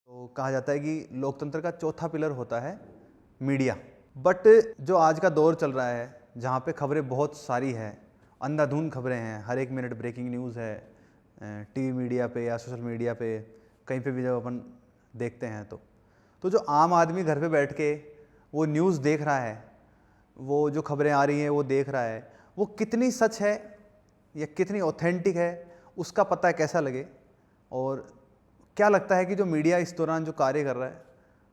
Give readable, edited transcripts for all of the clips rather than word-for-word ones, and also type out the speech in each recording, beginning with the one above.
तो कहा जाता है कि लोकतंत्र का चौथा पिलर होता है मीडिया। बट जो आज का दौर चल रहा है जहाँ पे खबरें बहुत सारी हैं, अंधाधुंध खबरें हैं, हर एक मिनट ब्रेकिंग न्यूज़ है, टीवी मीडिया पे या सोशल मीडिया पे कहीं पे भी जब अपन देखते हैं तो जो आम आदमी घर पे बैठ के वो न्यूज़ देख रहा है, वो जो खबरें आ रही हैं वो देख रहा है, वो कितनी सच है या कितनी ऑथेंटिक है उसका पता कैसा लगे, और क्या लगता है कि जो मीडिया इस दौरान जो कार्य कर रहा है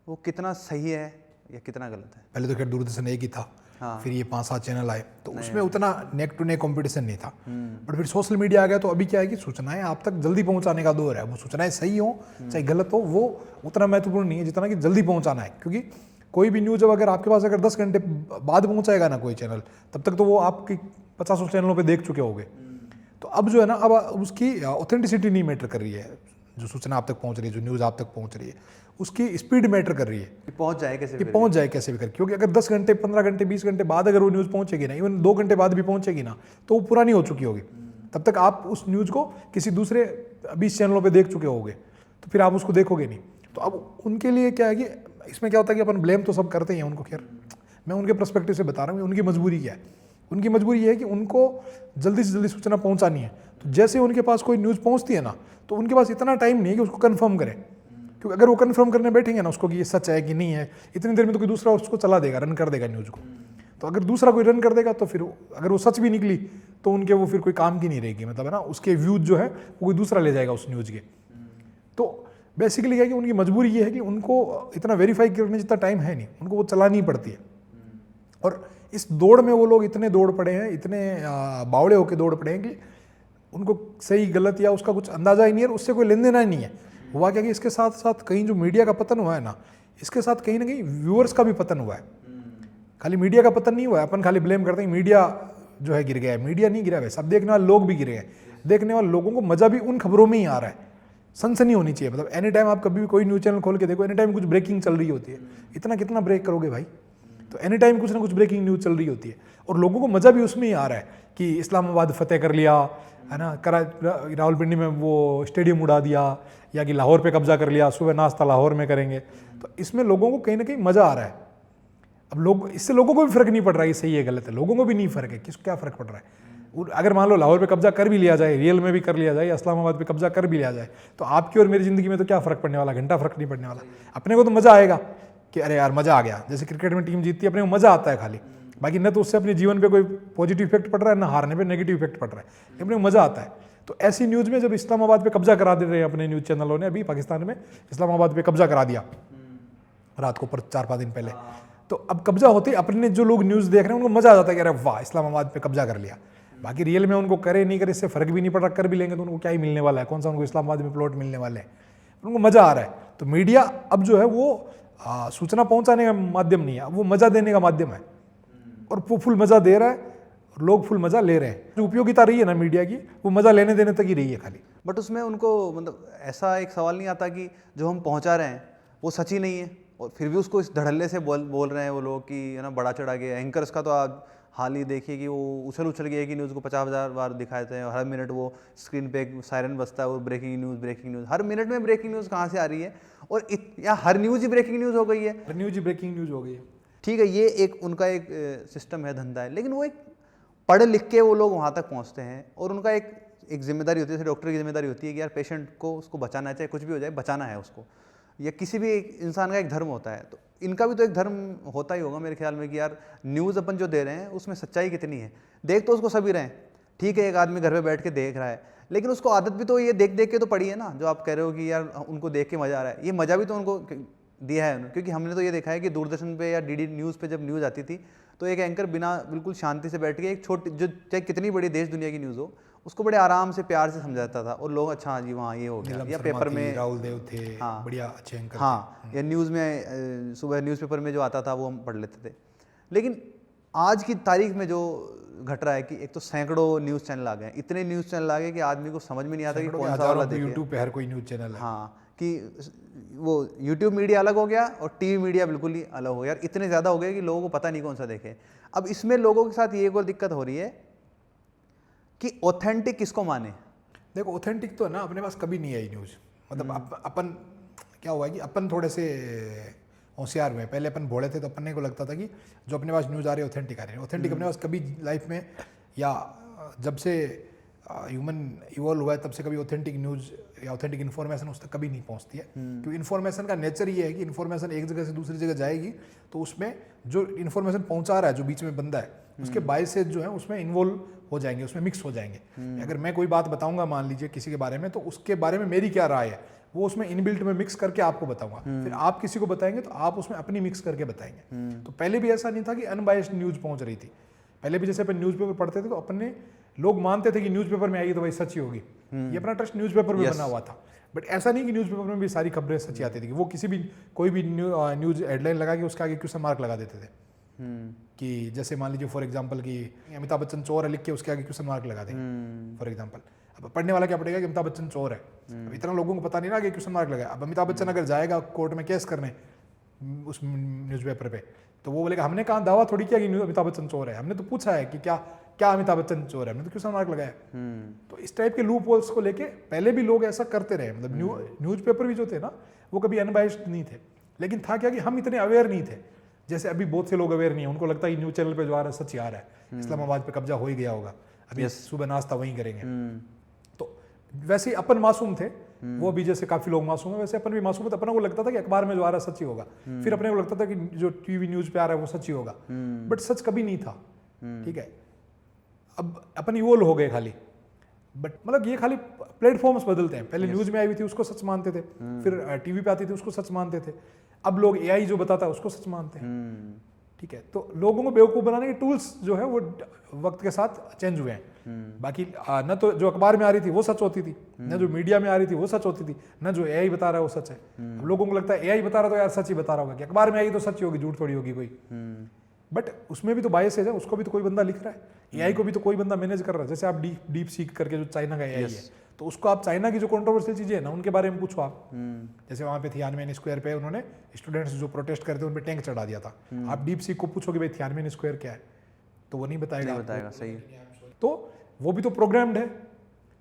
वो कितना सही है या कितना गलत है? पहले तो खैर दूरदर्शन एक ही था। हाँ। फिर ये 5-7 चैनल आए तो उसमें उतना नेक टू नेक कंपटीशन नहीं था। बट फिर सोशल मीडिया आ गया तो अभी क्या है कि सूचनाएं आप तक जल्दी पहुंचाने का दौर है। वो सूचनाएं सही हो चाहे गलत हो वो उतना महत्वपूर्ण नहीं है जितना कि जल्दी पहुंचाना है, क्योंकि कोई भी न्यूज़ अगर आपके पास अगर 10 घंटे बाद पहुंचाएगा ना कोई चैनल, तब तक तो वो आपकी 50 चैनलों पर देख चुके होंगे। तो अब जो है ना, अब उसकी ऑथेंटिसिटी नहीं मैटर कर रही है। जो सूचना आप तक पहुंच रही है, जो न्यूज़ आप तक पहुंच रही है, उसकी स्पीड मैटर कर रही है कि पहुंच जाए कैसे कि पहुंच जाए कैसे भी कर। क्योंकि अगर 10 घंटे 15 घंटे 20 घंटे बाद अगर वो न्यूज़ पहुंचेगी ना, इवन 2 घंटे बाद भी पहुंचेगी ना, तो वो पुरानी हो चुकी होगी। तब तक आप उस न्यूज़ को किसी दूसरे 20 चैनलों पे देख चुके होगे, तो फिर आप उसको देखोगे नहीं। तो अब उनके लिए क्या है कि इसमें क्या होता है कि अपन ब्लेम तो सब करते ही हैं उनको। खैर मैं उनके पर्सपेक्टिव से बता रहा हूँ उनकी मजबूरी क्या है। उनकी मजबूरी ये है कि उनको जल्दी से जल्दी सूचना पहुंचानी है। तो जैसे उनके पास कोई न्यूज़ पहुंचती है ना, तो उनके पास इतना टाइम नहीं है कि उसको कंफर्म करें, क्योंकि अगर वो कंफर्म करने बैठेंगे ना उसको कि ये सच है कि नहीं है, इतनी देर में तो कोई दूसरा उसको चला देगा, रन कर देगा न्यूज़ को। तो अगर दूसरा कोई रन कर देगा तो फिर अगर वो सच भी निकली तो उनके वो फिर कोई काम की नहीं रहेगी, मतलब है ना, उसके व्यूज जो है वो कोई दूसरा ले जाएगा उस न्यूज़ के। तो बेसिकली क्या है कि उनकी मजबूरी ये है कि उनको इतना वेरीफाई करने जितना टाइम है नहीं, उनको वो चलानी पड़ती है। और इस दौड़ में वो लोग इतने दौड़ पड़े हैं, इतने बावड़े होकर दौड़ पड़े हैं कि उनको सही गलत या उसका कुछ अंदाजा ही नहीं है, उससे कोई लेन देना ही नहीं है। हुआ क्या कि इसके साथ साथ कहीं जो मीडिया का पतन हुआ है ना, इसके साथ कहीं ना कहीं व्यूअर्स का भी पतन हुआ है। खाली मीडिया का पतन नहीं हुआ है। अपन खाली ब्लेम करते हैं मीडिया जो है गिर गया है, मीडिया नहीं गिरा है, सब देखने वाले लोग भी गिरे हैं। देखने वाले लोगों को मजा भी उन खबरों में ही आ रहा है। सनसनी होनी चाहिए, मतलब एनी टाइम आप कभी भी कोई न्यूज़ चैनल खोल के देखो, एनी टाइम कुछ ब्रेकिंग चल रही होती है। इतना कितना ब्रेक करोगे भाई? तो एनी टाइम कुछ ना कुछ ब्रेकिंग न्यूज़ चल रही होती है, और लोगों को मजा भी उसमें ही आ रहा है कि इस्लामाबाद फतेह कर लिया है ना, रावलपिंडी में वो स्टेडियम उड़ा दिया, या कि लाहौर पे कब्जा कर लिया, सुबह नाश्ता लाहौर में करेंगे। तो इसमें लोगों को कहीं ना कहीं मजा आ रहा है। अब लोग इससे लोगों को भी फर्क नहीं पड़ रहा है सही है गलत है, लोगों को भी नहीं फर्क है, किस क्या फर्क पड़ रहा है। अगर मान लो लाहौर पे कब्जा कर भी लिया जाए, रियल में भी कर लिया जाए, या इस्लामाबाद पे कब्जा कर भी लिया जाए, तो आपकी और मेरी जिंदगी में तो क्या फर्क पड़ने वाला, घंटा फर्क नहीं पड़ने वाला। अपने को तो मजा आएगा कि अरे यार मजा आ गया, जैसे क्रिकेट में टीम जीतती है अपने को मजा आता है खाली, बाकी न तो उससे अपने जीवन पे कोई पॉजिटिव इफेक्ट पड़ रहा है, ना हारने पे नेगेटिव इफेक्ट पड़ रहा है, लेकिन अपने को मजा आता है। तो ऐसी न्यूज़ में जब इस्लामाबाद पे कब्जा करा दे रहे हैं अपने न्यूज़ चैनलों ने, अभी पाकिस्तान में इस्लामाबाद पे कब्जा करा दिया रात को 4-5 दिन पहले, तो अब कब्जा होते ही अपने जो लोग न्यूज़ देख रहे हैं उनको मजा आ जाता है कि अरे वाह इस्लामाबाद पे कब्जा कर लिया। बाकी रियल में उनको करे नहीं करे इससे फर्क भी नहीं पड़ रहा, कर भी लेंगे तो उनको क्या ही मिलने वाला है, कौन सा उनको इस्लामाबाद में प्लॉट मिलने वाले हैं, उनको मजा आ रहा है। तो मीडिया अब जो है वो सूचना पहुंचाने का माध्यम नहीं है, वो मजा देने का माध्यम है, और वो फुल मजा दे रहा है, लोग फुल मजा ले रहे हैं। जो उपयोगिता रही है ना मीडिया की, वो मजा लेने देने तक ही रही है खाली। बट उसमें उनको मतलब ऐसा एक सवाल नहीं आता कि जो हम पहुंचा रहे हैं वो सच ही नहीं है, और फिर भी उसको इस धड़ल्ले से बोल रहे हैं वो लोग कि है ना बड़ा चढ़ा के। एंकर्स का तो आप हाल ही देखिए कि वो उछल गया कि न्यूज़ को 50,000 बार दिखाते हैं, और हर मिनट वो स्क्रीन पे एक सायरन बजता है, वो ब्रेकिंग न्यूज़, हर मिनट में ब्रेकिंग न्यूज़ कहाँ से आ रही है, और या हर न्यूज़ ही ब्रेकिंग न्यूज़ हो गई है। हर न्यूज़ ही ब्रेकिंग न्यूज़ हो गई है। ठीक है, ये एक उनका एक सिस्टम है, धंधा है, लेकिन वो एक पढ़ लिख के वो लोग वहाँ तक पहुँचते हैं, और उनका एक जिम्मेदारी होती है, जैसे डॉक्टर की जिम्मेदारी होती है कि यार पेशेंट को उसको बचाना है, चाहे कुछ भी हो जाए बचाना है उसको, या किसी भी एक इंसान का एक धर्म होता है। तो इनका भी तो एक धर्म होता ही होगा मेरे ख्याल में कि यार न्यूज़ अपन जो दे रहे हैं उसमें सच्चाई कितनी है। देख तो उसको सभी रहे हैं, ठीक है, एक आदमी घर पे बैठ के देख रहा है, लेकिन उसको आदत भी तो ये देख देख के तो पड़ी है ना, जो आप कह रहे हो कि यार उनको देख के मज़ा आ रहा है, ये मज़ा भी तो उनको दिया है उन्होंने। क्योंकि हमने तो ये देखा है कि दूरदर्शन पे या डीडी न्यूज़ पे जब न्यूज़ आती थी तो एक एंकर बिना बिल्कुल शांति से बैठ के एक छोटी, जो चाहे कितनी बड़ी देश दुनिया की न्यूज़ हो, उसको बड़े आराम से प्यार से समझाता था, और लोग अच्छा जी वहाँ ये हो गया, या पेपर में राहुल देव थे, हाँ बढ़िया अच्छे एंकर हाँ, या न्यूज़ में सुबह न्यूज़पेपर में जो आता था वो हम पढ़ लेते थे। लेकिन आज की तारीख में जो घट रहा है कि एक तो सैकड़ों न्यूज़ चैनल आ गए, इतने न्यूज़ चैनल आ गए कि आदमी को समझ में नहीं आता कि कौन सा वाला देखे। यूट्यूब पे हर कोई न्यूज़ चैनल है। हाँ, कि वो यूट्यूब मीडिया अलग हो गया और टीवी मीडिया बिल्कुल ही अलग हो गया। यार इतने ज़्यादा हो गए कि लोगों को पता नहीं कौन सा देखे। अब इसमें लोगों के साथ ये एक और दिक्कत हो रही है कि ऑथेंटिक किसको माने। देखो ऑथेंटिक तो है ना अपने पास कभी नहीं आई न्यूज़, मतलब अपन क्या हुआ है कि अपन थोड़े से होशियार हुए। पहले अपन भोले थे तो अपने को लगता था कि जो अपने पास न्यूज़ आ रही है ऑथेंटिक आ रही है। ऑथेंटिक अपने पास कभी लाइफ में या जब से ह्यूमन इवॉल्व हुआ है तब से कभी ऑथेंटिक न्यूज़ या ऑथेंटिक इन्फॉर्मेशन उस तक कभी नहीं पहुंचती है। क्योंकि इन्फॉर्मेशन का नेचर ये है कि इन्फॉर्मेशन एक जगह से दूसरी जगह जाएगी तो उसमें जो इन्फॉर्मेशन पहुंचा रहा है, जो बीच में बंदा है, उसके बायसेज जो है उसमें इन्वॉल्व हो जाएंगे, उसमें मिक्स हो जाएंगे। अगर मैं कोई बात बताऊंगा मान लीजिए किसी के बारे में, तो उसके बारे में मेरी क्या राय है वो उसमें इनबिल्ट में मिक्स करके आपको बताऊंगा। फिर आप किसी को बताएंगे तो आप उसमें अपनी मिक्स करके बताएंगे। तो पहले भी ऐसा नहीं था कि अनबायस्ड न्यूज़ पहुंच रही थी। पहले भी जैसे अपन न्यूज़पेपर पढ़ते थे तो अपने लोग मानते थे कि न्यूज़पेपर में आएगी तो भाई सच्ची होगी, ये अपना ट्रस्ट न्यूज़पेपर में बना हुआ था। बट ऐसा नहीं कि न्यूज़पेपर में भी सारी खबरें सच्ची आती थी। वो किसी भी कोई भी न्यूज़ हेडलाइन लगा के उसके आगे क्वेश्चन मार्क लगा देते थे कि जैसे मान लीजिए फॉर एग्जांपल कि अमिताभ बच्चन चोर है लिख के उसके आगे क्वेश्चन मार्क लगा देंगे फॉर एग्जांपल। अब पढ़ने वाला क्या पढ़ेगा कि अमिताभ बच्चन चोर है। अब इतना लोगों को पता नहीं ना कि क्वेश्चन मार्क लगा। अब अमिताभ बच्चन अगर जाएगा कोर्ट में केस करने उस न्यूज़पेपर पे तो वो बोलेगा हमने कहा दावा थोड़ी किया कि अमिताभ बच्चन चोर है, हमने तो पूछा है कि क्या अमिताभ बच्चन चोर है, हमने तो क्वेश्चन मार्क लगाया। तो इस टाइप के लूप होल्स को लेके पहले भी लोग ऐसा करते रहे। मतलब न्यूज़पेपर भी जो थे ना वो कभी अनबायस्ड नहीं थे, लेकिन था क्या कि हम इतने अवेयर नहीं थे। जैसे अभी बहुत से लोग अवेयर नहीं है, उनको लगता है न्यूज़ चैनल पे जो आ रहा है सच आ रहा है, इस्लामाबाद पे कब्जा हो ही गया होगा, अभी सुबह नाश्ता वहीं करेंगे। तो वैसे ही अपन मासूम थे, वो भी जैसे काफी लोग मासूम है वैसे अपन भी मासूम थे। अपने को लगता था कि अखबार में जो आ रहा है सच ही होगा, फिर अपने को लगता था कि जो टीवी न्यूज़ पे आ रहा है वो सच ही होगा, बट सच कभी नहीं था। ठीक है, अब अपन इवोल्व हो गए खाली, बट मतलब ये खाली प्लेटफॉर्म्स बदलते हैं। पहले न्यूज़ में आई हुई थी उसको सच मानते थे, फिर टीवी पे आती थी उसको सच मानते थे, अब लोग एआई जो बताता है उसको सच मानते हैं। ठीक है, तो लोगों को बेवकूफ़ बनाने के टूल्स जो है वो वक्त के साथ चेंज हुए हैं। बाकी न तो जो अखबार में आ रही थी वो सच होती थी, न जो मीडिया में आ रही थी वो सच होती थी, न जो एआई बता रहा है वो सच है। अब लोगों को लगता है एआई बता रहा तो यार सच ही बता रहा होगा, कि अखबार में आई तो सच ही होगी, झूठ थोड़ी होगी कोई। बट उसमें भी तो बायस है, उसको भी तो कोई बंदा लिख रहा है, एआई को भी तो कोई बंदा मैनेज कर रहा है। जैसे आप डीप सीक करके जो चाइना का एआई है, तो उसको आप चाइना की जो कंट्रोवर्शियल चीजें हैं ना उनके बारे में पूछो आप। जैसे वहाँ पे थियानमेन स्क्वायर पे उन्होंने स्टूडेंट्स जो प्रोटेस्ट करते थे उन पे टैंक चढ़ा दिया था। आप डीप सीक को पूछोगे भाई थियानमेन स्क्वायर क्या है, तो वो नहीं बताएगा। सही है। तो वो भी तो प्रोग्राम्ड है।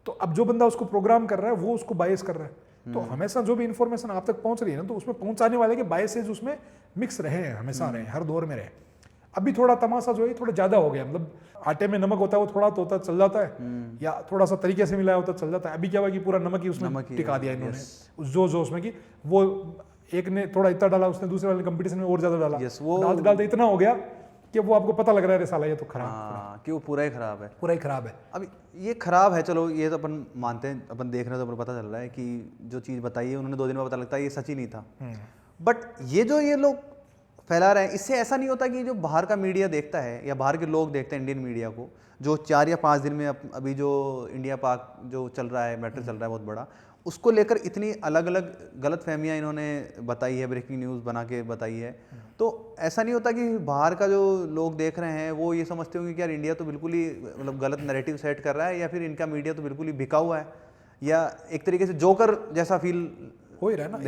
तो अब जो बंदा उसको प्रोग्राम कर रहा है वो उसको बायस कर रहा है। तो हमेशा जो भी इंफॉर्मेशन आप तक पहुंच रही है ना, तो उसमें पहुंचाने वाले के बायसेज उसमें मिक्स रहे हैं, हमेशा रहे, हर दौर में रहे। अभी थोड़ा तमाशा जो है थोड़ा ज्यादा हो गया, मतलब आटे में नमक होता है वो थोड़ा तो होता चल जाता है, या थोड़ा सा तरीके से मिलाया होता चल जाता है। अभी क्या हुआ कि पूरा नमक ही उसमें टिका दिया इन्होंने, जो उसमें कि वो एक ने थोड़ा इतना डाला, उसने दूसरे वाले कंपटीशन में और ज्यादा डाला, डालते डालते इतना हो गया कि वो आपको पता लग रहा है साला ये तो खराब, कि वो पूरा ही खराब है, पूरा ही खराब है। अब ये खराब है, चलो ये तो अपन मानते हैं, अपन देख रहे हैं तो अपन पता चल रहा है कि जो चीज़ बताई है उन्होंने 2 दिन में पता लगता है ये सच ही नहीं था। बट ये जो ये लोग फैला रहे हैं, इससे ऐसा नहीं होता कि जो बाहर का मीडिया देखता है या बाहर के लोग देखते हैं इंडियन मीडिया को, जो 4 या 5 दिन में अभी जो इंडिया पाक जो चल रहा है, मैटर चल रहा है बहुत बड़ा, उसको लेकर इतनी अलग अलग गलत फहमियाँ इन्होंने बताई है, ब्रेकिंग न्यूज़ बना के बताई है। तो ऐसा नहीं होता कि बाहर का जो लोग देख रहे हैं वो ये समझते होंगे कि यार इंडिया तो बिल्कुल ही मतलब गलत नैरेटिव सेट कर रहा है, या फिर इनका मीडिया तो बिल्कुल ही बिका हुआ है, या एक तरीके से जोकर जैसा फील हो ही रहा है ना।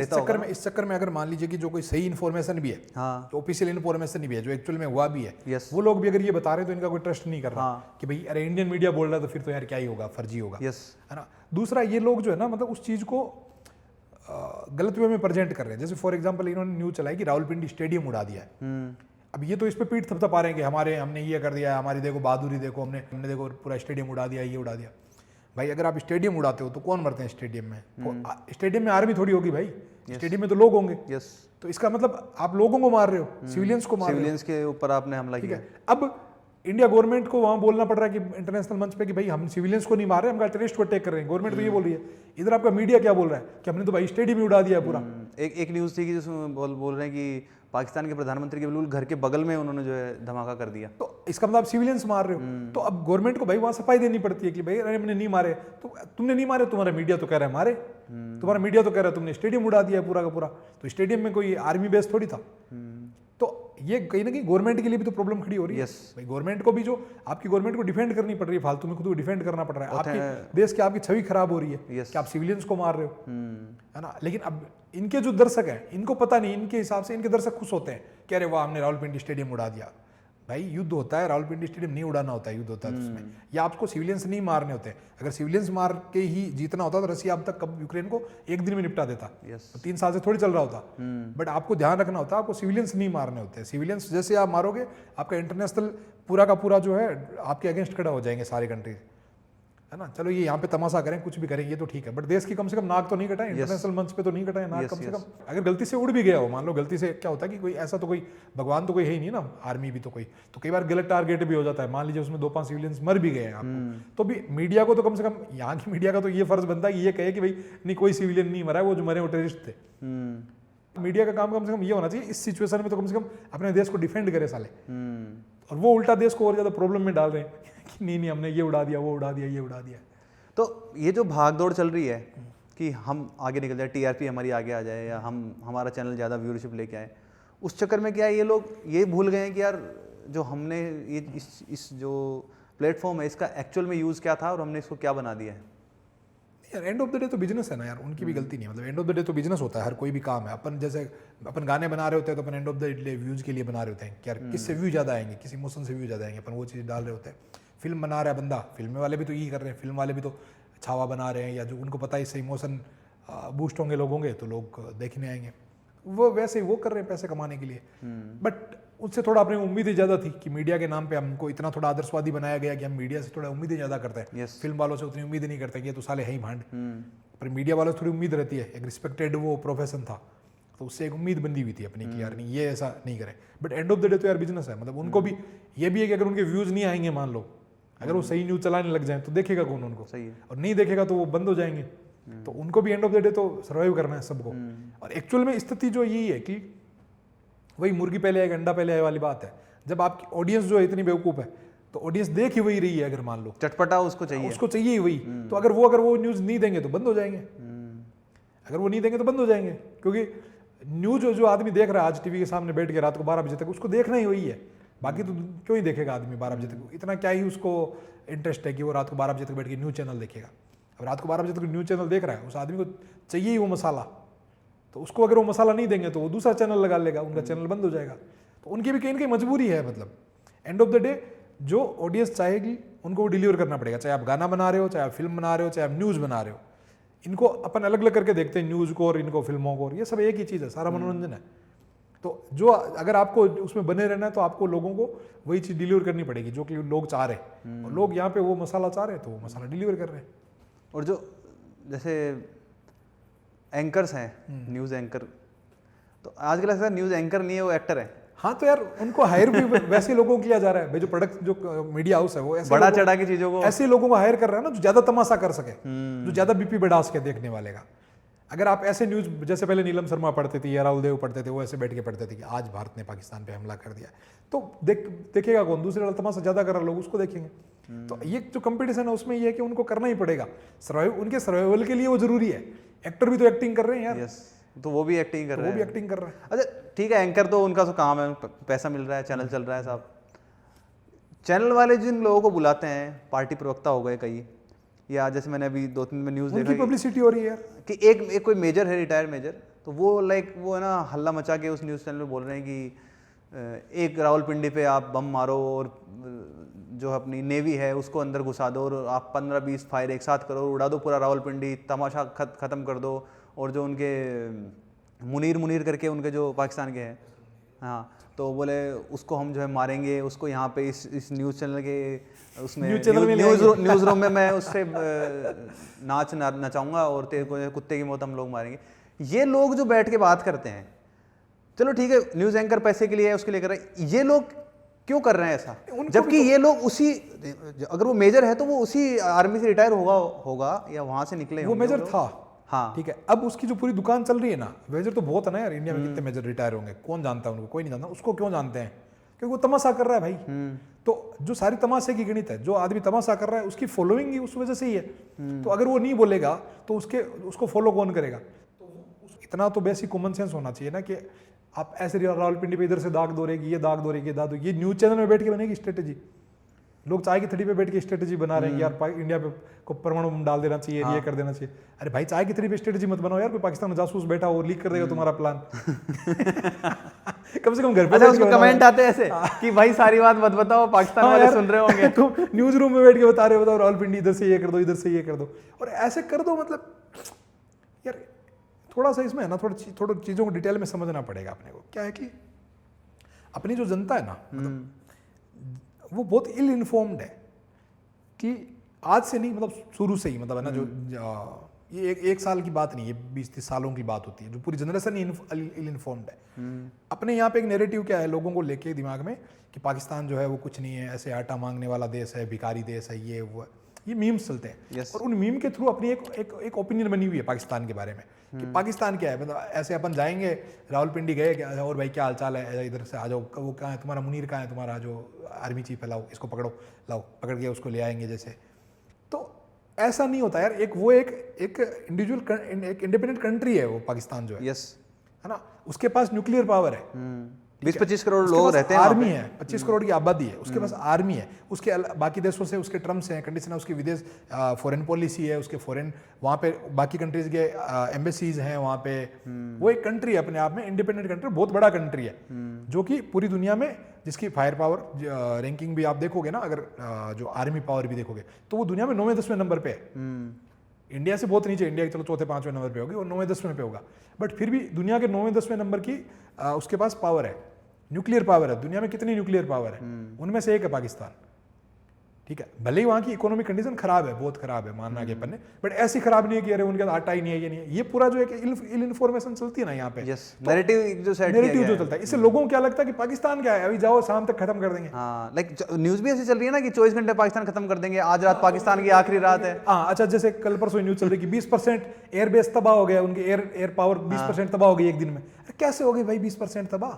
इस चक्कर में अगर मान लीजिए कि जो कोई सही इन्फॉर्मेशन भी है, हाँ, जो ऑफिशियल इन्फॉर्मेशन भी है, जो एक्चुअल में हुआ भी है, यस, वो लोग भी अगर ये बता रहे हैं तो इनका कोई ट्रस्ट नहीं कर रहा, हाँ, कि भाई अरे इंडियन मीडिया बोल रहा है तो फिर तो यार क्या ही होगा, फर्जी होगा, यस, है ना। दूसरा ये लोग जो है ना मतलब उस चीज़ को गलत वे में प्रेजेंट कर रहे हैं। जैसे फॉर एग्जाम्पल इन्होंने न्यूज़ चलाई कि रावलपिंडी स्टेडियम उड़ा दिया है। अब ये तो इस पर पीठ थपथपा रहे हैं कि हमने ये कर दिया है, हमारी देखो बहादुरी देखो, हमने देखो पूरा स्टेडियम उड़ा दिया, ये उड़ा दिया। भाई अगर आप स्टेडियम उड़ाते हो तो कौन मरते हैं स्टेडियम में? स्टेडियम में आर्मी थोड़ी होगी भाई, स्टेडियम में तो लोग होंगे। यस, तो इसका मतलब आप लोगों को मार रहे हो, सिविलियंस को मार रहे हो, सिविलियंस के ऊपर आपने हमला किया। अब इंडिया गवर्नमेंट को वहां बोलना पड़ रहा है कि इंटरनेशनल मंच पे कि भाई हम सिविलियंस को नहीं मार रहे, हम टेररिस्ट को अटैक कर रहे हैं। गवर्नमेंट तो ये बोल रही है, इधर आपका मीडिया क्या बोल रहा है कि हमने तो भाई स्टेडियम ही उड़ा दिया पूरा। एक न्यूज़ थी कि जिसमें बोल रहे हैं कि पाकिस्तान के प्रधानमंत्री के बिल्कुल घर के बगल में उन्होंने जो है धमाका कर दिया। तो इसका मतलब आप सिविलियंस मार रहे हो। तो अब गवर्नमेंट को भाई वहां सफाई देनी पड़ती है कि भाई अरे हमने नहीं मारे, तो तुमने नहीं मारे, तुम्हारा मीडिया तो कह रहा है मारे, तुम्हारा मीडिया तो कह रहा है तुमने स्टेडियम उड़ा दिया पूरा का पूरा। तो स्टेडियम में कोई आर्मी बेस थोड़ी था। तो ये कहीं ना कहीं गवर्नमेंट के लिए भी तो प्रॉब्लम खड़ी हो रही है। भाई गवर्नमेंट को भी जो आपकी गवर्नमेंट को डिफेंड करनी पड़ रही है, फालतू में खुद को डिफेंड करना पड़ रहा है, आपके देश की आपकी छवि खराब हो रही है कि आप सिविलियंस को मार रहे हो, है ना। लेकिन अब इनके जो दर्शक हैं इनको पता नहीं, इनके हिसाब से इनके दर्शक खुश होते हैं कि अरे वाह हमने रावलपिंडी स्टेडियम उड़ा दिया। भाई युद्ध होता है, रावलपिंडी स्टेडियम नहीं उड़ाना होता है, युद्ध होता है तो उसमें, या आपको सिविलियंस नहीं मारने होते हैं। अगर सिविलियंस मार के ही जीतना होता तो रसिया अब तक कब यूक्रेन को एक दिन में निपटा देता। यस। तो 3 साल से थोड़ी चल रहा होता। बट आपको ध्यान रखना होता है, आपको सिविलियंस नहीं मारने होते हैं। सिविलियंस जैसे आप मारोगे, आपका इंटरनेशनल पूरा का पूरा जो है आपके अगेंस्ट खड़ा हो जाएंगे सारे कंट्री, है ना। चलो ये यहाँ पे तमाशा करें, कुछ भी करें, ये तो ठीक है, बट देश की कम से कम नाक तो नहीं कटाएं, इंटरनेशनल मंच पे तो नहीं कटाएं नाक कम से कम। अगर गलती से उड़ भी गया हो, मान लो गलती से, क्या होता है कि कोई ऐसा तो कोई भगवान तो कोई है ही नहीं ना, आर्मी भी तो कोई, तो कई बार गलत टारगेट भी हो जाता है। मान लीजिए उसमें 2-5 सिविलियंस मर भी गए हैं आपको, तो भी मीडिया को तो कम से कम, यहाँ की मीडिया का तो ये फर्ज बनता है कि ये कहे कि भाई नहीं कोई सिविलियन नहीं मरा है, वो जो मरे वो टेररिस्ट थे। मीडिया का काम कम से कम ये होना चाहिए इस सिचुएशन में, तो कम से कम अपने देश को डिफेंड करे साले। और वो उल्टा देश को और ज्यादा प्रॉब्लम में डाल रहे हैं कि नहीं हमने ये उड़ा दिया, वो उड़ा दिया, ये उड़ा दिया। तो ये जो भागदौड़ चल रही है कि हम आगे निकल जाए, टीआरपी हमारी आगे आ जाए, या हमारा चैनल ज़्यादा व्यूअरशिप लेके आए, उस चक्कर में क्या है, ये लोग ये भूल गए हैं कि यार जो हमने ये इस जो प्लेटफॉर्म है इसका एक्चुअल में यूज़ क्या था और हमने इसको क्या बना दिया है। यार एंड ऑफ द डे तो बिजनेस है ना यार, उनकी भी गलती नहीं है। मतलब एंड ऑफ द डे तो बिजनेस होता है, हर कोई भी काम है। अपन जैसे अपन गाने बना रहे होते हैं तो अपन end of the day views के लिए बना रहे होते हैं कि यार किससे व्यू ज़्यादा आएंगे, किस इमोशन से व्यू ज़्यादा आएंगे, अपन वो चीज़ डाल रहे होते हैं। फिल्म बना रहा है बंदा, फिल्म वाले भी तो यही कर रहे हैं, फिल्म वाले भी तो छावा बना रहे हैं, या जो उनको पता है इससे इमोशन बूस्ट होंगे लोगों के, तो लोग देखने आएंगे। वो वैसे ही वो कर रहे हैं पैसे कमाने के लिए। बट उससे थोड़ा अपनी उम्मीदें ज़्यादा थी कि मीडिया के नाम पे हमको इतना थोड़ा आदर्शवादी बनाया गया कि हम मीडिया से थोड़ा उम्मीदें ज़्यादा करते हैं। फिल्म वालों से उतनी उम्मीद नहीं करते कि ये तो साले है ही भांड। पर मीडिया वालों से थोड़ी उम्मीद रहती है, एक रिस्पेक्टेड वो प्रोफेशन था, तो उससे एक उम्मीद बंदी हुई थी अपनी कि यार नहीं ये ऐसा नहीं करें। But and of the day तो यार बिजनेस है। मतलब उनको भी ये भी है कि अगर उनके व्यूज़ नहीं आएंगे, मान लो अगर वो सही न्यूज़ चलाने लग जाए तो देखेगा कौन उनको, सही है। और नहीं देखेगा तो वो बंद हो जाएंगे। तो उनको भी एंड ऑफ द डे तो सर्वाइव करना है सबको। और एक्चुअल में स्थिति जो यही है कि वही मुर्गी पहले आएगा अंडा पहले आए वाली बात है। जब आपकी ऑडियंस जो है इतनी बेवकूफ़ है तो ऑडियंस देख ही वही रही है। अगर मान लो चटपटा उसको चाहिए ही वही, तो अगर वो न्यूज़ नहीं देंगे तो बंद हो जाएंगे। अगर वो नहीं देंगे तो बंद हो जाएंगे, क्योंकि न्यूज़ जो आदमी देख रहा है आज टीवी के सामने बैठ के रात को 12 बजे तक, उसको देखना ही वही है। बाकी तो क्यों ही देखेगा आदमी 12 बजे तक, इतना क्या ही उसको इंटरेस्ट है कि वो रात को 12 बजे तक बैठ के न्यूज़ चैनल देखेगा। अब रात को 12 बजे तक न्यूज़ चैनल देख रहा है, उस आदमी को चाहिए ही वो मसाला, तो उसको अगर वो मसाला नहीं देंगे तो वो दूसरा चैनल लगा लेगा, उनका चैनल बंद हो जाएगा। तो उनकी भी कहीं ना कहीं मजबूरी है। मतलब एंड ऑफ द डे जो ऑडियंस चाहेगी उनको वो डिलीवर करना पड़ेगा, चाहे आप गाना बना रहे हो, चाहे आप फिल्म बना रहे हो, चाहे आप न्यूज़ बना रहे हो। इनको अपन अलग अलग करके देखते हैं, न्यूज़ को और इनको फिल्मों को, और ये सब एक ही चीज़ है, सारा मनोरंजन है। तो जो अगर आपको उसमें बने रहना है तो आपको लोगों को वही चीज़ डिलीवर करनी पड़ेगी जो कि लोग चाह रहे हैं, और लोग यहाँ पे वो मसाला चाह रहे हैं तो वो मसाला डिलीवर कर रहे हैं। और जो जैसे एंकर्स हैं, न्यूज़ एंकर, तो आजकल ऐसा न्यूज़ एंकर नहीं है, वो एक्टर है। हाँ तो यार उनको हायर भी वैसे लोगों को किया जा रहा है भाई, जो प्रोडक्ट जो मीडिया हाउस है वो ऐसे बड़ा चढ़ा की चीज़ों को, ऐसे लोगों को हायर कर रहा है ना जो ज़्यादा तमाशा कर सके, जो ज़्यादा बीपी बढ़ा सके देखने वाले का। अगर आप ऐसे न्यूज़ जैसे पहले नीलम शर्मा पढ़ते थे या राहुल देव पढ़ते थे, वो ऐसे बैठ के पढ़ते थे कि आज भारत ने पाकिस्तान पे हमला कर दिया, तो देखेगा कौन? दूसरे वाला तमाशा ज़्यादा कर रहा लोग उसको देखेंगे। तो ये जो कंपटीशन है उसमें ये है कि उनको करना ही पड़ेगा, उनके सर्वाइवल के लिए वो जरूरी है। एक्टर भी तो एक्टिंग कर रहे हैं यार। यस, तो वो भी एक्टिंग कर रहे हैं, वो भी एक्टिंग कर रहा है। अच्छा ठीक है, एंकर तो उनका तो काम है, पैसा मिल रहा है, चैनल चल रहा है साहब। चैनल वाले जिन लोगों को बुलाते हैं, पार्टी प्रवक्ता हो गए कई, या जैसे मैंने अभी 2-3 में न्यूज़ देखा उनकी पब्लिसिटी हो रही है यार कि एक कोई मेजर है, रिटायर्ड मेजर, तो वो वो है ना हल्ला मचा के उस न्यूज़ चैनल में बोल रहे हैं कि एक रावलपिंडी पे आप बम मारो और जो अपनी नेवी है उसको अंदर घुसा दो, और आप 15-20 फायर एक साथ करो, उड़ा दो पूरा रावलपिंडी, तमाशा ख़त्म कर दो। और जो उनके मुनीर करके उनके जो पाकिस्तान के हैं, हाँ, तो बोले उसको हम जो है मारेंगे, उसको यहाँ पे इस न्यूज़ चैनल के उसमें न्यूज़ रूम में मैं उससे नाच नचाऊंगा और तेरे को कुत्ते की मौत हम लोग मारेंगे। ये लोग जो बैठ के बात करते हैं, चलो ठीक है न्यूज़ एंकर पैसे के लिए है उसके लिए कर रहे हैं, ये लोग क्यों कर रहे हैं ऐसा? जबकि ये लोग उसी, अगर वो मेजर है तो वो उसी आर्मी से रिटायर होगा या वहां से निकले, वो मेजर था। हाँ ठीक है, अब उसकी जो पूरी दुकान चल रही है ना, मेजर तो बहुत है ना यार, इंडिया में कितने मेजर रिटायर होंगे, कौन जानता है उनको? कोई नहीं जानता। उसको क्यों जानते हैं? क्योंकि वो तमाशा कर रहा है भाई। तो जो सारी तमाशे की गणित है, जो आदमी तमाशा कर रहा है उसकी फॉलोइंग ही उस वजह से ही है। तो अगर वो नहीं बोलेगा तो उसको फॉलो कौन करेगा? तो इतना तो बेसिक कॉमन सेंस होना चाहिए ना कि आप ऐसे रावलपिंडी पे इधर से दाग दो रहेगी, ये दाग दो रहेगी, ये न्यूज़ चैनल में बैठ के बनेगी स्ट्रेटेजी। लोग चाय की थड़ी पे बैठ के स्ट्रेटेजी बना रहे हैं कि यार इंडिया पे को परमाणु बम डाल देना चाहिए, ये कर देना चाहिए। अरे भाई चाय की थड़ी पे स्ट्रेटेजी मत बनाओ यार, कोई पाकिस्तान में जासूस बैठा हो लीक कर देगा तुम्हारा प्लान। कम से कम घर पे अच्छा, उसको कमेंट आते हैं ऐसे कि भाई सारी बात मत बताओ, पाकिस्तान वाले सुन रहे होंगे। तुम न्यूज रूम में बैठ के बता रहे हो, बताओ रावलपिंडी इधर से ये कर दो, इधर से ये कर दो, और ऐसे कर दो। मतलब यार थोड़ा सा इसमें है ना, थोड़ा चीज़ों को डिटेल में समझना पड़ेगा अपने को। क्या है कि अपनी जो जनता है ना, मतलब वो बहुत इल इन्फॉर्म्ड है कि आज से नहीं, मतलब शुरू से ही, मतलब है ना, जो ये एक साल की बात नहीं, ये 20-30 सालों की बात होती है, जो पूरी जनरेशन ही इल इन्फॉर्म्ड है। अपने यहाँ पे एक नैरेटिव क्या है लोगों को लेके दिमाग में कि पाकिस्तान जो है वो कुछ नहीं है, ऐसे आटा मांगने वाला देश है, भिखारी देश है, ये वो, ये मीम्स चलते हैं। और उन मीम के थ्रू अपनी एक ओपिनियन बनी हुई है पाकिस्तान के बारे में कि पाकिस्तान क्या है। मतलब ऐसे अपन जाएंगे, रावलपिंडी गए क्या, और भाई क्या हाल चाल है, इधर से आ जाओ, वो कहाँ है तुम्हारा मुनीर, कहाँ है तुम्हारा जो आर्मी चीफ है, लाओ इसको पकड़ो, लाओ पकड़ के उसको ले आएंगे जैसे। तो ऐसा नहीं होता यार। एक इंडिविजुअल, एक इंडिपेंडेंट कंट्री है वो पाकिस्तान जो है, है ना, उसके पास न्यूक्लियर पावर है, 20-25 करोड़ लोग रहते हैं, आर्मी है, 25 करोड़ की आबादी है, उसके पास आर्मी है, उसके बाकी देशों से उसके टर्म्स हैं, कंडीशन है, उसकी विदेश फॉरेन पॉलिसी है, उसके फॉरेन वहाँ पे बाकी कंट्रीज के एम्बेसीज हैं वहाँ पे। वो एक कंट्री है अपने आप में, इंडिपेंडेंट कंट्री, बहुत बड़ा कंट्री है, जो कि पूरी दुनिया में जिसकी फायर पावर रैंकिंग भी आप देखोगे ना, अगर जो आर्मी पावर भी देखोगे तो वो दुनिया में 9वें-10वें नंबर पे है। इंडिया से बहुत नीचे, इंडिया चलो 4थे-5वें नंबर पे होगी, और 9वें-10वें पे होगा, बट फिर भी दुनिया के 9वें-10वें नंबर की उसके पास पावर है, न्यूक्लियर पावर है। दुनिया में कितनी न्यूक्लियर पावर है, उनमें से एक है पाकिस्तान। ठीक है, भले ही वहाँ की इकोनॉमिक कंडीशन खराब है, बहुत खराब है, मानना के अपन ने, बट ऐसी खराब नहीं है कि अरे उनके पास आटा ही नहीं है, ये नहीं है। ये पूरा जो एक इल इन्फॉर्मेशन चलती है ना यहाँ पे, नैरेटिव जो चलता है, इससे लोगों को क्या लगता है कि पाकिस्तान क्या है, अभी जाओ शाम तक खत्म कर देंगे। हाँ, लाइक न्यूज भी ऐसी चल रही है ना कि 24 घंटे पाकिस्तान खत्म कर देंगे, आज रात पाकिस्तान की आखिरी रात है। हाँ, अच्छा, जैसे कल परसों न्यूज चल रही है कि 20% एयरबेस तबाह हो गया, उनकी एयर पावर 20% तबाह हो गई एक दिन में। कैसे हो गई भाई 20% तबाह?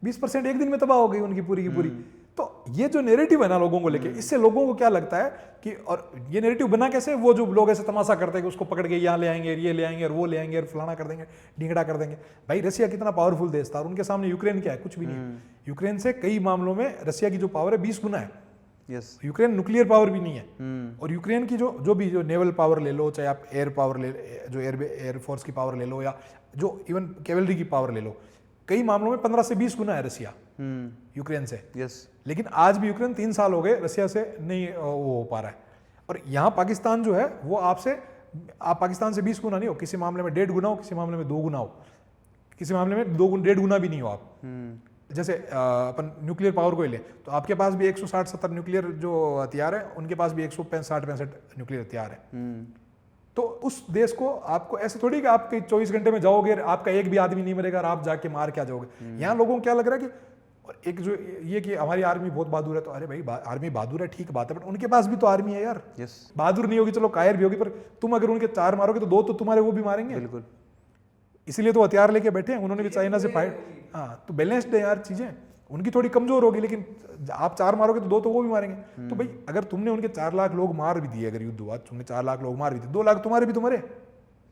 20% एक दिन में तबाह हो गई उनकी पूरी की पूरी। तो ये जो नेरेटिव है ना लोगों को लेके, इससे लोगों को क्या लगता है कि, और ये नेरेटिव बना कैसे, वो जो लोग ऐसे तमाशा करते हैं कि उसको पकड़ के यहाँ ले आएंगे, ये ले आएंगे, और वो ले आएंगे, और फलाना कर देंगे, ढींगड़ा कर देंगे। भाई रसिया कितना पावरफुल देश था, और उनके सामने यूक्रेन क्या है, कुछ भी नहीं है। यूक्रेन से कई मामलों में रसिया की जो पावर है 20 गुना है। यूक्रेन न्यूक्लियर पावर भी नहीं है, और यूक्रेन की जो नेवल पावर ले लो, चाहे आप एयर पावर ले, जो एयरफोर्स की पावर ले लो, या जो इवन कैवलरी की पावर ले लो, कई मामलों में 15 से 20 गुना है रसिया यूक्रेन से। लेकिन आज भी यूक्रेन 3 साल हो गए रसिया से नहीं वो हो पा रहा है। और यहाँ पाकिस्तान जो है वो आप पाकिस्तान से 20 गुना नहीं हो, किसी मामले में 1.5 गुना हो, किसी मामले में 2 गुना हो, किसी मामले में 1.5 गुना भी नहीं हो आप। जैसे अपन न्यूक्लियर पावर को ही ले, तो आपके पास भी 160-170 न्यूक्लियर जो हथियार है, उनके पास भी 165 न्यूक्लियर हथियार है। तो उस देश को आपको ऐसे थोड़ी कि आप 24 घंटे में जाओगे, आपका एक भी आदमी नहीं मरेगा और आप जाके मार के आ जाओगे। यहाँ लोगों को क्या लग रहा है कि, और एक जो ये कि हमारी आर्मी बहुत बहादुर है, तो अरे भाई आर्मी बहादुर है, ठीक बात है, बट उनके पास भी तो आर्मी है यार। बहादुर नहीं होगी, चलो कायर भी होगी, पर तुम अगर उनके 4 मारोगे तो 2 तो तुम्हारे वो भी मारेंगे। बिल्कुल, इसीलिए तो हथियार लेके बैठे हैं, उन्होंने भी चाइना से फाइट। हाँ, तो बैलेंस्ड है यार चीजें, उनकी थोड़ी कमजोर होगी, लेकिन आप 4 मारोगे तो 2 तो वो भी मारेंगे। तो भाई अगर तुमने उनके 4 लाख लोग मार भी दिए, अगर युद्ध हुआ तुमने 4 लाख लोग मार भी दिए, 2 लाख तुम्हारे भी तो मरे।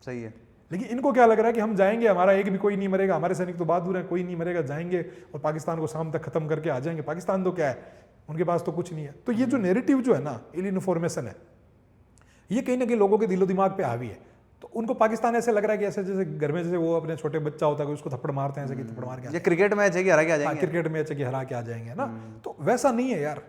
सही है। लेकिन इनको क्या लग रहा है कि हम जाएंगे, हमारा एक भी कोई नहीं मरेगा, हमारे सैनिक तो बहादुर है, कोई नहीं मरेगा, जाएंगे और पाकिस्तान को शाम तक खत्म करके आ जाएंगे। पाकिस्तान तो क्या है, उनके पास तो कुछ नहीं है। तो ये जो नेरेटिव जो है ना, इल इन्फॉर्मेशन है, ये कहीं ना कहीं लोगों के दिलो दिमाग पे हावी है। तो उनको पाकिस्तान ऐसे लग रहा है कि ऐसे जैसे घर में जैसे वो अपने छोटे बच्चा होता है, उसको थप्पड़ मारते हैं, ऐसे कि थप्पड़ मार के, ये क्रिकेट मैच है कि हरा के आ जाएंगे, क्रिकेट मैच है कि हरा के आ जाएंगे ना। तो वैसा नहीं है यार,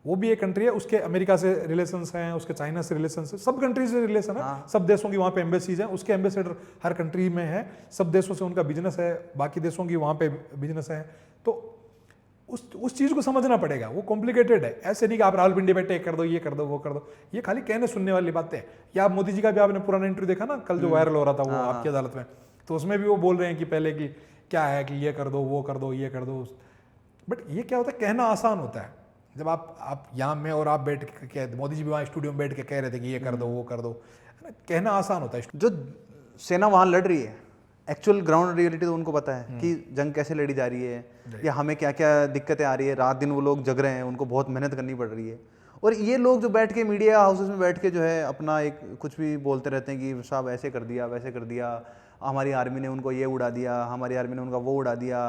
वो भी एक कंट्री है, उसके अमेरिका से रिलेशंस हैं, उसके चाइना से रिलेशंस है, सब कंट्री से रिलेशन है। सब देशों की वहाँ पे एम्बेसीज हैं, उसके एम्बेसडर हर कंट्री में है, सब देशों से उनका बिजनेस है, बाकी देशों की वहाँ पे बिजनेस है। तो उस चीज़ को समझना पड़ेगा, वो कॉम्प्लिकेटेड है। ऐसे नहीं कि आप रावलपिंडी बैठे कर दो, ये कर दो, वो कर दो, ये खाली कहने सुनने वाली बातें हैं। या आप मोदी जी का भी आपने पुराना इंटरव्यू देखा ना, कल जो वायरल हो रहा था वो आपकी अदालत में, तो उसमें भी वो बोल रहे हैं कि पहले कि क्या है कि ये कर दो, वो कर दो, ये कर दो। बट ये क्या होता है, कहना आसान होता है। जब आप यहाँ में और आप बैठ के, मोदी जी भी वहाँ स्टूडियो में बैठ के कह रहे थे कि ये कर दो, वो कर दो, कहना आसान होता है। जो सेना वहाँ लड़ रही है, एक्चुअल ग्राउंड रियलिटी तो उनको पता है कि जंग कैसे लड़ी जा रही है, या हमें क्या क्या दिक्कतें आ रही है। रात दिन वो लोग जग रहे हैं, उनको बहुत मेहनत करनी पड़ रही है। और ये लोग जो बैठ के मीडिया हाउसेस में बैठ के जो है अपना एक कुछ भी बोलते रहते हैं कि साहब ऐसे कर दिया, वैसे कर दिया, हमारी आर्मी ने उनको ये उड़ा दिया, हमारी आर्मी ने उनका वो उड़ा दिया।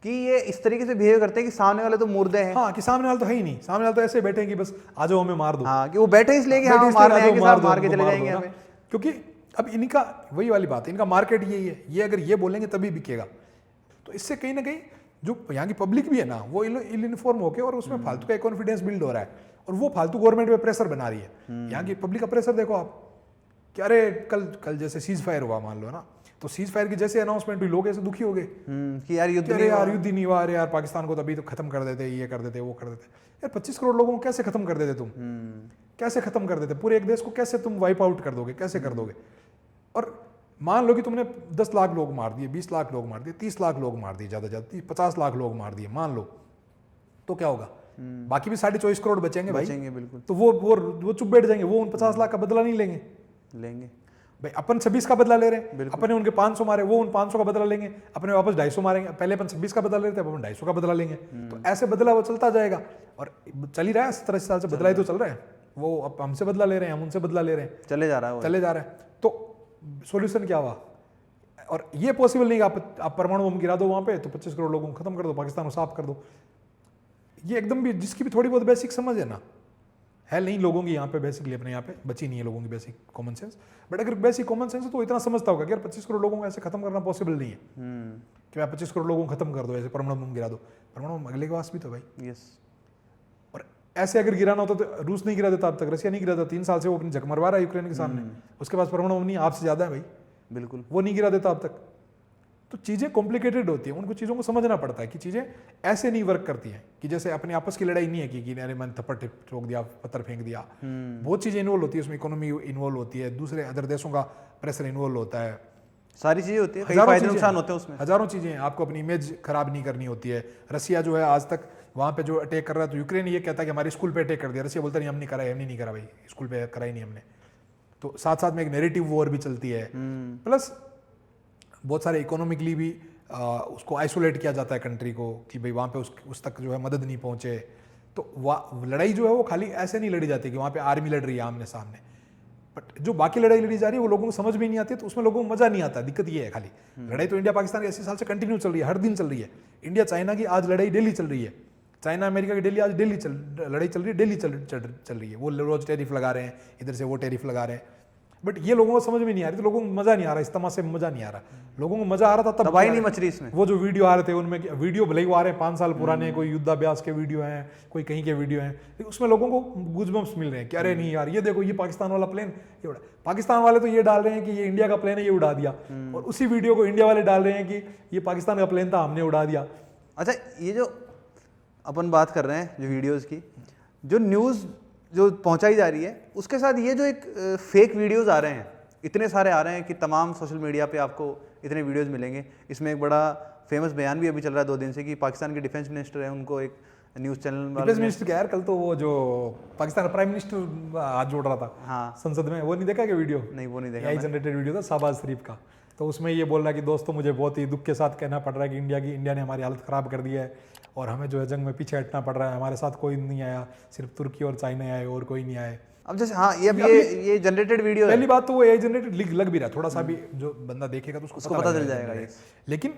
कि ये इस तरीके से बिहेव करते हैं कि सामने वाले तो मुर्दे हैं। हाँ, कि सामने वाला तो है ही नहीं, सामने वाला तो ऐसे बैठे हैं कि बस आ जाओ हमें मार दो। हाँ, कि वो बैठे इसलिए कि हाँ बैठे इसलिए मारने आ जाओ, आएंगे साहब, दो, मार के हमको चले मार जाएंगे दो ना। हमें। क्योंकि अब इनका वही वाली बात है, इनका मार्केट यही है, ये अगर ये बोलेंगे तभी बिकेगा। तो इससे कहीं ना कहीं जो यहाँ की पब्लिक भी है ना, वो इल इन्फॉर्म होकर और उसमें फालतू का कॉन्फिडेंस बिल्ड हो रहा है, और वो फालतू गवर्नमेंट पे प्रेशर बना रही है। यहाँ की पब्लिक का प्रेशर देखो आप, कि अरे कल जैसे सीज फायर हुआ मान लो ना, तो सीज फायर की जैसे अनाउंसमेंट हुई, लोग ऐसे दुखी हो गए कि यार युद्ध अरे नहीं यार हुआ। युद्ध ही नहीं हुआ, अरे यार पाकिस्तान को तभी तो खत्म कर देते, ये कर देते, वो कर देते। यार 25 करोड़ लोगों को कैसे खत्म कर देते तुम? कैसे खत्म कर देते? पूरे एक देश को कैसे तुम वाइप आउट कर दोगे? कैसे कर दोगे? और मान लो कि तुमने 10 लाख लोग मार दिए, 20 लाख लोग मार दिए, 30 लाख लोग मार दिए, ज्यादा ज्यादा 50 लाख लोग मार दिए मान लो, तो क्या होगा? बाकी भी 24.5 करोड़ बचेंगे भाई। बचेंगे बिल्कुल। तो वो चुप बैठ जाएंगे, वो उन 50 लाख का बदला नहीं लेंगे। लेंगे भाई अपन 26 का बदला ले रहे हैं, अपने उनके 500 मारे, वो उन 500 का बदला लेंगे, अपने वापस 250 मारेंगे। पहले अपन 26 का बदला ले रहे थे, अब अपन 250 का बदला लेंगे। तो ऐसे बदला वो चलता जाएगा, और चल ही रहा है 70 साल से, बदला ही तो चल रहा है। वो अब हमसे बदला ले रहे हैं, हम उनसे बदला ले रहे हैं, चले जा रहा है वो। चले जा रहा है। तो सॉल्यूशन क्या हुआ? और ये पॉसिबल नहीं कि आप परमाणु बम गिरा दो वहां पे, तो 25 करोड़ लोगों को खत्म कर दो, पाकिस्तान को साफ कर दो। ये एकदम भी, जिसकी भी थोड़ी बहुत बेसिक समझ है ना, है नहीं लोगों की यहाँ पे, बेसिकली अपने यहाँ पे बची नहीं है लोगों की बेसिक कॉमन सेंस। बट अगर बेसिक कॉमन सेंस है तो इतना समझता होगा कि यार 25 करोड़ लोगों को ऐसे खत्म करना पॉसिबल नहीं है कि मैं 25 करोड़ लोगों को खत्म कर दो, ऐसे परमाणु बम गिरा दो। परमाणु बम अगले के पास भी तो भाई। यस। और ऐसे अगर गिराना होता तो रूस नहीं गिरा देता अब तक, रशिया नहीं गिरा देता, 3 साल से वो अपनी झक मरवा रहा है यूक्रेन के सामने, उसके पास परमाणु बम नहीं, आपसे ज्यादा है भाई, बिल्कुल। वो नहीं गिरा देता अब तक। तो चीज़ें कॉम्प्लिकेटेड होती हैं, उनको चीज़ों को समझना पड़ता है कि चीज़ें ऐसे नहीं वर्क करती हैं कि जैसे अपने आपस की लड़ाई नहीं है कि अरे मैंने थप्पड़ ठोक दिया, पत्थर फेंक दिया। बहुत चीज़ें इन्वॉल्व होती है उसमें, इकोनॉमी इन्वॉल्व होती है, दूसरे अदर देशों का प्रेशर इन्वॉल्व होता है, सारी चीजें होती है, कई हजारों फायदे चीजें नुकसान हैं, होते हैं उसमें। हजारों चीज़ें हैं। आपको अपनी इमेज खराब नहीं करनी होती है। रसिया जो है आज तक वहाँ पे जो अटैक कर रहा है, तो यूक्रेन ये कहता है कि हमारे स्कूल पे अटैक कर दिया, रसिया बोलता नहीं हमने करा है, हमने नहीं करा भाई, स्कूल पे करा ही नहीं हमने। तो साथ साथ में एक नेरेटिव वॉर भी चलती है, प्लस बहुत सारे इकोनॉमिकली भी उसको आइसोलेट किया जाता है कंट्री को, कि भाई वहाँ पे उस तक जो है मदद नहीं पहुँचे। तो लड़ाई जो है वो खाली ऐसे नहीं लड़ी जाती कि वहाँ पे आर्मी लड़ रही है आमने सामने, बट जो बाकी लड़ाई लड़ी जा रही है वो लोगों को समझ में नहीं आती, तो उसमें लोगों को मजा नहीं आता। दिक्कत ये है खाली। लड़ाई तो इंडिया पाकिस्तान की 80 साल से कंटिन्यू चल रही है, हर दिन चल रही है। इंडिया चाइना की आज लड़ाई डेली चल रही है, चाइना अमेरिका की डेली आज डेली लड़ाई चल रही है, डेली चल रही है। वो रोज टैरिफ लगा रहे हैं, इधर से वो टैरिफ लगा रहे हैं, बट ये लोगों को समझ में नहीं आ रही, तो लोगों को मजा नहीं आ रहा, इस तमाशे में मजा नहीं आ रहा। लोगों को मजा आ रहा था तब तबाही नहीं मच रही इसमें। वो जो वीडियो आ रहे थे उनमें, वीडियो भले ही वो आ रहे हैं 5 साल पुराने, कोई युद्धाभ्यास के वीडियो हैं, कोई कहीं के वीडियो हैं, लेकिन उसमें लोगों को गूज़बम्प्स मिल रहे हैं कि अरे नहीं यार ये देखो, ये पाकिस्तान वाला प्लेन ये उड़ा। पाकिस्तान वाले तो ये डाल रहे हैं कि ये इंडिया का प्लेन है, ये उड़ा दिया, और उसी वीडियो को इंडिया वाले डाल रहे हैं कि ये पाकिस्तान का प्लेन था, हमने उड़ा दिया। अच्छा, ये जो अपन बात कर रहे हैं जो वीडियोस की, जो न्यूज़ जो पहुंचाई जा रही है, उसके साथ ये जो एक फेक वीडियोस आ रहे हैं, इतने सारे आ रहे हैं कि तमाम सोशल मीडिया पे आपको इतने वीडियोस मिलेंगे। इसमें एक बड़ा फेमस बयान भी अभी चल रहा है 2 दिन से कि पाकिस्तान के डिफेंस मिनिस्टर हैं, उनको एक न्यूज़ चैनल डिफेंस मिनिस्टर क्या यार, कल तो वो जो पाकिस्तान का प्राइम मिनिस्टर हाथ जोड़ रहा था हाँ संसद में, वो नहीं देखा क्या वीडियो? नहीं, वो नहीं देखा एआई जनरेटेड वीडियो था शाहबाज शरीफ का। तो उसमें ये बोल रहा है कि दोस्तों मुझे बहुत ही दुख के साथ कहना पड़ रहा है कि इंडिया ने हमारी हालत ख़राब कर दी है, और हमें जो है जंग में पीछे हटना पड़ रहा है। हमारे साथ कोई नहीं आया, सिर्फ तुर्की और चाइना आए, और कोई नहीं आए। अब जैसे हाँ, ये जनरेटेड वीडियो है। पहली बात तो वो एआई जनरेटेड लग भी रहा है, थोड़ा सा भी जो बंदा देखेगा तो उसको पता चल जाएगा ये। लेकिन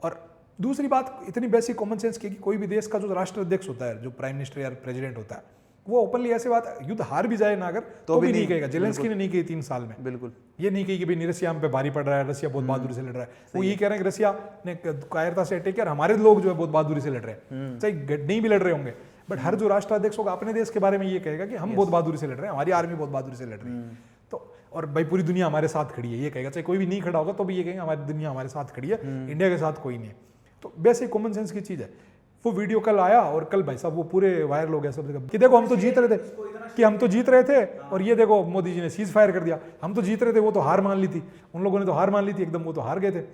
और दूसरी बात इतनी बेसिक कॉमन सेंस की कि कोई भी देश का जो राष्ट्राध्यक्ष होता है, जो प्राइम मिनिस्टर या प्रेसिडेंट होता है, वो ओपनली ऐसे बात, युद्ध हार भी जाए ना अगर तो भी नहीं कहेगा। जेलेंस्की ने नहीं कही 3 साल में, बिल्कुल ये नहीं कही कि भाई रसिया हम पे भारी पड़ रहा है, रसिया बहुत बहादुरी से लड़ रहा है। वो ये कह रहे हैं कि रसिया ने कायरता से अटैक किया, हमारे लोग जो है बहुत बहादुरी से लड़ रहे हैं, चाहे नहीं भी लड़ रहे होंगे, बट हर जो राष्ट्राध्यक्ष होगा अपने देश के बारे में ये कहेगा कि हम बहुत बहादुरी से लड़ रहे हैं, हमारी आर्मी बहुत बहादुरी से लड़ रही है। तो और भाई पूरी दुनिया हमारे साथ खड़ी है, ये कहेगा। चाहे कोई भी नहीं खड़ा होगा तो भी ये कहेंगे हमारी दुनिया हमारे साथ खड़ी है, इंडिया के साथ कोई नहीं है। तो बेसिक कॉमन सेंस की चीज़ है। वो वीडियो कल आया और कल भाई साहब वो पूरे वायरल हो गया सब जगह कि देखो हम तो जीत रहे थे, कि हम तो जीत रहे थे, और ये देखो मोदी जी ने सीज फायर कर दिया। हम तो जीत रहे थे, वो तो हार मान ली थी, उन लोगों ने तो हार मान ली थी एकदम, वो तो हार गए थे,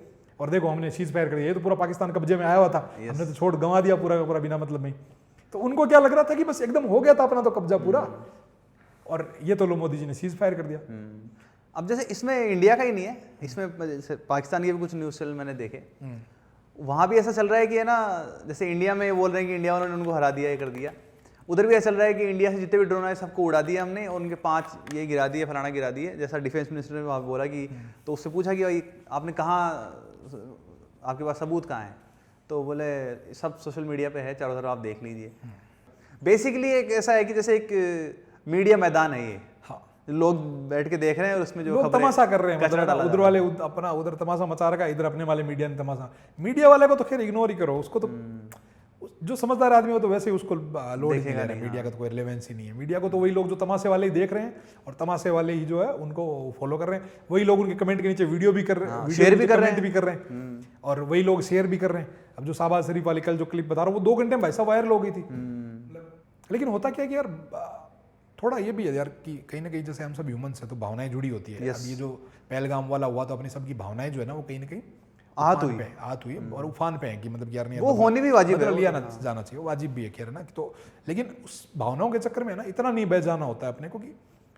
और देखो हमने सीज फायर कर दिया, ये तो पूरा पाकिस्तान कब्जे में आया हुआ था, हमने तो छोड़ गंवा दिया पूरा का पूरा बिना मतलब में। तो उनको क्या लग रहा था कि बस एकदम हो गया था अपना तो कब्जा पूरा, और ये तो लो मोदी जी ने सीज फायर कर दिया। अब जैसे इसमें इंडिया का ही नहीं है, इसमें पाकिस्तान के भी कुछ न्यूज़ चैनल मैंने देखे, वहाँ भी ऐसा चल रहा है कि है ना, जैसे इंडिया में बोल रहे हैं कि इंडिया वालों ने उनको हरा दिया, ये कर दिया, उधर भी ऐसा चल रहा है कि इंडिया से जितने भी ड्रोन आए सबको उड़ा दिया हमने, और उनके 5 ये गिरा दिए, फलाना गिरा दिए। जैसा डिफेंस मिनिस्टर ने वहाँ बोला कि, तो उससे पूछा कि आपने कहाँ, आपके पास सबूत कहाँ है? तो बोले सब सोशल मीडिया पे है, चारों तरफ आप देख लीजिए। बेसिकली एक ऐसा है कि जैसे एक मीडिया मैदान है ये, हाँ, लोग बैठ के देख रहे हैं और उसमें जो लोग तमाशा कर रहे हैं, कचरा डाला उधर वाले अपना उधर तमाशा मचा रखा है, इधर अपने वाले मीडिया ने तमाशा। मीडिया वाले को तो खैर इग्नोर ही करो, उसको तो जो समझदार आदमी हो तो वैसे ही उसको लोड नहीं ले रहा है। मीडिया का तो कोई रिलेवेंस ही नहीं है। मीडिया को तो वही लोग जो तमाशे वाले ही देख रहे हैं और तमाशे वाले ही जो है उनको फॉलो कर रहे हैं, वही लोग उनके कमेंट के नीचे वीडियो भी कर रहे हैं, शेयर भी कर रहे भी कर रहे हैं और वही लोग शेयर भी कर रहे हैं। अब जो शाहबाज शरीफ वाली कल जो क्लिप बता रहा हूँ वो 2 घंटे में भाई साहब वायरल हो गई थी। लेकिन होता क्या है कि यार थोड़ा ये भी है यार कि कहीं ना कहीं जैसे हम सब ह्यूमंस है तो भावनाएं जुड़ी होती है। अब ये जो पहलगाम वाला हुआ तो अपनी सबकी भावनाएं जो है ना वो कहीं ना कहीं आहत हुई है और उफान पे है कि मतलब यार नहीं वो होनी भी वाजिब है, लिया ना जाना चाहिए, वाजिब भी है खैर ना। तो लेकिन उस भावनाओं के चक्कर में ना इतना नहीं बह जाना होता है अपने को कि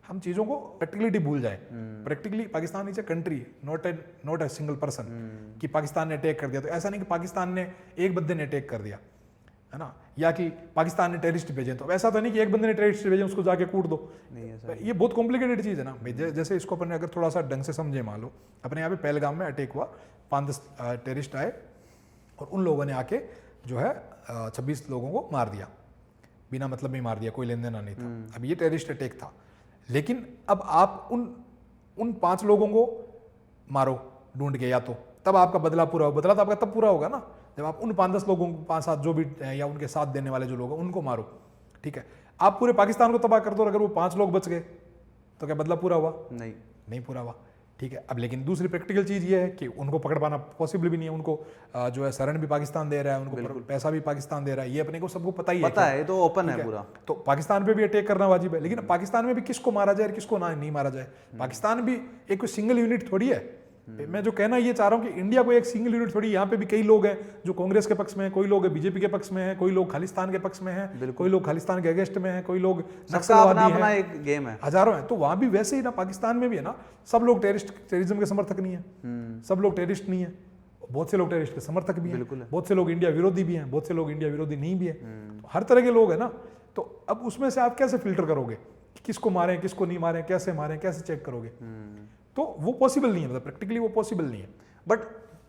हम चीज़ों को प्रैक्टिकलिटी भूल जाए। Practically Pakistan is a country, not a single person कि पाकिस्तान ने अटैक कर दिया। तो ऐसा नहीं कि पाकिस्तान ने एक बंदे ने अटैक कर दिया है ना, या कि पाकिस्तान ने टेररिस्ट भेजे। तो ऐसा तो नहीं कि एक बंदे ने टेररिस्ट भेजे उसको जाके कूट दो, ये बहुत कॉम्प्लिकेटेड चीज़ है ना। जैसे इसको अपने अगर थोड़ा सा ढंग से समझे, मान लो अपने यहाँ पे पहलगाम में अटैक हुआ, 5-10 टेररिस्ट आए और उन लोगों ने आके जो है 26 लोगों को मार दिया, बिना मतलब में मार दिया, कोई लेन देना नहीं था। अब ये टेररिस्ट अटैक था, लेकिन अब आप उन 5 लोगों को मारो ढूंढ के, या तो तब आपका बदला पूरा हो। बदला तो आपका तब पूरा होगा ना जब आप उन 5-10 लोगों को, 5-7 जो भी या उनके साथ देने वाले जो लोग हैं उनको मारो, ठीक है। आप पूरे पाकिस्तान को तबाह कर दो, अगर वो 5 लोग बच गए तो क्या बदला पूरा हुआ? नहीं पूरा हुआ, ठीक है। अब लेकिन दूसरी प्रैक्टिकल चीज़ ये है कि उनको पकड़ पाना पॉसिबल भी नहीं है। उनको जो है शरण भी पाकिस्तान दे रहा है, उनको पैसा भी पाकिस्तान दे रहा है, ये अपने को सबको पता ही है, तो ओपन है पूरा। तो पाकिस्तान पे भी अटैक करना वाजिब है, लेकिन पाकिस्तान में भी किसको मारा जाए और किसको नहीं मारा जाए। पाकिस्तान भी एक कोई सिंगल यूनिट थोड़ी है। मैं जो कहना ये चाह रहा हूँ कि इंडिया को एक सिंगल यूनिट थोड़ी, यहाँ पे भी कई लोग हैं जो कांग्रेस के पक्ष में हैं, कोई लोग बीजेपी के पक्ष में हैं, कोई लोग खालिस्तान के पक्ष में हैं, कोई लोग खालिस्तान के अगेंस्ट में हैं, कोई लोग नक्सलवादी हैं, एक गेम है, हजारों हैं। तो वहां भी वैसे ही ना, पाकिस्तान में भी है ना, सब लोग टेररिज्म के समर्थक नहीं है, सब लोग टेररिस्ट नहीं है, बहुत से लोग टेररिस्ट के समर्थक भी हैं, बहुत से लोग इंडिया विरोधी भी हैं, बहुत से लोग इंडिया विरोधी नहीं भी है, हर तरह के लोग हैं ना। तो अब उसमें से आप कैसे फिल्टर करोगे, किसको मारें किसको नहीं मारें, कैसे मारें, कैसे चेक करोगे? तो वो पॉसिबल नहीं है, मतलब प्रैक्टिकली वो पॉसिबल नहीं है। बट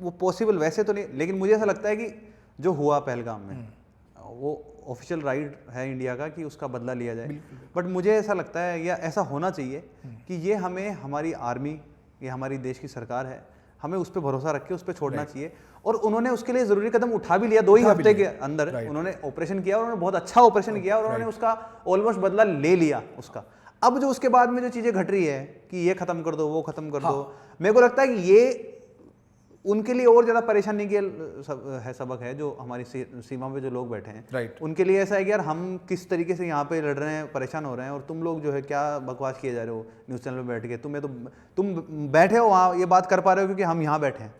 वो पॉसिबल वैसे तो नहीं, लेकिन मुझे ऐसा लगता है कि जो हुआ पहलगाम में वो ऑफिशियल राइट है इंडिया का कि उसका बदला लिया जाए। बट मुझे ऐसा लगता है या ऐसा होना चाहिए कि ये हमें, हमारी आर्मी या हमारी देश की सरकार है, हमें उस पर भरोसा रख के उस पर छोड़ना चाहिए। और उन्होंने उसके लिए ज़रूरी कदम उठा भी लिया, 2 ही हफ्ते के अंदर उन्होंने ऑपरेशन किया और उन्होंने बहुत अच्छा ऑपरेशन किया और उन्होंने उसका ऑलमोस्ट बदला ले लिया उसका। अब जो उसके बाद में जो चीज़ें घट रही है कि ये खत्म कर दो, वो खत्म कर दो, मेरे को लगता है कि ये उनके लिए और ज़्यादा परेशानी के सबक है जो हमारी सीमा पे जो लोग बैठे हैं, उनके लिए ऐसा है कि यार हम किस तरीके से यहाँ पे लड़ रहे हैं, परेशान हो रहे हैं, और तुम लोग जो है क्या बकवास किए जा रहे हो न्यूज़ चैनल पे बैठ के। तुम बैठे हो वहाँ, ये बात कर पा रहे हो क्योंकि हम यहाँ बैठे हैं।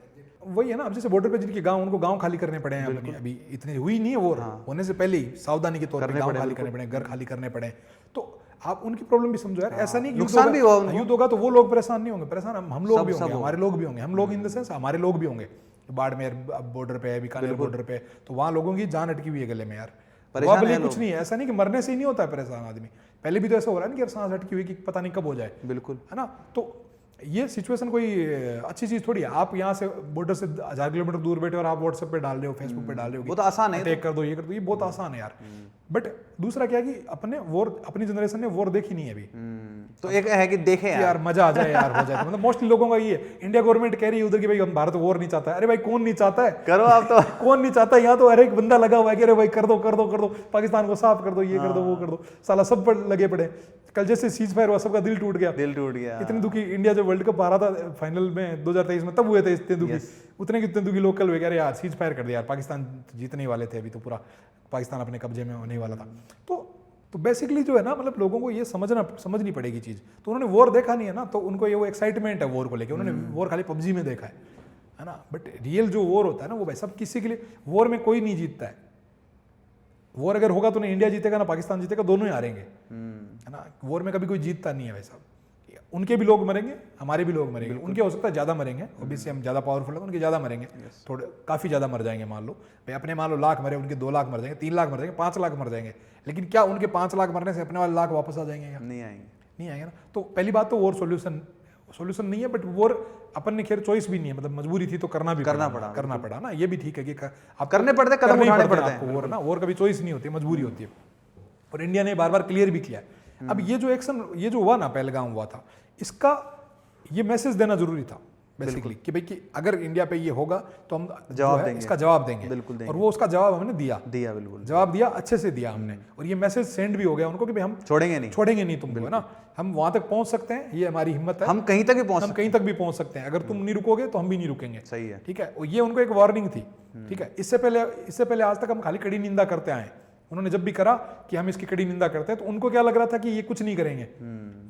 वही है ना, अब जैसे बॉर्डर पे जिनके गांव, उनको गांव खाली करने पड़े हैं अभी इतनी हुई नहीं है वो, होने से पहले ही सावधानी के तौर पर गांव खाली करने पड़े, घर खाली करने पड़े। तो आप उनकी प्रॉब्लम भी समझो यार, ऐसा नहीं नुकसान भी हुआ, युद्ध होगा तो वो लोग परेशान नहीं होंगे, परेशान हम लोग भी होंगे, हमारे लोग भी होंगे, हम लोग इन द सेंस हमारे लोग भी होंगे। बाड़मेर बॉर्डर पे है, बीकानेर बॉर्डर पे, तो वहाँ लोगों की जान अटकी हुई है गले में यार, परेशान कुछ नहीं है। ऐसा नहीं कि मरने से ही नहीं होता है परेशान आदमी, पहले भी तो ऐसा हो रहा है ना कि यार सांस अटकी हुई कि पता नहीं कब हो जाए, बिल्कुल है ना। तो ये सिचुएशन कोई अच्छी चीज थोड़ी है। आप यहाँ से बॉर्डर से 1000 किलोमीटर दूर बैठे और आप व्हाट्सएप पे डाल रहे हो, फेसबुक पे डाल रहे हो, वो तो आसान है, अटैक कर दो, ये कर दो, ये बहुत आसान है यार। बट दूसरा क्या है कि अपनी जनरेशन ने वॉर देखी नहीं है अभी, तो एक है कि देखे यार मजा आ जाए यार, हो जाए। मतलब मोस्टली लोगों का ये है, इंडिया गवर्नमेंट कह रही है उधर की भाई हम भारत वॉर नहीं चाहता है। अरे भाई कौन नहीं चाहता है, करो आप तो। कौन नहीं चाहता है? यहाँ तो हर एक बंदा लगा हुआ है कि अरे भाई कर दो कर दो कर दो, पाकिस्तान को साफ कर दो, ये कर दो वो कर दो, साला सब पर लगे पड़े। कल जैसे सीज फायर हुआ सबका दिल टूट गया, इतनी दुखी। इंडिया जब वर्ल्ड कप आ रहा था फाइनल में 2023 में, तब हुए थे इतने दुखी, उतने कितने दुखी लोग कल हुए, अरे यार सीज फायर कर दिया यार, पाकिस्तान जीतने वाले थे, अभी तो पूरा पाकिस्तान अपने कब्जे में होने वाला था। तो बेसिकली जो है ना, मतलब लोगों को ये समझनी पड़ेगी चीज़। तो उन्होंने वॉर देखा नहीं है ना, तो उनको ये वो एक्साइटमेंट है वॉर को लेके, उन्होंने वॉर खाली पबजी में देखा है ना। बट रियल जो वॉर होता है ना, वो भाई सब किसी के लिए, वॉर में कोई नहीं जीतता है। वॉर अगर होगा तो ना इंडिया जीतेगा ना पाकिस्तान जीतेगा, दोनों ही हारेंगे, है ना। वॉर में कभी कोई जीतता नहीं है भाई साहब। उनके भी लोग मरेंगे, हमारे भी लोग मरेंगे, उनके हो सकता है ज़्यादा मरेंगे, ऑब्वियसली हम ज़्यादा पावरफुल है, उनके ज़्यादा मरेंगे, थोड़े काफ़ी ज़्यादा मर जाएंगे। मान लो भाई अपने मान लो लाख मरे, उनके 2 लाख मर जाएंगे, 3 लाख मर जाएंगे, 5 लाख मर जाएंगे। लेकिन क्या उनके 5 लाख मरने से अपने वाले लाख वापस आ जाएंगे? क्या नहीं आएंगे ना। तो पहली बात तो वॉर सोल्यूशन सॉल्यूशन नहीं है, बट वॉर अपन ने खैर चॉइस भी नहीं है, मतलब मजबूरी थी तो करना पड़ा ना, ये भी ठीक है कि आप करने पड़ते, कदम उठाने पड़ते हैं। वॉर ना, वॉर कभी चॉइस नहीं होती, मजबूरी होती है, और इंडिया ने बार बार क्लियर भी किया है। अब ये जो एक्शन, ये जो हुआ ना, पहलगाम हुआ था, इसका ये मैसेज देना जरूरी था बेसिकली कि भाई कि अगर इंडिया पे ये होगा तो हम जवाब देंगे, इसका जवाब देंगे, बिल्कुल देंगे। और वो उसका जवाब हमने दिया, बिल्कुल जवाब दिया, अच्छे से दिया हमने, और ये मैसेज सेंड भी हो गया उनको कि भाई हम छोड़ेंगे नहीं तुमको, है ना, हम वहां तक पहुंच सकते हैं, ये हमारी हिम्मत है, हम कहीं तक भी पहुंच सकते हैं, अगर तुम नहीं रुकोगे तो हम भी नहीं रुकेंगे। सही है, ठीक है, और ये उनको एक वार्निंग थी। ठीक है, इससे पहले आज तक हम खाली कड़ी निंदा करते आए। उन्होंने जब भी करा कि हम इसकी कड़ी निंदा करते हैं, तो उनको क्या लग रहा था कि ये कुछ नहीं करेंगे,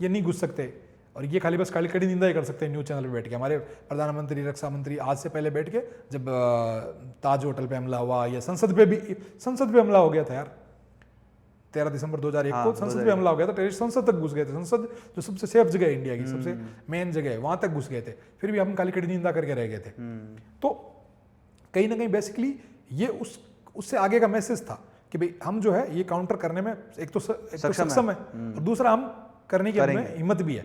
ये नहीं घुस सकते, और ये खाली कड़ी निंदा ही कर सकते हैं न्यूज़ चैनल पे बैठ के। हमारे प्रधानमंत्री, रक्षा मंत्री आज से पहले बैठ के, जब ताज होटल पे हमला हुआ, या संसद पे हमला हो गया था यार, 13 दिसंबर 2001 को संसद पे हमला हो गया था, टेररिस्ट संसद तक घुस गए थे। संसद जो सबसे सेफ जगह है इंडिया की, सबसे मेन जगह है, वहां तक घुस गए थे, फिर भी हम खाली कड़ी निंदा करके रह गए थे। तो कहीं ना कहीं बेसिकली ये उससे आगे का मैसेज था कि भाई हम जो है ये काउंटर करने में एक तो सक्षम है, और दूसरा हम करने की हमें हिम्मत भी है,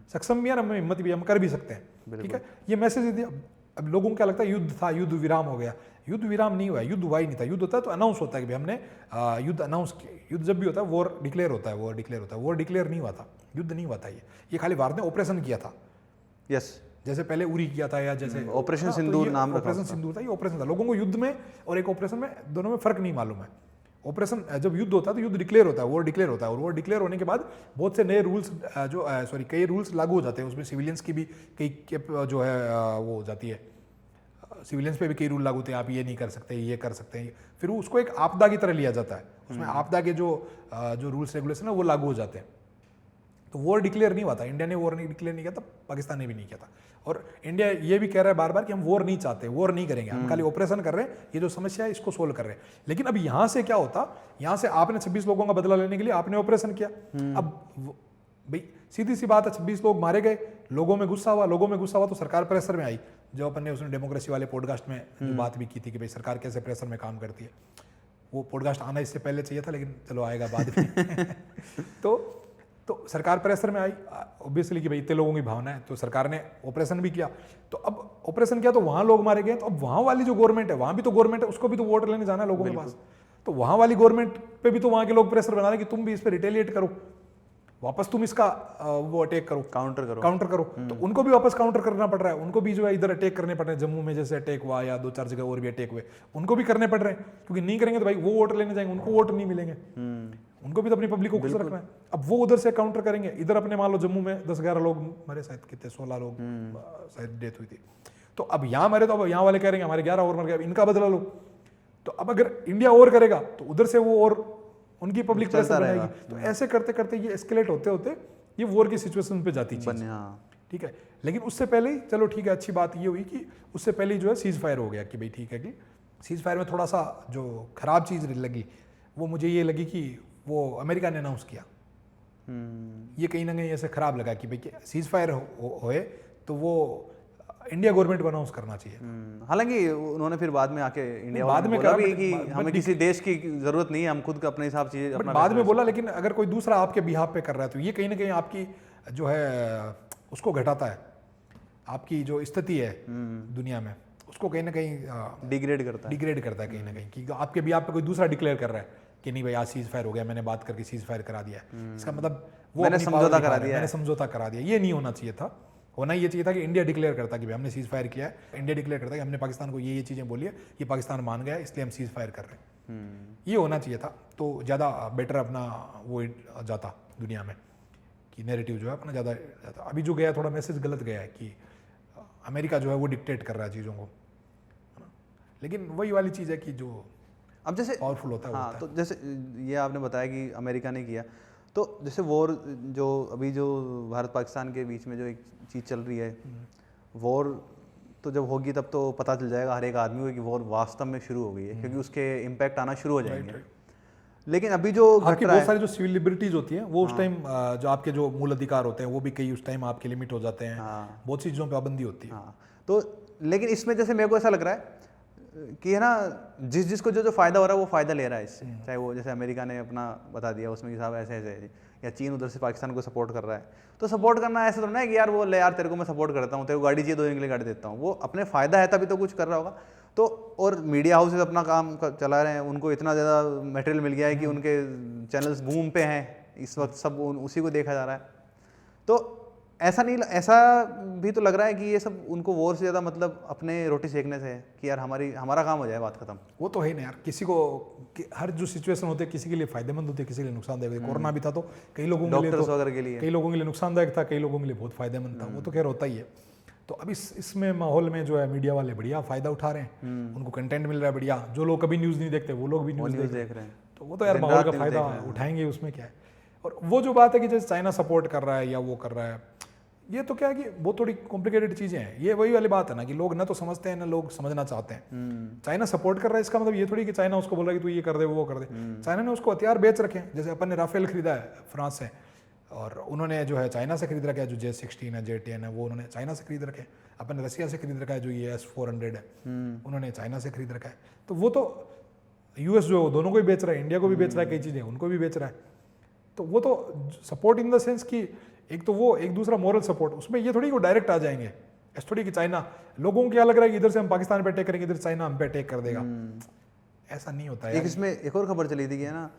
सक्षम भी है, हमें हिम्मत भी है, हम कर भी सकते हैं। ठीक है, ये मैसेज दिया। अब लोगों को क्या लगता है युद्ध था, युद्ध विराम हो गया, युद्ध विराम नहीं हुआ, युद्ध हुआ ही नहीं था। युद्ध होता है तो अनाउंस होता है कि भाई हमने युद्ध अनाउंस किया। युद्ध जब भी होता है वॉर डिक्लेयर होता है, वॉर डिक्लेयर नहीं हुआ था, युद्ध नहीं हुआ था, ये खाली भारत ने ऑपरेशन किया था। यस, जैसे पहले उरी किया था, या जैसे ऑपरेशन सिंदूर नाम रखा, ऑपरेशन सिंदूर था, ये ऑपरेशन था। लोगों को युद्ध में और एक ऑपरेशन में, दोनों में फर्क नहीं मालूम है। ऑपरेशन जब युद्ध होता है तो युद्ध डिक्लेयर होता है, वॉर डिक्लेयर होता है, और वॉर डिक्लेयर होने के बाद बहुत से नए रूल्स कई रूल्स लागू हो जाते हैं, उसमें सिविलियंस की भी कई जो है वो हो जाती है, सिविलियंस पे भी कई रूल लागू होते हैं, आप ये नहीं कर सकते, ये कर सकते हैं, फिर उसको एक आपदा की तरह लिया जाता है, उसमें आपदा के जो रूल्स रेगुलेशन है वो लागू हो जाते हैं। तो वॉर डिक्लेयर नहीं हुआ था, इंडिया ने वॉर नहीं डिक्लेयर नहीं किया था, पाकिस्तान ने भी नहीं किया था, और इंडिया ये भी कह रहा है बार बार कि हम वॉर नहीं चाहते, वॉर नहीं करेंगे, हम खाली ऑपरेशन कर रहे हैं, ये जो समस्या है इसको सोल्व कर रहे हैं। लेकिन अब यहाँ से क्या होता, यहाँ से आपने 26 लोगों का बदला लेने के लिए आपने ऑपरेशन किया, अब भाई सीधी सी बात है, 26 लोग मारे गए, लोगों में गुस्सा हुआ तो सरकार प्रेशर में आई। जो अपन ने उसने डेमोक्रेसी वाले पॉडकास्ट में जो बात भी की थी कि भाई सरकार कैसे प्रेशर में काम करती है, वो पॉडकास्ट आना इससे पहले चाहिए था, लेकिन चलो आएगा बाद में। तो सरकार प्रेशर में आई ऑब्वियसली कि भाई इतने लोगों की भावना है, तो सरकार ने ऑपरेशन भी किया। तो अब ऑपरेशन किया तो वहां लोग मारे गए, तो अब वहां वाली जो गवर्नमेंट है, वहां भी तो गवर्नमेंट है, उसको भी तो वोट लेने जाना है लोगों के पास, तो वहां वाली गवर्नमेंट पे भी तो वहां के लोग प्रेशर बना रहे कि तुम भी इस पर रिटेलिएट करो, वापस तुम इसका वो अटैक करो, काउंटर करो। तो उनको भी वापस काउंटर करना पड़ रहा है, उनको भी जो है इधर अटैक करने पड़ रहे हैं, जम्मू में जैसे अटैक हुआ या 2-4 जगह और भी अटैक हुए, उनको भी करने पड़ रहे हैं, क्योंकि नहीं करेंगे तो भाई वो वोट लेने जाएंगे, उनको वोट नहीं मिलेंगे, उनको भी तो अपनी पब्लिक को खुश रखना है। अब वो उधर से काउंटर करेंगे, इधर अपने मान लो जम्मू में 10-11 लोग मरे, शायद कितने 16 लोग शायद डेथ हुई थी, तो अब यहाँ मरे, तो अब यहाँ वाले कह रहे हैं हमारे 11 और मर गए, इनका बदला लो। तो अब अगर इंडिया और करेगा तो उधर से वो और उनकी पब्लिक प्रेशर बनाएगी, तो ऐसे करते करते ये एस्केलेट होते होते ये वॉर की सिचुएशन पे जाती चीज। ठीक है, लेकिन उससे पहले ही चलो ठीक है, अच्छी बात ये हुई कि उससे पहले ही जो है सीज फायर हो गया कि भाई ठीक है, कि सीज फायर में थोड़ा सा जो खराब चीज लगी वो मुझे ये लगी कि वो अमेरिका ने अनाउंस किया, ये कहीं ना कहीं ऐसे खराब लगा कि भाई सीज फायर होए तो वो इंडिया गवर्नमेंट को अनाउंस करना चाहिए। हालांकि उन्होंने फिर बाद में आके इंडिया बाद में बोला भी कि हमें किसी देश की जरूरत नहीं है, हम खुद अपने हिसाब से अपना बाद में बोला, लेकिन अगर कोई दूसरा आपके बिहाफ पे कर रहा है तो ये कहीं ना कहीं आपकी जो है उसको घटाता है, आपकी जो स्थिति है दुनिया में उसको कहीं ना कहीं डिग्रेड करता है कहीं ना कहीं, कि आपके बिहाफ पे कोई दूसरा डिक्लेयर कर रहा है कि नहीं भाई आज सीज फायर हो गया, मैंने बात करके सीज फायर करा दिया, इसका मतलब वो मैंने समझौता करा दिया। ये नहीं होना चाहिए था, होना ये चाहिए था कि इंडिया डिक्लेयर करता कि भाई हमने सीज फायर किया है, इंडिया डिक्लेयर करता कि हमने पाकिस्तान को ये चीज़ें बोली है, ये पाकिस्तान मान गया इसलिए हम सीज फायर कर रहे हैं, ये होना चाहिए था, तो ज़्यादा बेटर अपना वो जाता दुनिया में कि नैरेटिव जो है अपना ज़्यादा जाता। अभी जो गया थोड़ा मैसेज गलत गया है कि अमेरिका जो है वो डिक्टेट कर रहा है चीज़ों को, लेकिन वही वाली चीज़ है कि जो अब जैसे पावरफुल होता है। हाँ, तो जैसे ये आपने बताया कि अमेरिका ने किया, तो जैसे वॉर जो अभी जो भारत पाकिस्तान के बीच में जो एक चीज़ चल रही है, वॉर तो जब होगी तब तो पता चल जाएगा हर एक आदमी को कि वॉर वास्तव में शुरू हो गई है, क्योंकि उसके इम्पैक्ट आना शुरू हो जाएंगे। लेकिन अभी जो आपकी बहुत सारी जो सिविल लिबर्टीज होती हैं वो उस टाइम जो आपके जो मूल अधिकार होते हैं वो भी कई उस टाइम आपके लिमिट हो जाते हैं, बहुत सी चीज़ों पर पाबंदी होती है। तो लेकिन इसमें जैसे मेरे को ऐसा लग रहा है कि है ना, जिसको जो फ़ायदा हो रहा है वो फ़ायदा ले रहा है इससे, चाहे वो जैसे अमेरिका ने अपना बता दिया उसमें कि साहब ऐसे ऐसे है जी, या चीन उधर से पाकिस्तान को सपोर्ट कर रहा है। तो सपोर्ट करना ऐसा तो नहीं है कि यार वो ले यार तेरे को मैं सपोर्ट करता हूँ, तेरे को गाड़ी चाहिए 2 दिन के लिए गाड़ी देता हूँ, वो अपने फ़ायदा है तभी तो कुछ कर रहा होगा। तो और मीडिया हाउसेज अपना काम चला रहे हैं, उनको इतना ज़्यादा मटेरियल मिल गया है कि उनके चैनल्स बूम पे हैं इस वक्त, सब उसी को देखा जा रहा है। तो ऐसा नहीं, ऐसा भी तो लग रहा है कि ये सब उनको वॉर से ज़्यादा मतलब अपने रोटी सेकने से है कि यार हमारा काम हो जाए, बात खत्म। वो तो है ना यार, किसी को हर जो सिचुएशन होती है किसी के लिए फायदेमंद होती है, किसी के लिए नुकसानदायक होती है। कोरोना भी था तो कई लोगों के लिए, डॉक्टर्स वगैरह के लिए, कई लोगों के लिए नुकसानदायक था, कई लोगों के लिए बहुत फायदेमंद था, वो तो खैर होता ही है। तो अब इसमें माहौल में जो है मीडिया वाले बढ़िया फायदा उठा रहे हैं, उनको कंटेंट मिल रहा है बढ़िया, जो लोग कभी न्यूज़ नहीं देखते वो लोग भी न्यूज़ देख रहे हैं। तो वो तो यार माहौल का फायदा उठाएंगे, उसमें क्या है। और वो जो बात है कि जैसे चाइना सपोर्ट कर रहा है या वो कर रहा है, ये तो क्या है कि वो थोड़ी कॉम्प्लिकेटेड चीज़ें हैं। ये वही वाली बात है ना कि लोग ना तो समझते हैं ना लोग समझना चाहते हैं। चाइना सपोर्ट कर रहा है, इसका मतलब ये थोड़ी कि चाइना उसको बोल रहा है कि तू ये कर दे वो कर दे। चाइना ने उसको हथियार बेच रखे हैं, जैसे अपन ने राफेल खरीदा है फ्रांस से, और उन्होंने जो है चाइना से खरीद रखा है, जो J-16 है J-10 है वो उन्होंने चाइना से खरीद रखे हैं। अपन ने रसिया से खरीद रखा है, जो ये S-400 है उन्होंने चाइना से खरीद रखा है। तो वो तो US जो दोनों को ही बेच रहा है, इंडिया को भी बेच रहा है, कई चीज़ें उनको भी बेच रहा है। तो वो तो सपोर्ट इन द सेंस कि एक तो वो, एक दूसरा मॉरल सपोर्ट, उसमें ये थोड़ी वो डायरेक्ट आ जाएंगे। ऐसा थोड़ी कि चाइना, लोगों को क्या लग रहा है कि इधर से हम पाकिस्तान पे अटैक करेंगे, इधर चाइना हम पे अटैक कर देगा, ऐसा नहीं होता है। एक इसमें एक और खबर चली थी कि है ना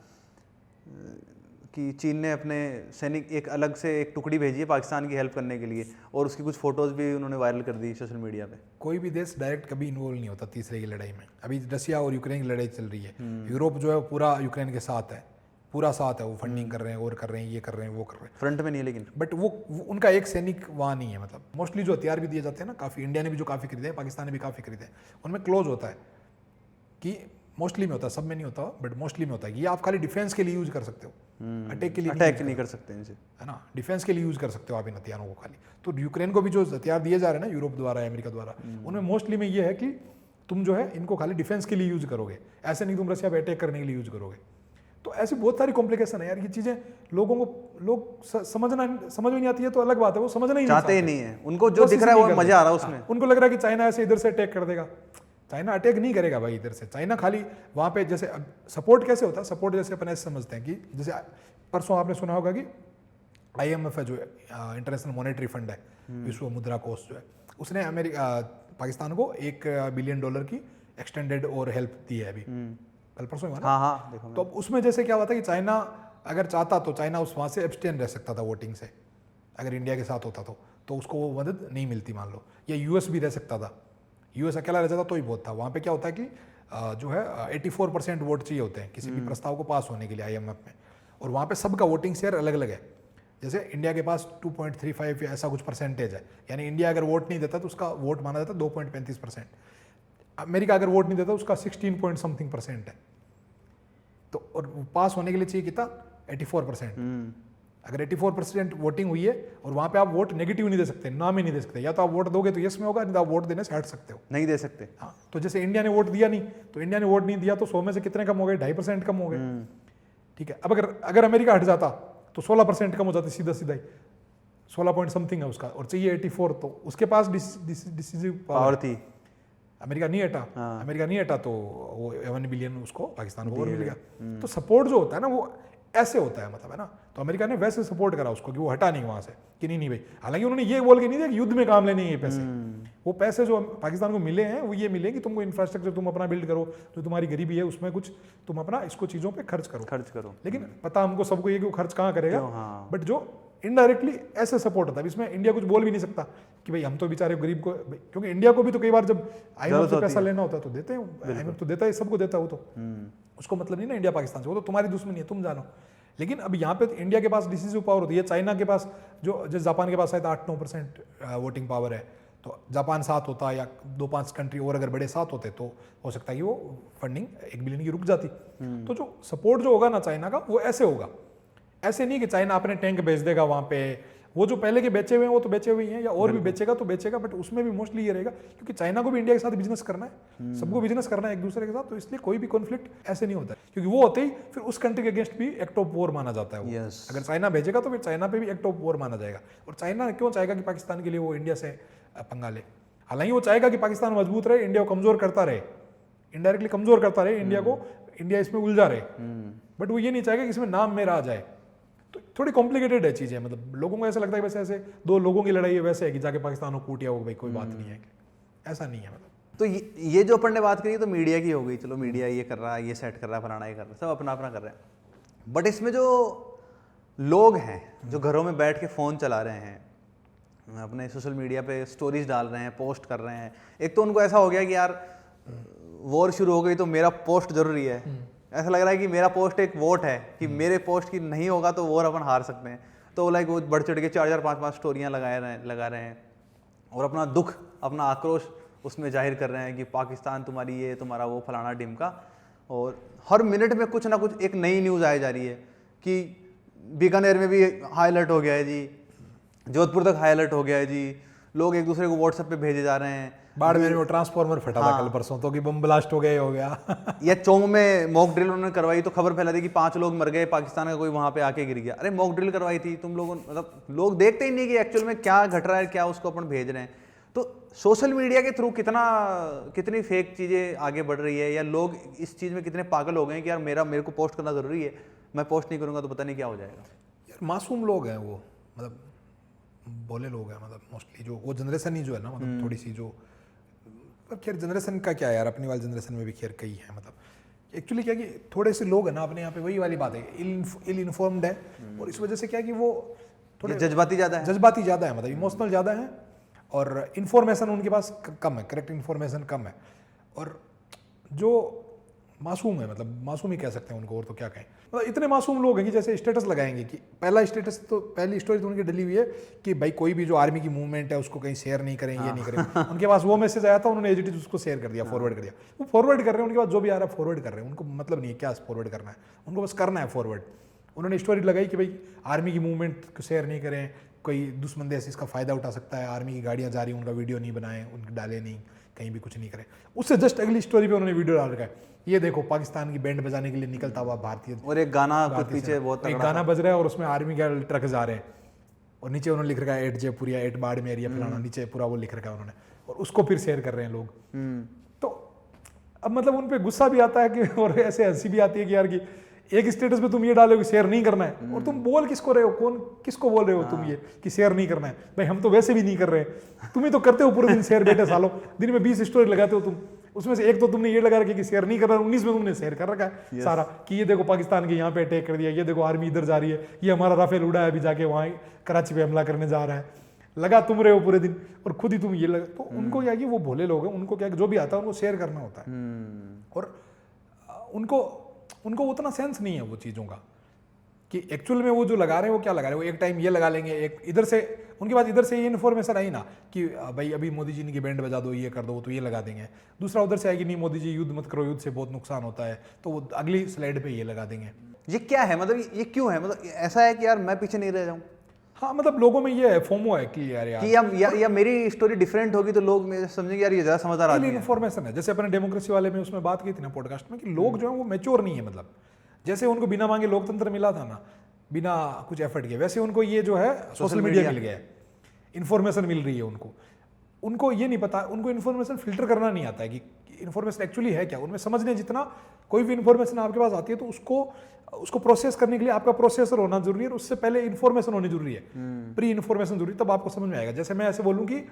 कि चीन ने अपने सैनिक एक अलग से एक टुकड़ी भेजी है पाकिस्तान की हेल्प करने के लिए, और उसकी कुछ फोटोज भी उन्होंने वायरल कर दी सोशल मीडिया पे। कोई भी देश डायरेक्ट कभी इन्वॉल्व नहीं होता तीसरे की लड़ाई में। अभी रसिया और यूक्रेन की लड़ाई चल रही है, यूरोप जो है पूरा यूक्रेन के साथ है, पूरा साथ है, वो फंडिंग कर रहे हैं और कर रहे हैं, ये कर रहे हैं वो कर रहे हैं, फ्रंट में नहीं है लेकिन। बट वो उनका एक सैनिक वहाँ नहीं है। मतलब मोस्टली जो हथियार भी दिए जाते हैं ना, काफ़ी इंडिया ने भी जो काफ़ी खरीदे हैं, पाकिस्तान ने भी काफ़ी खरीदे हैं, उनमें क्लोज होता है कि मोस्टली में होता है, सब में नहीं होता, बट मोस्टली में होता है कि ये आप खाली डिफेंस के लिए यूज कर सकते हो, अटैक के लिए अटैक नहीं कर सकते इनसे, है ना, डिफेंस के लिए यूज कर सकते हो आप इन हथियारों को खाली। तो यूक्रेन को भी जो हथियार दिए जा रहे हैं ना यूरोप द्वारा, अमेरिका द्वारा, उनमें मोस्टली में ये है कि तुम जो है इनको खाली डिफेंस के लिए यूज करोगे, ऐसे नहीं तुम रसिया पे अटैक करने के लिए यूज करोगे। तो ऐसी बहुत सारी कॉम्प्लिकेशन है यार, ये चीजें लोगों को लोग समझ में नहीं आती है, तो अलग बात है, वो समझना ही चाहते ही नहीं है, उनको जो दिख रहा है वो मजा आ रहा है उसमें। उनको लग रहा है कि चाइना ऐसे इधर से अटैक कर देगा। चाइना अटैक नहीं करेगा भाई इधर से, चाइना खाली वहाँ पे जैसे सपोर्ट कैसे होता है, सपोर्ट जैसे अपन ऐसे समझते हैं कि जैसे परसों आपने सुना होगा कि IMF है जो इंटरनेशनल मॉनेटरी फंड है, विश्व मुद्रा कोष जो है, उसने पाकिस्तान को $1 बिलियन की एक्सटेंडेड और हेल्प दी है अभी कल परसों। हाँ देखो। तो उसमें जैसे क्या हुआ था कि चाइना अगर चाहता तो चाइना उस वहाँ से एब्सटेन रह सकता था वोटिंग से, अगर इंडिया के साथ होता तो उसको वो मदद नहीं मिलती मान लो, या US भी रह सकता था, US अकेला रह जाता तो ही बहुत था। वहाँ पे क्या होता है कि जो है 84% वोट चाहिए होते हैं किसी भी प्रस्ताव को पास होने के लिए IMF में, और वहाँ पे सबका वोटिंग शेयर अलग अलग है। जैसे इंडिया के पास 2.35 या ऐसा कुछ परसेंटेज है, यानी इंडिया अगर वोट नहीं देता तो उसका वोट माना जाता है 2.35%, अमेरिका अगर वोट नहीं देता उसका 16 पॉइंट समथिंग % है। तो और पास होने के लिए चाहिए कितना, 84%। अगर 84% वोटिंग हुई है और वहाँ पे आप वोट नेगेटिव नहीं दे सकते, नाम ही नहीं दे सकते, या तो आप वोट दोगे तो यस में होगा, नहीं तो आप वोट देने से हट सकते हो, नहीं दे सकते। हाँ, तो जैसे इंडिया ने वोट दिया नहीं, तो इंडिया ने वोट नहीं दिया तो 100 में से कितने कम हो गए, 2.5% कम हो गए। ठीक है, अब अगर अमेरिका हट जाता तो 16% कम हो जाती, सीधा सीधा ही 16 पॉइंट समथिंग है उसका, और चाहिए 84, तो उसके पास डिसीजिव पावर थी। अमेरिका नहीं हटा, अमेरिका नहीं हटा तो वो 1 बिलियन उसको पाकिस्तान को और मिल गया। तो सपोर्ट जो होता है ना वो ऐसे होता है, मतलब है ना, तो अमेरिका ने वैसे सपोर्ट करा उसको कि वो हटा नहीं वहाँ से, कि नहीं भाई। हालांकि उन्होंने ये बोल के नहीं दिया कि युद्ध में काम लेने ये पैसे, वो पैसे जो पाकिस्तान को मिले हैं वो ये मिले कि तुमको इंफ्रास्ट्रक्चर तुम अपना बिल्ड करो, जो तुम्हारी गरीबी है उसमें कुछ तुम अपना इसको चीज़ों पे खर्च करो। लेकिन पता हमको सबको ये कि वो खर्च कहाँ करेगा, बट जो इनडायरेक्टली ऐसे सपोर्ट होता है। इसमें इंडिया कुछ बोल भी नहीं सकता कि भाई हम तो बेचारे गरीब को, क्योंकि इंडिया को भी तो कई बार जब IMF से पैसा लेना होता है तो देते हैं, IMF तो देता है, सबको देता है वो, तो उसको मतलब नहीं ना इंडिया पाकिस्तान से, वो तो तुम्हारी दुश्मनी है, तुम जानो। लेकिन अब यहाँ पे इंडिया के पास डिसीजिव पावर होती है, चाइना के पास जो जैसे जापान के पास शायद 8-9% वोटिंग पावर है, तो जापान साथ होता या 2-5 कंट्री और अगर बड़े साथ होते तो हो सकता है कि वो फंडिंग 1 बिलियन की रुक जाती। तो जो सपोर्ट जो होगा ना चाइना का वो ऐसे होगा, ऐसे नहीं कि चाइना अपने टैंक बेच देगा वहाँ पे, वो जो पहले के बेचे हुए हैं वो तो बेचे हुए हैं, या और भी बेचेगा तो बेचेगा, बट उसमें भी मोस्टली ये रहेगा क्योंकि चाइना को भी इंडिया के साथ बिजनेस करना है, सबको बिजनेस करना है एक दूसरे के साथ, तो इसलिए कोई भी कॉन्फ्लिक्ट ऐसे नहीं होता है, क्योंकि वो होते ही फिर उस कंट्री के अगेंस्ट भी एक्ट ऑफ वॉर माना जाता है वो। अगर चाइना भेजेगा तो फिर चाइना पे भी एक्ट ऑफ वॉर माना जाएगा। और चाइना क्यों चाहेगा कि पाकिस्तान के लिए वो इंडिया से पंगा ले, हालांकि वो चाहेगा कि पाकिस्तान मजबूत रहे, इंडिया को कमजोर करता रहे, इनडायरेक्टली कमजोर करता रहे इंडिया को, इंडिया इसमें उलझा रहे, बट वो ये नहीं चाहेगा कि इसमें नाम मेरा आ जाए। तो थोड़ी कॉम्प्लिकेटेड है चीज़ें, मतलब लोगों को ऐसा लगता है वैसे ऐसे दो लोगों की लड़ाई है, वैसे है कि जाके पाकिस्तान को कूटिया हो भाई, कोई बात नहीं है, ऐसा नहीं है। मतलब तो ये जो अपन ने बात करी तो मीडिया की हो गई, चलो मीडिया ये कर रहा है, ये सेट कर रहा है, फलाना ये कर रहा है, सब अपना अपना कर रहे हैं। बट इसमें जो लोग हैं जो घरों में बैठ के फ़ोन चला रहे हैं, अपने सोशल मीडिया पे स्टोरीज डाल रहे हैं, पोस्ट कर रहे हैं, एक तो उनको ऐसा हो गया कि यार वॉर शुरू हो गई तो मेरा पोस्ट जरूरी है, ऐसा लग रहा है कि मेरा पोस्ट एक वोट है, कि मेरे पोस्ट की नहीं होगा तो वॉर अपन हार सकते हैं। तो लाइक वो बढ़ चढ़ के 4-4 5-5 स्टोरियाँ लगा रहे हैं और अपना दुख, अपना आक्रोश उसमें जाहिर कर रहे हैं कि पाकिस्तान तुम्हारी ये, तुम्हारा वो, फलाना ढिमका। और हर मिनट में कुछ ना कुछ एक नई न्यूज़ आई जा रही है कि बीकानेर में भी हाई अलर्ट हो गया है जी, जोधपुर तक हाई अलर्ट हो गया है जी, लोग एक दूसरे को व्हाट्सएप पे भेजे जा रहे हैं। बाड़मेर में ट्रांसफार्मर फटा था कल परसों, तो कि बम ब्लास्ट हो गया, हो गया। या चौंग में मॉक ड्रिल उन्होंने करवाई तो खबर फैला दी कि 5 लोग मर गए, पाकिस्तान का कोई वहां पे आके गिर गया। अरे मॉक ड्रिल करवाई थी तुम लोगों, मतलब लोग देखते ही नहीं कि एक्चुअल में क्या घट रहा है, क्या उसको अपन भेज रहे हैं। तो सोशल मीडिया के थ्रू कितनी फेक चीज़ें आगे बढ़ रही है, या लोग इस चीज़ में कितने पागल हो गए हैं कि यार मेरे को पोस्ट करना ज़रूरी है, मैं पोस्ट नहीं करूँगा तो पता नहीं क्या हो जाएगा। यार मासूम लोग हैं वो, मतलब भोले लोग हैं, मतलब मोस्टली जो वो जनरेशन ही जो है ना, मतलब थोड़ी सी जो, खैर जनरेशन का क्या यार, अपनी वाली जनरेशन में भी खैर कई है, मतलब एक्चुअली क्या कि थोड़े से लोग हैं ना अपने यहाँ पे, वही वाली बात है, इल इन्फॉर्म्ड है, और इस वजह से क्या कि वो थोड़े जज्बाती ज़्यादा है, मतलब इमोशनल ज़्यादा है, और इन्फॉर्मेशन उनके पास कम है, करेक्ट इन्फॉर्मेशन कम है। और जो मासूम है, मतलब मासूम ही कह सकते हैं उनको, और तो क्या कहें, मतलब इतने मासूम लोग हैं कि जैसे स्टेटस लगाएंगे कि पहली स्टोरी तो उनकी डली हुई है कि भाई कोई भी जो आर्मी की मूवमेंट है उसको कहीं शेयर नहीं करें, ये नहीं करें। उनके पास वो मैसेज आया था, उन्होंने एजिट उसको शेयर कर दिया, फॉरवर्ड कर दिया। वो फॉरवर्ड कर रहे हैं, उनके पास जो भी आ रहा है फॉरवर्ड कर रहे हैं, उनको मतलब नहीं है क्या फॉरवर्ड करना है, उनको बस करना है फॉरवर्ड। उन्होंने स्टोरी लगाई कि भाई आर्मी की मूवमेंट को शेयर नहीं करें, कोई दुश्मन देश इसका फ़ायदा उठा सकता है, आर्मी की गाड़ियाँ जा रही हैं, उनका वीडियो नहीं बनाएं, उनके डाले नहीं, कहीं भी कुछ नहीं करें। उससे जस्ट अगली स्टोरी पे उन्होंने वीडियो डाल रखा है, ये देखो पाकिस्तान की बैंड बजाने के लिए निकलता हुआ भारतीय, और एक गाना कुछ पीछे बहुत एक गाना बज रहा है और उसमें आर्मी के ट्रक जा रहे हैं, और नीचे उन्होंने लिख रखा है 8 जयपुरिया 8 बाड़मेर या फलाना, नीचे पूरा वो लिख रखा है उन्होंने, और उसको फिर शेयर कर रहे हैं लोग। तो अब मतलब उन पे गुस्सा भी आता है कि, और ऐसे हंसी भी आती है कि यार कि एक स्टेटस पे तुम ये डालोगे शेयर नहीं करना है, और तुम बोल किसको रहे हो, कौन किसको बोल रहे हो तुम ये कि शेयर नहीं करना है? भाई हम तो वैसे भी नहीं कर रहे, तुम ही तो करते हो पूरे दिन शेयर, बेटे सालों, दिन में 20 स्टोरी लगाते हो तुम, उसमें से एक तो तुमने ये लगा रखा कि शेयर नहीं कर रहा, 19 में तुमने शेयर कर रखा है सारा, कि ये देखो पाकिस्तान के यहाँ पे अटैक कर दिया, ये देखो आर्मी इधर जा रही है, ये हमारा राफेल उड़ा है अभी जाके वहाँ कराची पे हमला करने जा रहा है, लगा तुम रहे हो पूरे दिन, और खुद ही तुम ये लगा। तो उनको क्या कि वो भोले लोग हैं, उनको क्या जो भी आता है उनको शेयर करना होता है, और उनको उतना सेंस नहीं है वो चीज़ों का कि एक्चुअल में वो जो लगा रहे हैं वो क्या लगा रहे हैं। वो एक टाइम ये लगा लेंगे, एक इधर से उनके पास इधर से ये इन्फॉर्मेशन आई ना कि भाई अभी मोदी जी ने की बैंड बजा दो, ये कर दो, तो ये लगा देंगे। दूसरा उधर से आएगी, नहीं मोदी जी युद्ध मत करो, युद्ध से बहुत नुकसान होता है, तो वो अगली स्लाइड पे ये लगा देंगे। ये क्या है, मतलब ये क्यों है, मतलब ऐसा है कि यार मैं पीछे नहीं रह जाऊँ? हाँ, मतलब लोगों में ये है, फोमो है कि यार कि या मेरी स्टोरी डिफरेंट होगी तो लोग समझेंगे यार ये ज़्यादा समझदार आदमी है। इन्फॉर्मेशन है, जैसे अपने डेमोक्रेसी वाले में उसमें बात की थी ना पॉडकास्ट में, कि लोग जो है वो मैच्योर नहीं है, मतलब जैसे उनको बिना मांगे लोकतंत्र मिला था ना, बिना कुछ एफर्ट किए, वैसे उनको ये जो है सोशल मीडिया मिल गया है, इन्फॉर्मेशन मिल रही है उनको ये नहीं पता, उनको इन्फॉर्मेशन फिल्टर करना नहीं आता है कि इन्फॉर्मेशन एक्चुअली है क्या। उनमें समझने जितना, कोई भी इन्फॉर्मेशन आपके पास आती है तो उसको प्रोसेस करने के लिए आपका प्रोसेसर होना जरूरी है, उससे पहले इन्फॉर्मेशन होनी जरूरी है, प्री इन्फॉर्मेशन जरूरी, तब आपको समझ में आएगा। जैसे मैं ऐसे बोलूँ कि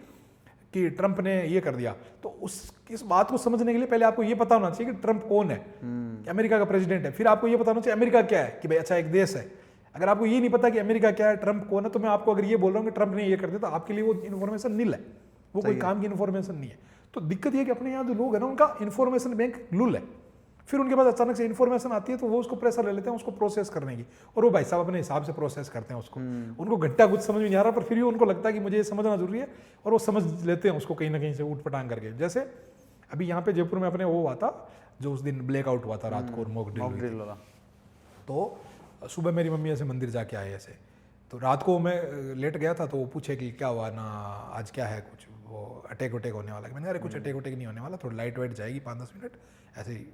ट्रंप ने ये कर दिया, तो इस बात को समझने के लिए पहले आपको ये पता होना चाहिए कि ट्रंप कौन है, कि अमेरिका का प्रेसिडेंट है, फिर आपको ये पता होना चाहिए अमेरिका क्या है, कि भाई अच्छा एक देश है। अगर आपको ये नहीं पता कि अमेरिका क्या है, ट्रंप कौन है, तो मैं आपको अगर ये बोल रहा हूँ कि ट्रंप ने ये कर दिया, तो आपके लिए वो इन्फॉर्मेशन नील है, वो कोई काम की इन्फॉर्मेशन नहीं है। तो दिक्कत ये है कि अपने यहाँ जो लोग हैं ना, उनका इन्फॉर्मेशन बैंक लुल है, फिर उनके पास अचानक से इन्फॉर्मेशन आती है तो वो उसको प्रेशर ले लेते हैं उसको प्रोसेस करने की, और वो भाई साहब अपने हिसाब से प्रोसेस करते हैं उसको। उनको घंटा कुछ समझ में नहीं आ रहा, पर फिर भी उनको लगता है कि मुझे ये समझना जरूरी है, और वो समझ लेते हैं उसको कहीं ना कहीं से ऊट पटांग करके। जैसे अभी यहाँ पे जयपुर में अपने वो हुआ था, जो उस दिन ब्लैकआउट हुआ था रात को, और मॉक ड्रिल वाला, तो सुबह मेरी मम्मी ऐसे मंदिर जाके आए ऐसे, तो रात को मैं लेट गया था, तो वो पूछे कि क्या हुआ ना, आज क्या है, कुछ वो अटैक होने वाला है। मैंने अरे कुछ अटैक नहीं होने वाला, थोड़ा लाइट वाइट जाएगी 5-10 मिनट, ऐसे ही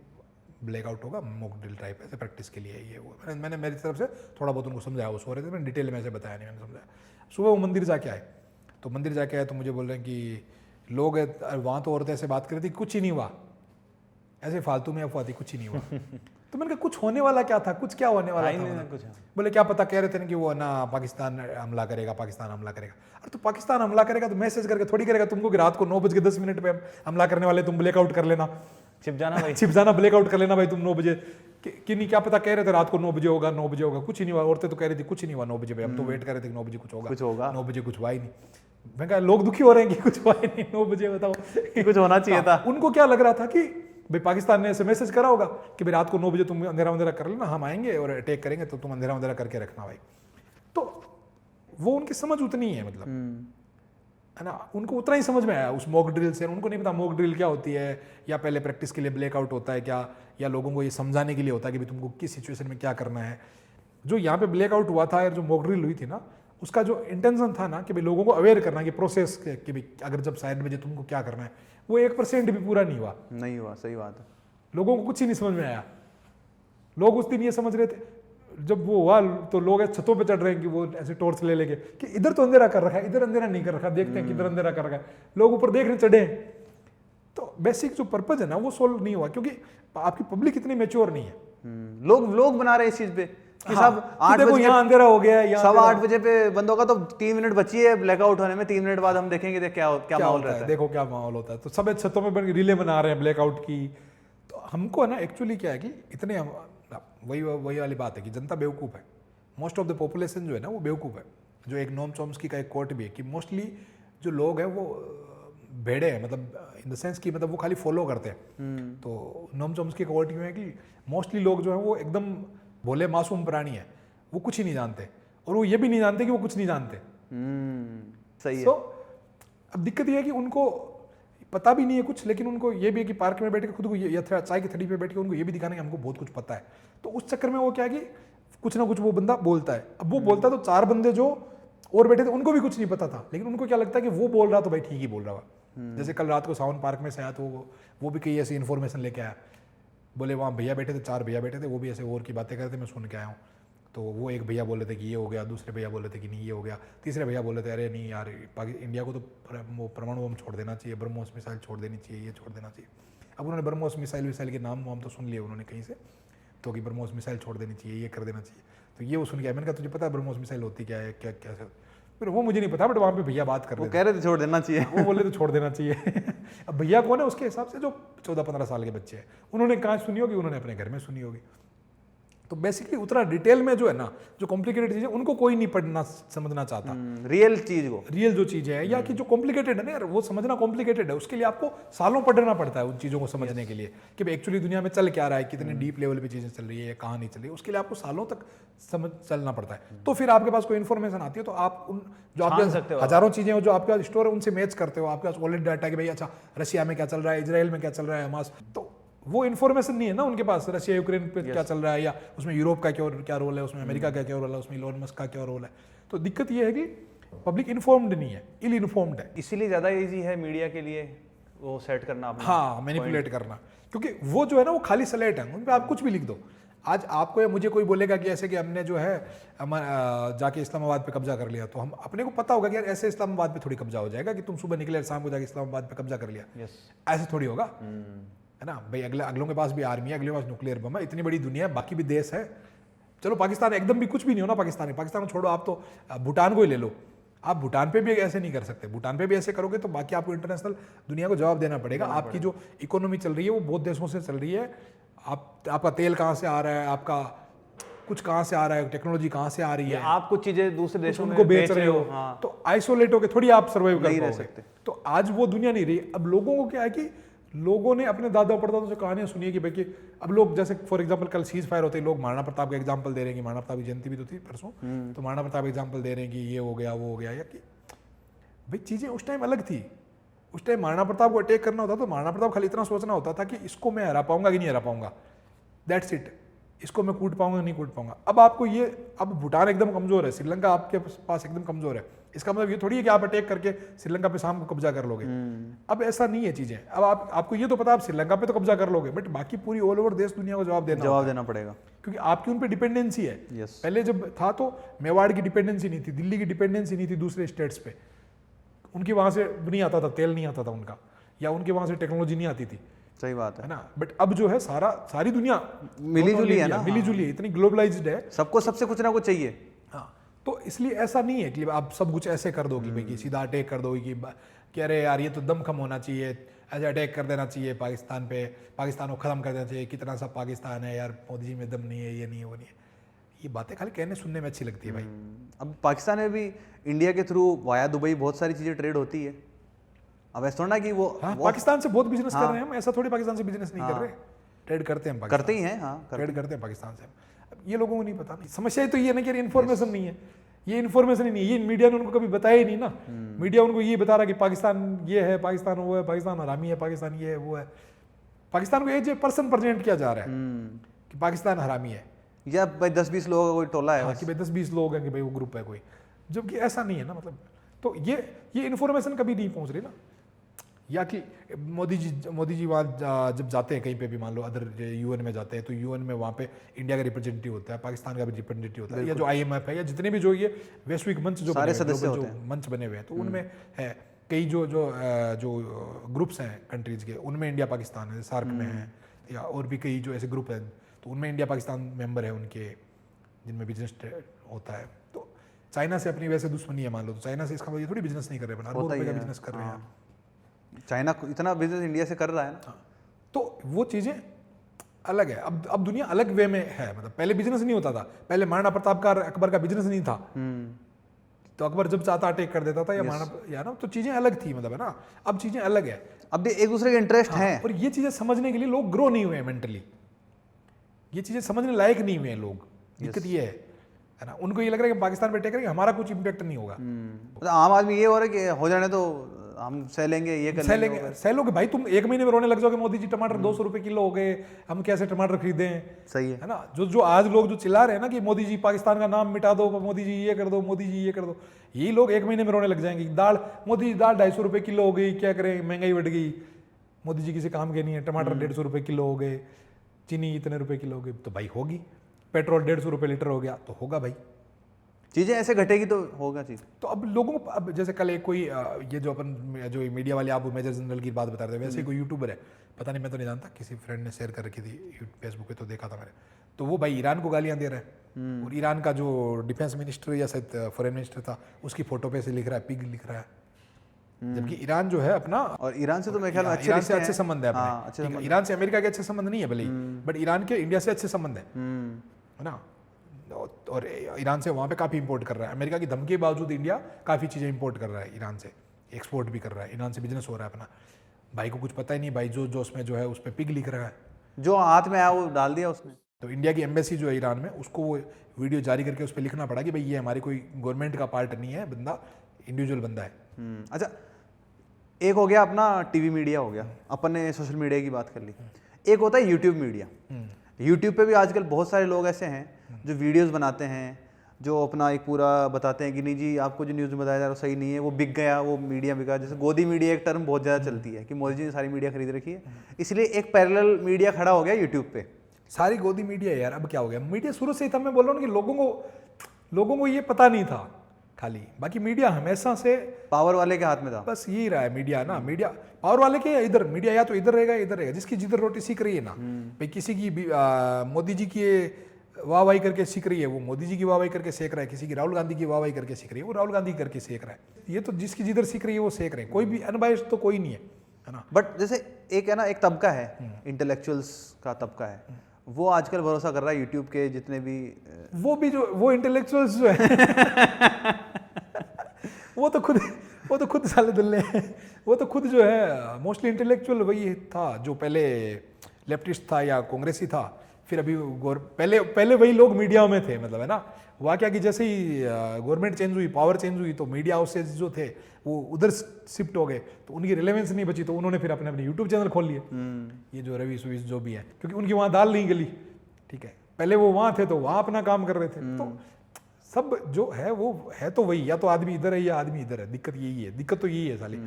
ब्लैकआउट होगा, मॉक ड्रिल टाइप, ऐसे प्रैक्टिस के लिए ये वो। मैंने मेरी तरफ से थोड़ा बहुत उनको समझाया, वो सो रहे थे, मैंने डिटेल में ऐसे बताया नहीं, मैंने समझाया। सुबह वो मंदिर जाके आए, तो मंदिर जाके आए तो मुझे बोल रहे हैं कि लोग वहाँ तो औरतें ऐसे बात कर रही थी, कुछ ही नहीं हुआ, ऐसे फालतू में अफवाह थी, कुछ ही नहीं हुआ। तो मैंने कहा कुछ होने वाला क्या था, कुछ क्या होने वाला था, कुछ बोले क्या पता, कह रहे थे ना कि वो ना पाकिस्तान हमला करेगा, पाकिस्तान हमला करेगा। अरे तो पाकिस्तान हमला करेगा तो मैसेज करके थोड़ी करेगा तुमको कि रात को 9:10 पे हमला करने वाले, तुम ब्लैकआउट कर लेना, छिप जाना भाई, छिप जाना, ब्लैकआउट कर लेना भाई तुम 9 बजे कि नहीं, क्या पता, कह रहे थे रात को 9 बजे होगा, 9 बजे होगा, कुछ ही नहीं हुआ। औरतें तो कह रही थी कुछ नहीं हुआ 9 बजे पे, हम तो वेट कर रहे थे कि 9 बजे कुछ होगा, 9 बजे कुछ हुआ ही नहीं। मैं कहा लोग दुखी हो रहे हैं कि कुछ हुआ ही नहीं 9 बजे, बताओ कुछ होना चाहिए था। उनको क्या लग रहा था कि भाई पाकिस्तान ने ऐसे मैसेज करा होगा कि भाई रात को 9 बजे तुम अंधेरा कर लेना, हम आएंगे और अटैक करेंगे, तो तुम अंधेरा करके रखना भाई। तो वो उनकी समझ उतनी है, मतलब है ना, उनको उतना ही समझ में आया उस मॉक ड्रिल से। उनको नहीं पता मॉक ड्रिल क्या होती है, या पहले प्रैक्टिस के लिए ब्लैकआउट होता है क्या, या लोगों को ये समझाने के लिए होता है कि भाई तुमको किस सिचुएशन में क्या करना है। जो यहाँ पे ब्लैकआउट हुआ था और जो मॉक ड्रिल हुई थी ना, उसका जो इंटेंशन था ना कि भाई लोगों को अवेयर करना कि प्रोसेस कि भाई अगर जब साइड में तुमको क्या करना है, वो 1% भी पूरा नहीं हुआ। सही बात है। लोगों को कुछ ही नहीं समझ में आया। लोग उस दिन ये समझ रहे थे, जब वो हुआ तो लोग छतों पे चढ़ रहे हैं कि वो ऐसे टॉर्च ले लेके कि इधर तो अंधेरा कर रखा है, इधर अंधेरा नहीं कर रखा, देखते हैं किधर अंधेरा कर रखा है। लोग ऊपर देखने चढ़े हैं। तो बेसिक जो पर्पज है ना वो सोल्व नहीं हुआ, क्योंकि आपकी पब्लिक इतनी मेच्योर नहीं है। लोग बना रहे हैं इस चीज पे कि सब 8 देखो बजे यहाँ अंधेरा हो गया है, 8:15 बजे पे बंद होगा तो 3 मिनट बची है ब्लैकआउट होने में, 3 मिनट बाद हम देखेंगे क्या माहौल रहता है। देखो क्या माहौल होता है। तो सब छतों में बन रीले बना रहे हैं ब्लैकआउट की। तो हमको ना एक्चुअली क्या है कि इतने वही वाली बात है कि जनता बेवकूफ़ है। मोस्ट ऑफ द पॉपुलेशन जो है ना वो बेवकूफ़ है। जो एक नोम चॉम्स्की का एक कोट भी है कि मोस्टली जो लोग हैं वो भेड़े हैं, मतलब इन द सेंस कि मतलब वो खाली फॉलो करते हैं। तो नोम चॉम्स्की का कोट यूँ है कि मोस्टली लोग जो है वो एकदम भोले मासूम प्राणी है, वो कुछ ही नहीं जानते, और वो ये भी नहीं जानते कि वो कुछ नहीं जानते। सही है। So, अब दिक्कत ये है कि उनको पता भी नहीं है कुछ, लेकिन उनको ये भी है कि पार्क में बैठ के खुद को या चाय की थड़ी पे बैठ के उनको ये भी दिखाना कि हमको बहुत कुछ पता है। तो उस चक्कर में वो क्या है कि कुछ ना कुछ वो बंदा बोलता है। अब वो बोलता है तो 4 बंदे जो और बैठे थे उनको भी कुछ नहीं पता था, लेकिन उनको क्या लगता है कि वो बोल रहा तो भाई ठीक ही बोल रहा है। जैसे कल रात को सावन पार्क में से आया तो वो भी कई ऐसी इन्फॉर्मेशन लेके आया। बोले वहाँ भैया बैठे थे, 4 भैया बैठे थे, वो भी ऐसे और की बातें करते, मैं सुन के आया हूँ। तो वो एक भैया बोल रहे थे कि ये हो गया, दूसरे भैया बोल रहे थे कि नहीं ये हो गया, तीसरे भैया बोल रहे थे अरे नहीं यार इंडिया को तो वो परमाणु बम छोड़ देना चाहिए, ब्रह्मोस मिसाइल छोड़ देनी चाहिए, ये छोड़ देना चाहिए। अब उन्होंने ब्रह्मोस मिसाइल के नाम तो सुन लिए उन्होंने कहीं से, तो कि ब्रह्मोस मिसाइल छोड़ देनी चाहिए, ये कर देना चाहिए। तो ये वो सुन गया। मैंने कहा तुझे पता है ब्रह्मोस मिसाइल होती क्या है, क्या क्या सर? फिर वो मुझे नहीं पता, बट वहाँ पे भैया बात कर रहे थे, कह रहे थे छोड़ देना चाहिए। वो बोले तो छोड़ देना चाहिए। अब भैया कौन है? उसके हिसाब से जो 14-15 साल के बच्चे हैं, उन्होंने कहाँ सुनी होगी, उन्होंने अपने घर में सुनी होगी। तो बेसिकली उतना डिटेल में जो है ना, जो कॉम्प्लिकेटेड चीज़ है उनको कोई नहीं पढ़ना समझना चाहता। रियल चीज को, रियल जो चीज़ें हैं या कि जो कॉम्प्लिकेटेड है ना यार, वो समझना कॉम्प्लिकेटेड है। उसके लिए आपको सालों पढ़ना पड़ता है उन चीज़ों को समझने के लिए कि भाई एक्चुअली दुनिया में चल क्या रहा है, कितने डीप लेवल पे चीज़ें चल रही है या कहाँ नहीं चल रही है। उसके लिए आपको सालों तक समझ चलना पड़ता है। तो फिर आपके पास कोई इन्फॉर्मेशन आती है तो आप उन जो आपके हजारों चीज़ें जो आपके पास स्टोर है उनसे मैच करते हो। आपके पास ऑलरेडी डाटा कि भाई अच्छा रशिया में क्या चल रहा है, इजराइल में क्या चल रहा है, हमास, तो वो इन्फॉर्मेशन नहीं है ना उनके पास, रशिया यूक्रेन पे क्या चल रहा है, या उसमें यूरोप का क्या रोल है, उसमें अमेरिका का क्या रोल है, उसमें इलोन मस्क का क्या रोल है। तो दिक्कत ये है कि पब्लिक इन्फॉर्म्ड नहीं है, इल इन्फॉर्म्ड है। इसीलिए ज़्यादा इजी है मीडिया के लिए वो सेट करना अपना, हाँ, मैनिपुलेट करना, क्योंकि वो जो है ना वो खाली स्लेट है, उन पर आप कुछ भी लिख दो। आज आपको या मुझे कोई बोलेगा कि ऐसे कि हमने जो है जाके इस्लामाबाद पे कब्जा कर लिया, तो हम अपने को पता होगा कि यार ऐसे इस्लामाबाद पे थोड़ी कब्जा हो जाएगा कि तुम सुबह निकले शाम को जाके इस्लामाबाद पे कब्जा कर लिया। ऐसे थोड़ी होगा, है ना भाई। अगलों के पास भी आर्मी है, अगले के पास न्यूक्लियर बम है, इतनी बड़ी दुनिया है, बाकी भी देश है। चलो पाकिस्तान एकदम भी कुछ भी नहीं हो ना, पाकिस्तान को छोड़ो, आप तो भूटान को ही ले लो। आप भूटान पे भी ऐसे नहीं कर सकते। भूटान पे भी ऐसे करोगे तो बाकी आपको इंटरनेशनल दुनिया को जवाब देना पड़ेगा। आपकी जो इकोनॉमी चल रही है वो बहुत देशों से चल रही है। आपका तेल कहाँ से आ रहा है, आपका कुछ कहाँ से आ रहा है, टेक्नोलॉजी कहाँ से आ रही है, आप कुछ चीजें दूसरे देशों में उनको बेच रहे हो। हाँ। तो आइसोलेट होकर थोड़ी आप सर्वाइव कर रह सकते। तो आज वो दुनिया नहीं रही। अब लोगों को क्या है कि लोगों ने अपने दादा परदादों से कहानियां सुनी है कि भाई कि अब लोग जैसे फॉर एग्जांपल कल सीज फायर होते हैं, लोग महाराणा प्रताप का एग्जांपल दे रहे हैं कि महाराणा प्रताप की जयंती भी तो थी परसों, तो महाराणा प्रताप एग्जांपल दे रहे हैं कि ये हो गया वो हो गया, या कि भाई चीज़ें उस टाइम अलग थी। उस टाइम महाराणा प्रताप को अटैक करना होता तो महाराणा प्रताप खाली इतना सोचना होता था कि इसको मैं हरा पाऊंगा कि नहीं हरा पाऊंगा, दैट्स इट। इसको मैं कूट पाऊंगा नहीं कूट पाऊंगा। अब आपको ये, अब भूटान एकदम कमजोर है, श्रीलंका आपके पास एकदम कमजोर है, इसका मतलब ये थोड़ी है कि आप अटैक करके श्रीलंका पे शाम को कब्जा कर लोगे। अब ऐसा नहीं है चीजें। अब आपको ये तो पता, आप श्रीलंका पे तो कब्जा कर लोगे, बट बाकी पूरी ऑल ओवर देश दुनिया को जवाब देना पड़ेगा, क्योंकि आपकी उन पे डिपेंडेंसी है। पहले जब था तो मेवाड़ की डिपेंडेंसी नहीं थी, दिल्ली की डिपेंडेंसी नहीं थी दूसरे स्टेट्स पे। उनकी वहां से नहीं आता था तेल, नहीं आता था उनका, या उनके वहां से टेक्नोलॉजी नहीं आती थी, सही बात है है, ना। बट अब जो है सारी दुनिया मिली-जुली है ना, मिली जुली है, इतनी ग्लोबलाइज्ड है। सबको सबसे कुछ ना कुछ चाहिए। हाँ, तो इसलिए ऐसा नहीं है कि आप सब कुछ ऐसे कर दो कि भाई कि सीधा अटैक कर दो कि अरे यार ये तो दम खम होना चाहिए, ऐसे अटैक कर देना चाहिए पाकिस्तान पे, पाकिस्तान को ख़त्म कर देना चाहिए, कितना सा पाकिस्तान है यार, मोदी जी में दम नहीं है, ये नहीं है, वो नहीं है। ये बातें खाली कहने सुनने में अच्छी लगती है भाई। अब पाकिस्तान में भी इंडिया के थ्रू वाया दुबई बहुत सारी चीज़ें ट्रेड होती है। अब ऐसा थोड़ा ना कि वो हाँ, पाकिस्तान से बहुत बिजनेस कर रहे हैं हम, ऐसा थोड़ी पाकिस्तान से बिजनेस नहीं कर रहे, ट्रेड करते हैं, करते ही हैं, हाँ ट्रेड करते हैं पाकिस्तान से। अब ये लोगों को नहीं पता, नहीं समस्या तो ये ना कि इन्फॉर्मेशन नहीं है, ये इन्फॉर्मेशन ही नहीं है, ये मीडिया ने उनको कभी बताया ही नहीं ना। मीडिया उनको ये बता रहा कि पाकिस्तान ये है, पाकिस्तान वो है, पाकिस्तान हरामी है, पाकिस्तान ये है वो है। पाकिस्तान को ये जो पर्सन प्रेजेंट किया जा रहा है कि पाकिस्तान हरामी है, या भाई 10-20 लोगों का कोई टोला है हाँ, बस। कि भाई 10-20 लोग हैं कि भाई वो ग्रुप है कोई, जबकि ऐसा नहीं है ना। मतलब तो ये इन्फॉर्मेशन कभी नहीं पहुंच रही ना। या कि मोदी जी वहाँ जब जाते हैं कहीं पे भी, मान लो अदर यूएन में जाते हैं, तो यूएन में वहाँ पे इंडिया का रिप्रेजेंटेटिव होता है, पाकिस्तान का भी रिप्रेजेंटेटिव होता है, या जो IMF है, या जितने भी जो ये वैश्विक मंच जो सारे बने हुए हैं, सदस्य global होते जो मंच बने हुए हैं, तो उनमें है कई जो ग्रुप्स हैं कंट्रीज के, उनमें इंडिया पाकिस्तान है, सार्क में है, या और भी कई जो ऐसे ग्रुप हैं, तो उनमें इंडिया पाकिस्तान मेंबर है उनके, जिनमें बिजनेस होता है। तो चाइना से अपनी वैसे दुश्मनी है मान लो, तो चाइना से इसका मतलब ये थोड़ी बिजनेस नहीं कर रहे, अरबों रुपए का बिजनेस कर रहे हैं। चाइना इतना बिजनेस इंडिया से कर रहा है ना। तो वो चीज़ें अलग है। अब दुनिया अलग वे में है। मतलब पहले बिजनेस नहीं होता था, पहले महाराणा प्रताप का अकबर का बिजनेस नहीं था, तो अकबर जब चाहता अटैक कर देता था, या ना, तो चीज़ें अलग थी, मतलब है ना। अब चीज़ें अलग है, अब भी एक दूसरे के इंटरेस्ट हैं। और ये चीज़ें समझने के लिए लोग ग्रो नहीं हुए हैं मेंटली, ये चीज़ें समझने लायक नहीं हुए हैं लोग। दिक्कत ये है ना, उनको ये लग रहा है कि पाकिस्तान पे अटैक करेंगे हमारा कुछ इम्पैक्ट नहीं होगा। मतलब आम आदमी ये हो रहा है कि हो जाने तो हम सह लेंगे, ये कर लेंगे। सह लोगे भाई, तुम 1 महीने में रोने लग जाओगे मोदी जी टमाटर 200 रुपए किलो हो गए, हम कैसे टमाटर खरीदें। सही है ना। जो आज लोग जो चिल्ला रहे हैं ना कि मोदी जी पाकिस्तान का नाम मिटा दो, मोदी जी ये कर दो, मोदी जी ये कर दो, यही लोग 1 महीने में रोने लग जाएंगे। दाल, मोदी जी दाल 250 रुपए किलो हो गई, क्या करें, महंगाई बढ़ गई, मोदी जी किसी काम के नहीं है। टमाटर 150 रुपए किलो हो गए, चीनी इतने रुपए किलो हो गई, तो भाई होगी। पेट्रोल 150 रुपए लीटर हो गया, तो होगा भाई। चीजें ऐसे घटेगी तो होगा चीज। तो अब लोगों को, अब जैसे कल एक कोई ये जो मीडिया वाले आप मेजर जनरल की बात बता रहे थे, वैसे ही कोई यूट्यूबर है, पता नहीं, मैं तो नहीं जानता, किसी फ्रेंड ने शेयर कर रखी थी फेसबुक पे, तो देखा था मैंने। तो वो भाई ईरान को गालियां दे रहा है, और ईरान का जो डिफेंस मिनिस्टर या शायद फॉरेन मिनिस्टर था, उसकी फोटो पे से लिख रहा है पिग लिख रहा है। जबकि ईरान जो है अपना, और ईरान से तो मेरे ख्याल में ईरान से अच्छे संबंध है अपने। हाँ, अच्छे ठीक है, ईरान से अमेरिका के अच्छे संबंध नहीं है भले ही, बट ईरान के इंडिया से अच्छे संबंध है ना। और ईरान से वहाँ पे काफ़ी इंपोर्ट कर रहा है। अमेरिका की धमकी के बावजूद इंडिया काफ़ी चीज़ें इंपोर्ट कर रहा है ईरान से, एक्सपोर्ट भी कर रहा है, ईरान से बिजनेस हो रहा है अपना। भाई को कुछ पता ही नहीं, भाई जो उसमें जो है उस पर पिग लिख रहा है, जो हाथ में आया वो डाल दिया उसने। तो इंडिया की एम्बेसी जो है ईरान में, उसको वो वीडियो जारी करके उस पर लिखना पड़ा कि भाई ये हमारी कोई गवर्नमेंट का पार्ट नहीं है, बंदा इंडिविजुअल बंदा है। अच्छा, एक हो गया अपना टीवी मीडिया हो गया, अपन ने सोशल मीडिया की बात कर ली। एक होता है यूट्यूब मीडिया। यूट्यूब पे भी आजकल बहुत सारे लोग ऐसे हैं जो वीडियोस बनाते हैं, जो अपना एक पूरा बताते हैं कि नहीं जी आपको जो न्यूज़ बताया जा रहा है सही नहीं है, वो बिक गया, वो मीडिया बिका। जैसे गोदी मीडिया एक टर्म बहुत ज़्यादा चलती है कि मोदी जी ने सारी मीडिया खरीद रखी है, इसलिए एक पैरेलल मीडिया खड़ा हो गया यूट्यूब पे। सारी गोदी मीडिया यार, अब क्या हो गया, मीडिया शुरू से ही था। मैं बोल रहा हूँ कि लोगों को ये पता नहीं था खाली, बाकी मीडिया हमेशा से पावर वाले के हाथ में था, बस यही रहा है मीडिया ना। मीडिया पावर वाले के इधर, मीडिया या तो इधर रहेगा इधर रहेगा, जिसकी जिधर रोटी सीख रही है ना भाई, किसी की मोदी जी की वाहवाही करके सीख रही है, वो मोदी जी की वाहवाही करके सीख रहा है, किसी की राहुल गांधी की वाहवाही करके सीख रही है, वो राहुल गांधी करके सीख रहा है। ये तो जिसकी जिधर सीख रही है वो सीख रहे हैं, कोई भी अनबायस्ड तो कोई नहीं है ना। बट जैसे एक है ना, एक तबका है इंटेलेक्चुअल्स का तबका है, वो आजकल भरोसा कर रहा है यूट्यूब के जितने भी वो इंटेलेक्चुअल्स जो है वो तो खुद साले दुल्ले हैं। वो तो खुद जो है मोस्टली इंटेलेक्चुअल वही था जो पहले लेफ्टिस्ट था या कांग्रेसी था, फिर अभी पहले वही लोग मीडिया में थे, मतलब है ना। हुआ क्या कि जैसे ही गवर्नमेंट चेंज हुई, पावर चेंज हुई, तो मीडिया हाउसेज जो थे वो उधर शिफ्ट हो गए, तो उनकी रिलेवेंस नहीं बची, तो उन्होंने फिर अपने यूट्यूब चैनल खोल लिए। ये जो रवि सुविस जो भी है, क्योंकि उनकी वहाँ दाल नहीं गली, ठीक है, पहले वो वहाँ थे तो वहाँ अपना काम कर रहे थे। तो सब जो है वो है तो वही, या तो आदमी इधर है या आदमी इधर है, दिक्कत यही है, दिक्कत तो यही है साली।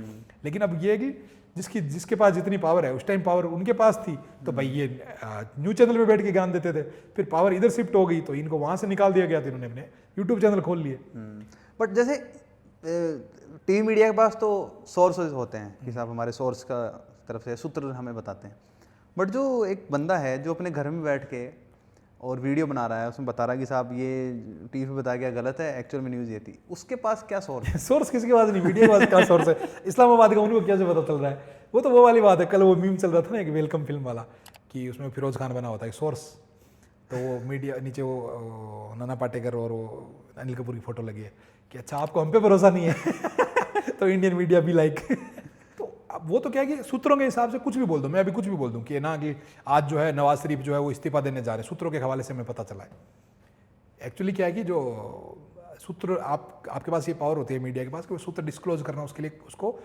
लेकिन अब ये है कि जिसके पास जितनी पावर है, उस टाइम पावर उनके पास थी, तो भाई ये न्यूज चैनल पे बैठ के ज्ञान देते थे, फिर पावर इधर शिफ्ट हो गई तो इनको वहां से निकाल दिया गया, तो इन्होंने अपने यूट्यूब चैनल खोल लिए। बट जैसे टीवी मीडिया के पास तो सोर्सेज होते हैं कि साहब हमारे सोर्स का तरफ से सूत्र हमें बताते हैं, बट जो एक बंदा है जो अपने घर में बैठ के और वीडियो बना रहा है, उसमें बता रहा है कि साहब ये टीवी पे बताया गया गलत है, एक्चुअल में न्यूज़ ये थी, उसके पास क्या सोर्स है? सोर्स किसी के पास नहीं, मीडिया के पास क्या सोर्स है? इस्लामाबाद का उनको कैसे पता चल रहा है? वो तो वो वाली बात है, कल वो मीम चल रहा था ना एक वेलकम फिल्म वाला, कि उसमें फिरोज खान बना होता है सोर्स, तो वो मीडिया नीचे वो नाना पाटेकर और वो अनिल कपूर की फोटो लगी है कि अच्छा आपको हम पे भरोसा नहीं है तो इंडियन मीडिया भी लाइक तो अब वो तो क्या है कि सूत्रों के हिसाब से कुछ भी बोल दो, मैं अभी कुछ भी बोल दूं कि ना कि आज जो है नवाज शरीफ जो है वो इस्तीफा देने जा रहे हैं, सूत्रों के हवाले से हमें पता चला है। एक्चुअली क्या है कि जो सूत्र आपके पास ये पावर होती है मीडिया के पास कि वो सूत्र डिस्क्लोज करना, उसके लिए उसको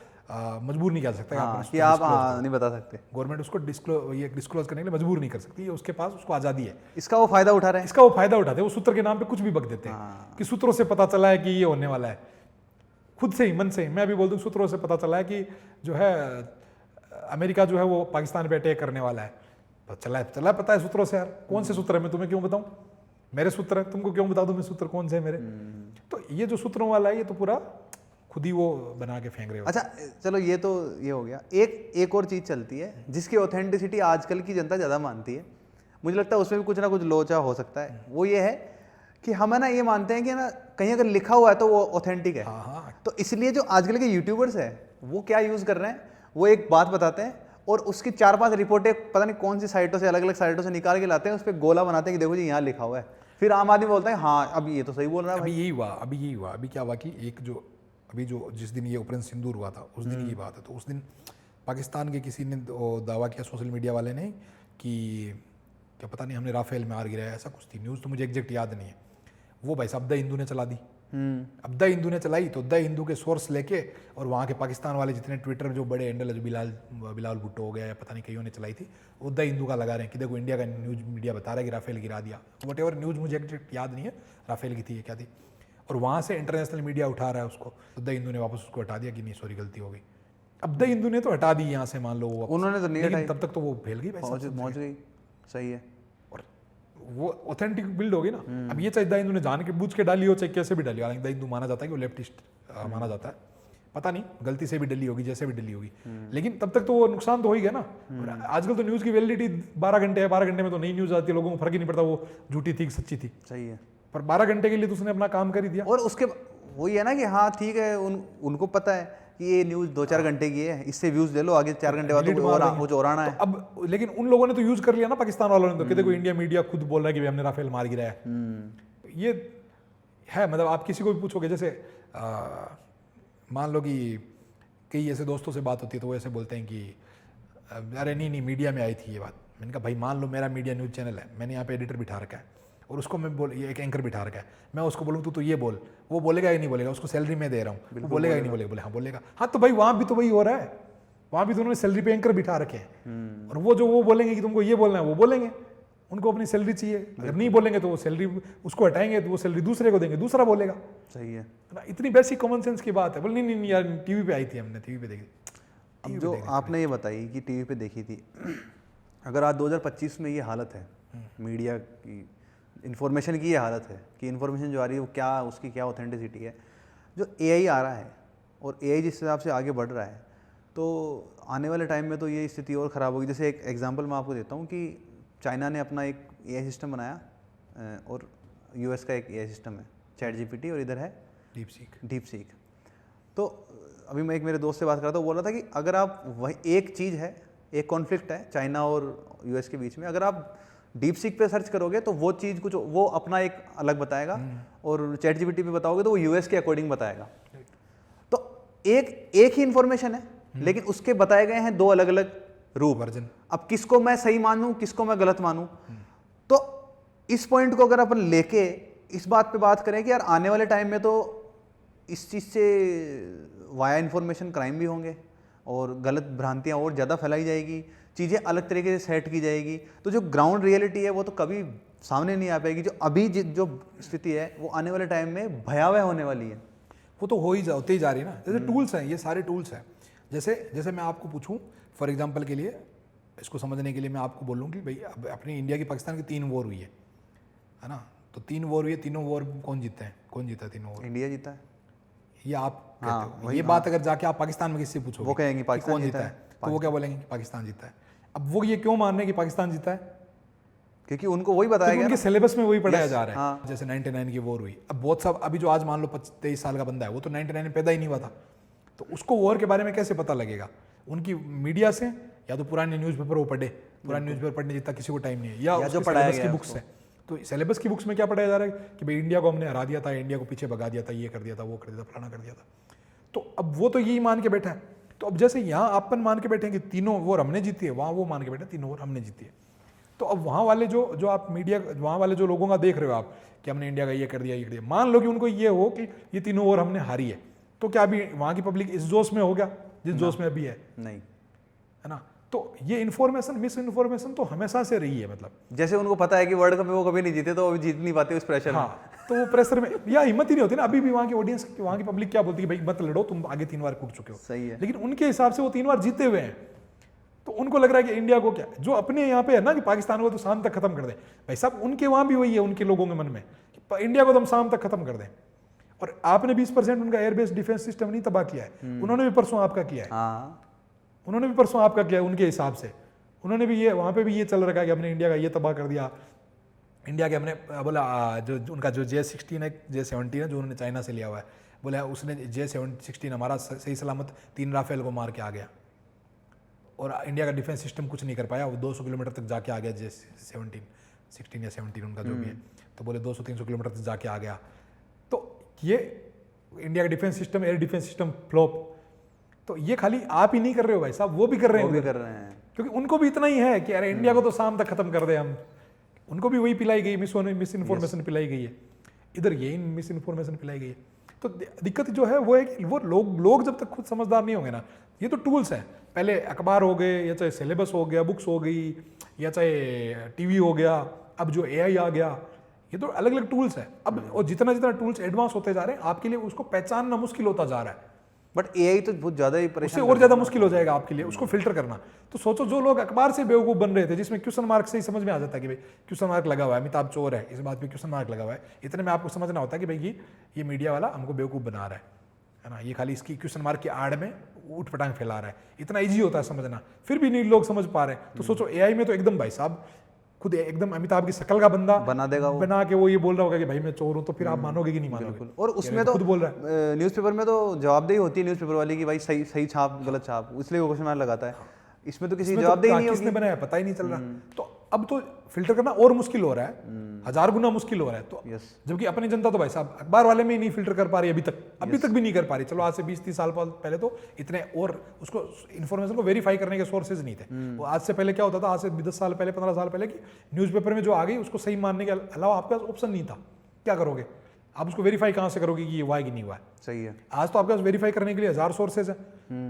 मजबूर नहीं कर सकता कि आप नहीं बता सकते, गवर्नमेंट उसको डिस्क्लोज करने के लिए मजबूर नहीं कर सकती, ये उसके पास उसको आज़ादी है। इसका वो फायदा उठा रहे हैं, इसका वो फायदा उठाते हैं, वो सूत्र के नाम पे कुछ भी बक देते हैं कि सूत्रों से पता चला है कि ये होने वाला है, खुद से ही मन से ही। मैं भी बोल दूं सूत्रों से पता चला है कि जो है अमेरिका जो है वो पाकिस्तान पे अटैक करने वाला है, चला पता है सूत्रों से। यार कौन से सूत्र है, मैं तुम्हें क्यों बताऊं, मेरे सूत्र है, तुमको क्यों बता दूं मैं सूत्र कौन से है मेरे? तो ये जो सूत्रों वाला है ये तो पूरा खुद ही वो बना के फेंक रहे हो। अच्छा चलो ये तो ये हो गया, एक और चीज़ चलती है जिसकी ऑथेंटिसिटी आजकल की जनता ज़्यादा मानती है, मुझे लगता है उसमें भी कुछ ना कुछ लोचा हो सकता है। वो ये है कि हम है ना ये मानते हैं कि ना कहीं अगर लिखा हुआ है तो वो ऑथेंटिक है। तो इसलिए जो आजकल के यूट्यूबर्स हैं वो क्या यूज़ कर रहे हैं, वो एक बात बताते हैं और उसकी 4-5 रिपोर्टें पता नहीं कौन सी साइटों से, अलग अलग साइटों से निकाल के लाते हैं, उस पर गोला बनाते हैं कि देखो जी यहाँ लिखा हुआ है, फिर आम आदमी बोलता है हाँ अब ये तो सही बोल रहा है। अभी यही हुआ अभी क्या हुआ कि एक जो अभी जो जिस दिन ये ऑपरेशन सिंदूर हुआ था उस दिन की बात है, तो उस दिन पाकिस्तान के किसी ने दावा किया सोशल मीडिया वाले ने कि क्या पता नहीं हमने राफेल में आग गिराया, ऐसा कुछ थी न्यूज़, तो मुझे एग्जैक्ट याद नहीं है। वो भाई साहब द हिंदू ने चला दी। अब द हिंदू ने चलाई तो द हिंदू के सोर्स लेके और वहाँ के पाकिस्तान वाले जितने ट्विटर जो बड़े हैंडल है, जो बिलाल भुट्टो हो गया या पता नहीं कईयों ने चलाई थी, वो द हिंदू का लगा रहे हैं कि देखो इंडिया का न्यूज़ मीडिया बता रहा है कि राफेल गिरा दिया, वट एवर न्यूज़ मुझे एग्जैक्ट याद नहीं है राफेल की थी या क्या थी, और वहाँ से इंटरनेशनल मीडिया उठा रहा है उसको, तो द हिंदू ने वापस उसको हटा दिया कि नहीं सॉरी गलती हो गई। अब द हिंदू ने तो हटा दी यहाँ से, मान लो वो उन्होंने तो नहीं हटाई, तब तक तो वो फैल गई, पहुंच गई, सही है, और वो ऑथेंटिक बिल्ड होगी ना। अब ये चाहे द हिंदू ने जान के बूझ के डाली हो चाहे कैसे भी डाली, हालांकि द हिंदू माना जाता है कि वो लेफ्टिस्ट माना जाता है, पता नहीं गलती से भी डली होगी जैसे भी डली होगी, लेकिन तब तक तो वो नुकसान तो हो ही गया ना। आजकल तो न्यूज़ की वैलिडिटी 12 घंटे है, 12 घंटे में तो नई न्यूज़ आती है, लोगों को फर्क ही नहीं पड़ता वो झूठी थी सच्ची थी, सही है, पर 12 घंटे के लिए तो उसने अपना काम कर ही दिया। और उसके वही है ना कि हाँ ठीक है, उनको पता है कि ये न्यूज़ 2-4 घंटे की है, इससे व्यूज़ ले लो, आगे 4 घंटे बाद तो वो चौराना है। अब लेकिन उन लोगों ने तो यूज कर लिया ना, पाकिस्तान वालों ने तो, कि देखो इंडिया मीडिया खुद बोल रहा है कि हमने राफेल मार गिराया है। ये है, मतलब आप किसी को भी पूछोगे, जैसे मान लो कि कई ऐसे दोस्तों से बात होती है तो वो ऐसे बोलते हैं कि अरे नहीं मीडिया में आई थी ये बात। मैंने कहा भाई मान लो मेरा मीडिया न्यूज़ चैनल है, मैंने यहाँ पे एडिटर बिठा रखा है और उसको मैं ये एक एंकर बिठा रखा है, मैं उसको बोलूँ तू तो ये बोल, वो बोलेगा ही नहीं बोलेगा, उसको सैलरी मैं दे रहा हूँ, वो बोलेगा ही नहीं बोलेगा, बोले हाँ बोलेगा। हाँ तो भाई वहाँ भी तो वही हो रहा है, वहाँ भी तो उन्होंने सैलरी पे एंकर बिठा रखे हैं, और वो जो वो बोलेंगे कि तुमको ये बोलना है वो बोलेंगे, उनको अपनी सैलरी चाहिए, अगर नहीं बोलेंगे तो वो सैलरी उसको हटाएंगे तो वो सैलरी दूसरे को देंगे, दूसरा बोलेगा। सही है ना, इतनी बेसिक कॉमन सेंस की बात है। बोल नहीं यार टीवी पे आई थी, हमने टीवी पे देखी। अब जो आपने ये बताई कि टीवी पे देखी थी, अगर आज 2025 में ये हालत है मीडिया की, इन्फॉर्मेशन की ये हालत है कि इन्फॉर्मेशन जो आ रही है वो क्या, उसकी क्या ऑथेंटिसिटी है, जो एआई आ रहा है और एआई जिस हिसाब से आगे बढ़ रहा है, तो आने वाले टाइम में तो ये स्थिति और ख़राब होगी। जैसे एक एग्जांपल मैं आपको देता हूँ कि चाइना ने अपना एक एआई सिस्टम बनाया और यूएस का एक एआई सिस्टम है चैट जीपीटी, और इधर है डीप सीक। तो अभी मैं एक मेरे दोस्त से बात कर रहा था, वो बोल रहा था कि अगर आप वही एक चीज़ है, एक कॉन्फ्लिक्ट है चाइना और यूएस के बीच में, अगर आप डीप सीक पे सर्च करोगे तो वो चीज़ कुछ वो अपना एक अलग बताएगा और चैट जीपीटी पे बताओगे तो वो यूएस के अकॉर्डिंग बताएगा। तो एक ही इन्फॉर्मेशन है लेकिन उसके बताए गए हैं 2 अलग अलग रूप, वर्जन। अब किसको मैं सही मानूं, किसको मैं गलत मानूं? तो इस पॉइंट को अगर अपन लेके इस बात पे बात करें कि यार आने वाले टाइम में तो इस चीज़ से वाया इन्फॉर्मेशन क्राइम भी होंगे और गलत भ्रांतियाँ और ज़्यादा फैलाई जाएगी, चीज़ें अलग तरीके से सेट की जाएगी, तो जो ग्राउंड रियलिटी है वो तो कभी सामने नहीं आ पाएगी। जो अभी जो स्थिति है वो आने वाले टाइम में भयावह होने वाली है। वो तो होती ही जा रही है ना। जैसे टूल्स हैं, ये सारे टूल्स हैं। जैसे मैं आपको पूछूं फॉर एग्जांपल के लिए, इसको समझने के लिए मैं आपको बोलूं कि भाई अब अपनी इंडिया की पाकिस्तान की 3 वॉर हुई है ना, तो 3 वॉर हुई है, तीनों वॉर कौन जीता है तीनों वॉर? इंडिया जीता है। ये आप कहते हो, ये बात अगर जाके आप पाकिस्तान में किससे पूछोगे वो कहेंगे पाकिस्तान कौन जीता है, तो वो क्या बोलेंगे कि पाकिस्तान जीता है। अब वो ये क्यों मान रहे हैं कि पाकिस्तान जीता है? क्योंकि उनको वही बताया क्योंकि गया उनके ना। सिलेबस में वही पढ़ाया जा रहा है। हाँ। जैसे 99 की वॉर हुई, अब बहुत सब अभी जो आज मान लो 23 साल का बंदा है वो तो 99 में पैदा ही नहीं हुआ था, तो उसको वॉर के बारे में कैसे पता लगेगा? उनकी मीडिया से, या तो पुराने न्यूज़पेपर वो पढ़े, पुराने न्यूज़पेपर पढ़ने जितना किसी को टाइम नहीं है, या जो पढ़ाया सिलेबस की बुक्स है। तो सिलेबस की बुक्स में क्या पढ़ाया जा रहा है कि भाई इंडिया को हमने हरा दिया था, इंडिया को पीछे भगा दिया था, ये कर दिया था, वो कर दिया था, फलाना कर दिया था। तो अब वो तो यही मान के बैठा है। तो अब जैसे यहाँ अपन मान के बैठे हैं कि तीनों वॉर हमने जीती है, वहाँ वो मान के बैठे तीनों वॉर हमने जीती है। तो अब वहाँ वाले जो आप मीडिया, वहाँ वाले जो लोगों का देख रहे हो आप कि हमने इंडिया का ये कर दिया, ये कर दिया, मान लो कि उनको ये हो कि ये तीनों वॉर हमने हारी है, तो क्या अभी वहाँ की पब्लिक इस जोश में हो गया जिस जोश में अभी है? नहीं, है ना। तो ये इन्फॉर्मेशन, मिस इन्फॉर्मेशन तो हमेशा से रही है। मतलब जैसे उनको पता है कि वर्ल्ड कप में वो कभी नहीं जीते, तो अभी जीत नहीं पाते उस प्रेशर में। हाँ, तो वो प्रेशर में या हिम्मत ही नहीं होती ना। अभी भी वहाँ की ऑडियंस, वहाँ की पब्लिक क्या बोलती है, भाई मत लड़ो, तुम आगे 3 बार कूद चुके हो। सही है। लेकिन उनके हिसाब से वो 3 बार जीते हुए हैं, तो उनको लग रहा है कि इंडिया को क्या, जो अपने यहाँ पे है ना कि पाकिस्तान को तो शाम तक खत्म कर दें, भाई साहब उनके वहाँ भी वही है, उनके लोगों के मन में कि इंडिया को तो हम शाम तक खत्म कर दें। और आपने 20% उनका एयरबेस डिफेंस सिस्टम नहीं तबाह किया है, उन्होंने भी परसों आपका किया है। हाँ, उन्होंने भी परसों आपका किया है उनके हिसाब से। उन्होंने भी ये, वहाँ पे भी ये चल रखा है कि हमने इंडिया का ये तबाह कर दिया, इंडिया के हमने बोला जो उनका जो J-16 है, J-17 है जो उन्होंने चाइना से लिया हुआ है, बोला उसने J-16 हमारा सही सलामत 3 राफेल को मार के आ गया, और इंडिया का डिफेंस सिस्टम कुछ नहीं कर पाया, वो 200 किलोमीटर तक जाके आ गया। J-16 या 17 उनका जो भी है, तो बोले 200-300 किलोमीटर तक जाके आ गया। तो ये इंडिया का defence system, air defence system flop. तो ये खाली आप ही नहीं कर रहे हो भाई साहब, वो भी कर रहे हैं, वो भी कर रहे हैं। क्योंकि उनको भी इतना ही है कि अरे इंडिया को तो शाम तक खत्म कर दे हम। उनको भी वही पिलाई गई, मिस इन्फॉर्मेशन पिलाई गई है, इधर यही मिस इन्फॉर्मेशन पिलाई गई है। तो दिक्कत जो है वो है कि वो लोग जब तक खुद समझदार नहीं होंगे ना, ये तो टूल्स हैं, पहले अखबार हो गए, या चाहे सिलेबस हो गया, बुक्स हो गई, या चाहे टीवी हो गया, अब जो AI आ गया, ये तो अलग अलग टूल्स हैं। अब और जितना जितना टूल्स एडवांस होते जा रहे हैं, आपके लिए उसको पहचानना मुश्किल होता जा रहा है। बट AI तो बहुत ज्यादा ही उससे परेशान और ज्यादा मुश्किल हो जाएगा आपके लिए उसको फिल्टर करना। तो सोचो जो लोग अखबार से बेवकूफ बन रहे थे, जिसमें क्वेश्चन मार्क से ही समझ में आ जाता है कि भाई क्वेश्चन मार्क लगा हुआ है, अमिताभ चोर है, इस बात पे क्वेश्चन मार्क लगा हुआ है, इतने में आपको समझना होता है कि भाई ये मीडिया वाला हमको बेवकूफ बना रहा है ना, ये खाली इसकी क्वेश्चन मार्क की आड़ में ऊट पटांग फैला रहा है। इतना ईजी होता है समझना, फिर भी नहीं लोग समझ पा रहे हैं। तो सोचो AI में तो एकदम भाई साहब खुद एकदम अमिताभ की शकल का बंदा बना देगा वो, बना के वो ये बोल रहा होगा कि भाई मैं चोर हूं, तो फिर आप मानोगे कि नहीं मानोगे? और उसमें तो खुद बोल रहा है। न्यूज़पेपर में तो जवाबदेही होती है न्यूज़पेपर वाली की, भाई सही सही छाप गलत छाप, इसलिए वो क्वेश्चन मार्क लगाता है। इसमें तो किसी जवाबदेही नहीं होगी। किसने बनाया पता ही नहीं चल रहा। तो अब तो फिल्टर करना और मुश्किल हो रहा है, 1000 गुना मुश्किल हो रहा है। तो जबकि अपनी जनता तो भाई साहब अखबार वाले में ही नहीं फिल्टर कर पा रही अभी तक भी नहीं कर पा रही। चलो आज से 20-30 साल पहले तो इतने और उसको इन्फॉर्मेशन को वेरीफाई करने के सोर्सेज नहीं थे। वो आज से पहले क्या होता था, आज से 10 साल पहले 15 साल पहले की न्यूज़पेपर में जो आ गई उसको सही मानने के अलावा आपके पास ऑप्शन नहीं था। क्या करोगे आप, उसको वेरीफाई कहाँ से करोगे कि ये हुआ है कि नहीं हुआ है? सही है। आज तो आपके पास वेरीफाई करने के लिए 1000 सोर्सेज है।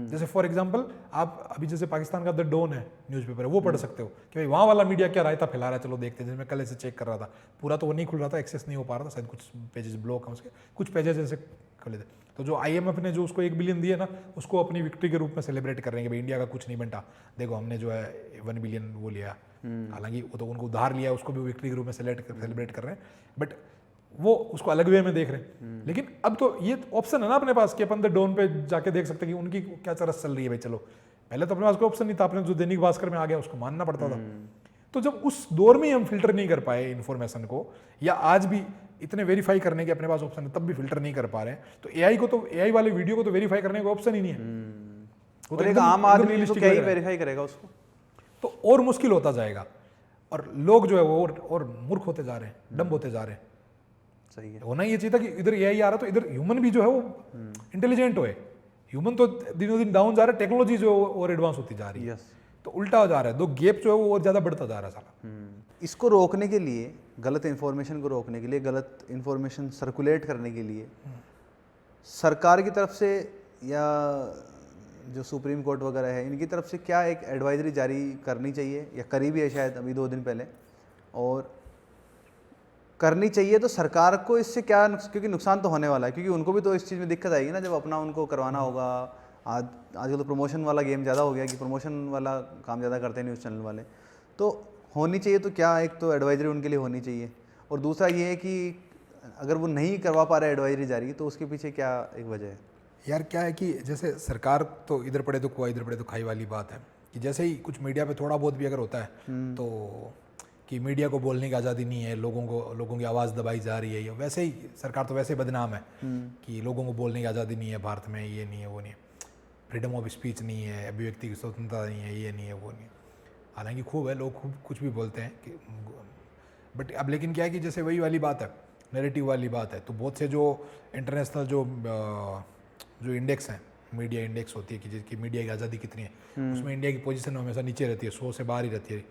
जैसे फॉर एग्जांपल आप अभी जैसे पाकिस्तान का द डॉन है न्यूज़पेपर है, वो पढ़ सकते हो कि भाई वहाँ वाला मीडिया क्या रायता फैला रहा है, चलो देखते हैं। जैसे मैं कल ऐसे चेक कर रहा था, पूरा तो वो नहीं खुल रहा था, एक्सेस नहीं हो पा रहा था, शायद कुछ पेजेस ब्लॉक हैं उसके, कुछ पेजेस ऐसे खुले थे। तो जो IMF ने जो उसको 1 बिलियन दिए ना, उसको अपनी विक्ट्री के रूप में सेलिब्रेट कर रहे हैं कि भाई इंडिया का कुछ नहीं बनता, देखो हमने जो है 1 बिलियन वो लिया। हालांकि वो तो उनको उधार लिया, उसको भी विक्ट्री के रूप में सेलिब्रेट कर रहे हैं, बट वो उसको अलग वे में देख रहे हैं। लेकिन अब तो ये ऑप्शन है ना अपने पास कि अपन द डॉन पे जाके देख सकते हैं कि उनकी क्या चरस चल रही है भाई। चलो पहले तो अपने पास कोई ऑप्शन नहीं था, अपने जो दैनिक भास्कर में आ गया उसको मानना पड़ता था। तो जब उस दौर में हम फिल्टर नहीं कर पाए इन्फॉर्मेशन को, या आज भी इतने वेरीफाई करने के अपने पास ऑप्शन है तब भी फिल्टर नहीं कर पा रहे हैं, तो AI वाले वीडियो को तो वेरीफाई करने का ऑप्शन ही नहीं है। वो तो एक आम आदमी तो क्या ही वेरीफाई करेगा उसको, तो और मुश्किल होता जाएगा। और लोग जो है वो और मूर्ख होते जा रहे हैं, डम्ब होते जा रहे हैं। सही है। होना ये चाहिए था कि इधर AI आ रहा तो इधर ह्यूमन भी जो है वो इंटेलिजेंट होए। ह्यूमन तो दिनों दिन डाउन जा रहा है, टेक्नोलॉजी जो और एडवांस होती जा रही है, तो उल्टा हो जा रहा है। दो गैप जो है वो और ज्यादा बढ़ता जा रहा है साला। इसको रोकने के लिए, गलत इन्फॉर्मेशन को रोकने के लिए, गलत इन्फॉर्मेशन सर्कुलेट करने के लिए सरकार की तरफ से या जो सुप्रीम कोर्ट वगैरह है इनकी तरफ से क्या एक एडवाइजरी जारी करनी चाहिए, या करी भी है शायद अभी 2 दिन पहले, और करनी चाहिए तो सरकार को इससे क्या, क्योंकि नुकसान तो होने वाला है, क्योंकि उनको भी तो इस चीज़ में दिक्कत आएगी ना जब अपना उनको करवाना होगा। आजकल तो प्रमोशन वाला गेम ज़्यादा हो गया कि प्रमोशन वाला काम ज़्यादा करते हैं न्यूज़ चैनल वाले। तो होनी चाहिए तो क्या, एक तो एडवाइजरी उनके लिए होनी चाहिए, और दूसरा ये है कि अगर वो नहीं करवा पा रहे एडवाइजरी जारी, तो उसके पीछे क्या एक वजह है? यार क्या है कि जैसे सरकार तो इधर पड़े तो कुआ इधर पड़े तो खाई वाली बात है। कि जैसे ही कुछ मीडिया पे थोड़ा बहुत भी अगर होता है तो कि मीडिया को बोलने की आज़ादी नहीं है, लोगों की आवाज़ दबाई जा रही है, वैसे ही सरकार तो वैसे बदनाम है कि लोगों को बोलने की आज़ादी नहीं है भारत में, ये नहीं है वो नहीं है, फ्रीडम ऑफ स्पीच नहीं है, अभिव्यक्ति की स्वतंत्रता नहीं है, ये नहीं है वो नहीं है। हालांकि खूब है, लोग खूब कुछ भी बोलते हैं कि, बट अब लेकिन क्या है कि जैसे वही वाली बात है, नैरेटिव वाली बात है, तो बहुत से जो इंटरनेशनल जो इंडेक्स हैं, मीडिया इंडेक्स होती है कि जिसकी मीडिया की आज़ादी कितनी है, उसमें इंडिया की पोजीशन हमेशा नीचे रहती है, 100 से बाहर ही रहती है,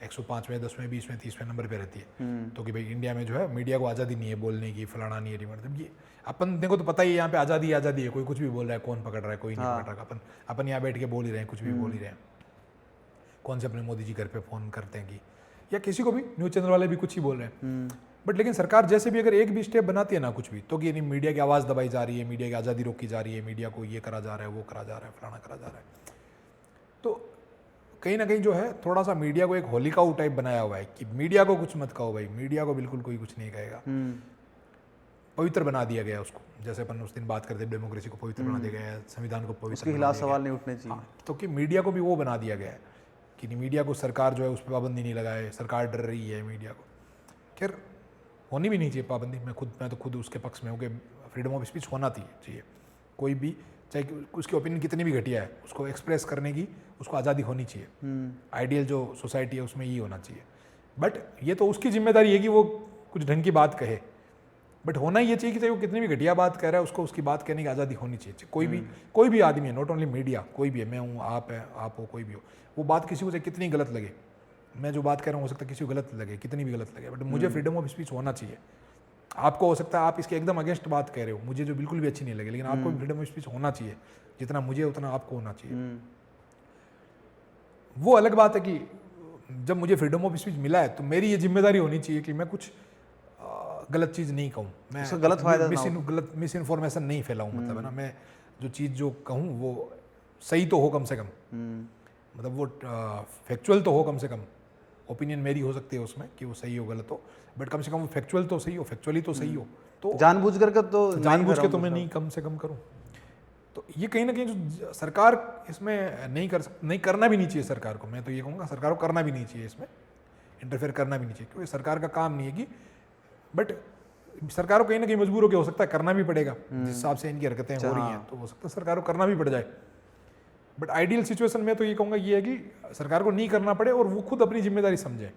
105वें, 10वें, 20वें, 30वें नंबर पे रहती है। तो कि भाई इंडिया में जो है मीडिया को आज़ादी नहीं है बोलने की, फलाना नहीं है, मतलब ये अपन देखो तो पता ही है, यहाँ पे आज़ादी आज़ादी है, कोई कुछ भी बोल रहा है, कौन पकड़ रहा है, कोई नहीं पकड़ रहा है, अपन यहाँ बैठ के बोल ही रहे हैं, कुछ भी बोल ही रहे हैं। कौन से अपने मोदी जी घर पे फ़ोन करते हैं कि, या किसी को भी न्यूज़ चैनल वाले भी कुछ ही बोल रहे हैं, बट लेकिन सरकार जैसे भी अगर एक भी स्टेप बनाती है ना कुछ भी, तो कि नहीं मीडिया की आवाज़ दबाई जा रही है, मीडिया की आज़ादी रोकी जा रही है, मीडिया को ये करा जा रहा है, वो करा जा रहा है, फलाना करा जा रहा है, तो कहीं ना कहीं जो है थोड़ा सा मीडिया को एक होलिकाऊ टाइप बनाया हुआ है कि मीडिया को कुछ मत कहो भाई, मीडिया को बिल्कुल कोई कुछ नहीं कहेगा, पवित्र बना दिया गया उसको, जैसे अपन उस दिन बात करते डेमोक्रेसी को पवित्र बना दिया गया है, संविधान को पवित्र, उसके खिलाफ सवाल नहीं उठने चाहिए। तो कि मीडिया को भी वो बना दिया गया है कि मीडिया को सरकार जो है उस पर पाबंदी नहीं लगाए, सरकार डर रही है मीडिया को। खैर होनी भी नहीं चाहिए पाबंदी, मैं तो खुद उसके पक्ष में हूँ कि फ्रीडम ऑफ स्पीच होना चाहिए, कोई भी चाहे उसकी ओपिनियन कितनी भी घटिया है उसको एक्सप्रेस करने की उसको आज़ादी होनी चाहिए। आइडियल जो सोसाइटी है उसमें ये होना चाहिए, बट ये तो उसकी जिम्मेदारी है कि वो कुछ ढंग की बात कहे, बट होना ये चाहिए कि चाहे वो कितनी भी घटिया बात कह रहा है उसको उसकी बात कहने की आज़ादी होनी चाहिए। कोई भी आदमी है, नॉट ओनली मीडिया, कोई भी है, मैं हूँ, आप है, आप हो, कोई भी हो, वो बात किसी को चाहे कितनी गलत लगे, मैं जो बात कह रहा हूँ हो सकता है किसी को गलत लगे, कितनी भी गलत लगे, बट मुझे फ्रीडम ऑफ स्पीच होना चाहिए। आपको हो सकता है आप इसके एकदम अगेंस्ट बात कह रहे हो, मुझे जो बिल्कुल भी अच्छी नहीं लगे, लेकिन आपको भी फ्रीडम ऑफ स्पीच होना चाहिए, जितना मुझे उतना आपको होना चाहिए। वो अलग बात है कि जब मुझे फ्रीडम ऑफ स्पीच मिला है तो मेरी ये जिम्मेदारी होनी चाहिए कि मैं कुछ गलत चीज़ नहीं कहूँ, मैं गलत फायदा गलत मिस इन्फॉर्मेशन नहीं फैलाऊँ, मतलब है ना, मैं जो चीज़ जो कहूँ वो सही तो हो कम से कम, मतलब वो फैक्चुअल तो हो कम से कम, ओपिनियन मेरी हो सकती है उसमें कि वो सही हो गलत हो, बट कम से कम वो फैक्चुअल तो सही हो, फैक्चुअली तो सही हो, तो जानबूझ के तो मैं नहीं कम से कम करूँ। तो ये कहीं ना कहीं जो सरकार इसमें नहीं करना भी नहीं चाहिए सरकार को, मैं तो ये कहूँगा सरकार को करना भी नहीं चाहिए, इसमें इंटरफेयर करना भी नहीं चाहिए, क्योंकि सरकार का काम नहीं है कि, बट सरकार को कहीं ना कहीं मजबूर होकर हो सकता है करना भी पड़ेगा, जिस हिसाब से इनकी हरकतें हो रही हैं, तो हो सकता है सरकार को करना भी पड़ जाए, बट आइडियल सिचुएशन में तो ये कहूँगा ये है कि सरकार को नहीं करना पड़े और वो खुद अपनी जिम्मेदारी समझे,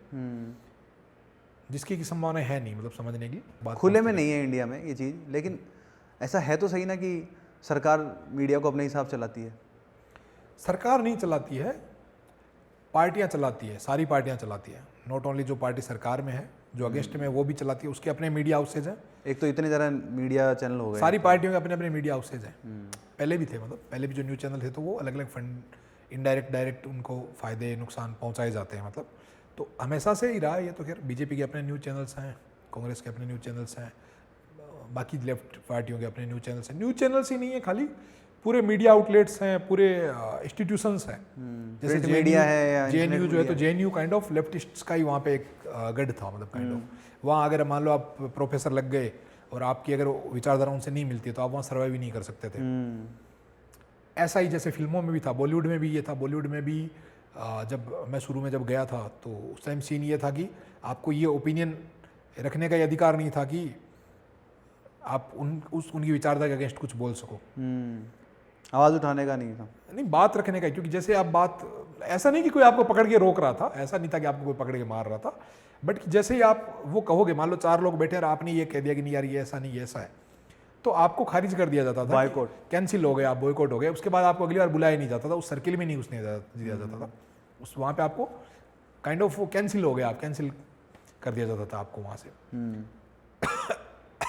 जिसकी की संभावना है नहीं, मतलब समझने की बात खुले में नहीं है इंडिया में ये चीज़, लेकिन ऐसा है तो सही ना कि सरकार मीडिया को अपने हिसाब चलाती है। सरकार नहीं चलाती है, पार्टियां चलाती है, सारी पार्टियां चलाती है, नॉट ओनली जो पार्टी सरकार में है, जो अगेंस्ट में वो भी चलाती है, उसके अपने मीडिया हाउसेज हैं। एक तो इतने ज़्यादा मीडिया चैनल हो गए, सारी पार्टियों के अपने अपने मीडिया हाउसेज हैं, पहले भी थे, मतलब पहले भी जो न्यूज़ चैनल थे तो वो अलग अलग फंड इनडायरेक्ट डायरेक्ट उनको फ़ायदे नुकसान पहुँचाए जाते हैं, मतलब तो हमेशा से ही रहा है ये तो। खैर बीजेपी के अपने न्यूज़ चैनल्स हैं, कांग्रेस के अपने न्यूज़ चैनल्स हैं, बाकी लेफ्ट पार्टियों के अपने न्यूज़ चैनल्स हैं। न्यूज़ चैनल्स ही नहीं है खाली, पूरे मीडिया आउटलेट्स हैं, पूरे इंस्टीट्यूशंस हैं, जैसे मीडिया है या JNU जो है, तो JNU काइंड ऑफ लेफ्टिस्ट्स का ही वहाँ पे एक गढ़ था, मतलब काइंड ऑफ वहाँ अगर मान लो आप प्रोफेसर लग गए और आपकी अगर विचारधारा उनसे नहीं मिलती तो आप वहाँ सर्वाइव ही नहीं कर सकते थे। ऐसा ही जैसे फिल्मों में भी था, बॉलीवुड में भी ये था। बॉलीवुड में भी जब मैं शुरू में जब गया था तो उस टाइम सीन ये था कि आपको ये ओपिनियन रखने का ये अधिकार नहीं था कि आप उनकी विचारधारा के अगेंस्ट कुछ बोल सको, आवाज़ उठाने का नहीं था, नहीं बात रखने का, क्योंकि जैसे आप बात, ऐसा नहीं कि कोई आपको पकड़ के रोक रहा था, ऐसा नहीं था कि आपको कोई पकड़ के मार रहा था, बट जैसे ही आप वो कहोगे, मान लो 4 लोग बैठे और आपने ये कह दिया कि नहीं यार ये ऐसा नहीं, ये ऐसा है, तो आपको खारिज कर दिया जाता था, बॉयकॉट, कैंसिल हो गया, आप बॉयकॉट हो गए, उसके बाद आपको अगली बार बुलाया नहीं जाता था, उस सर्किल में नहीं घुसने दिया जाता था, उस वहाँ पे आपको काइंड ऑफ वो कैंसिल हो गया, आप कैंसिल कर दिया जाता था आपको वहाँ से।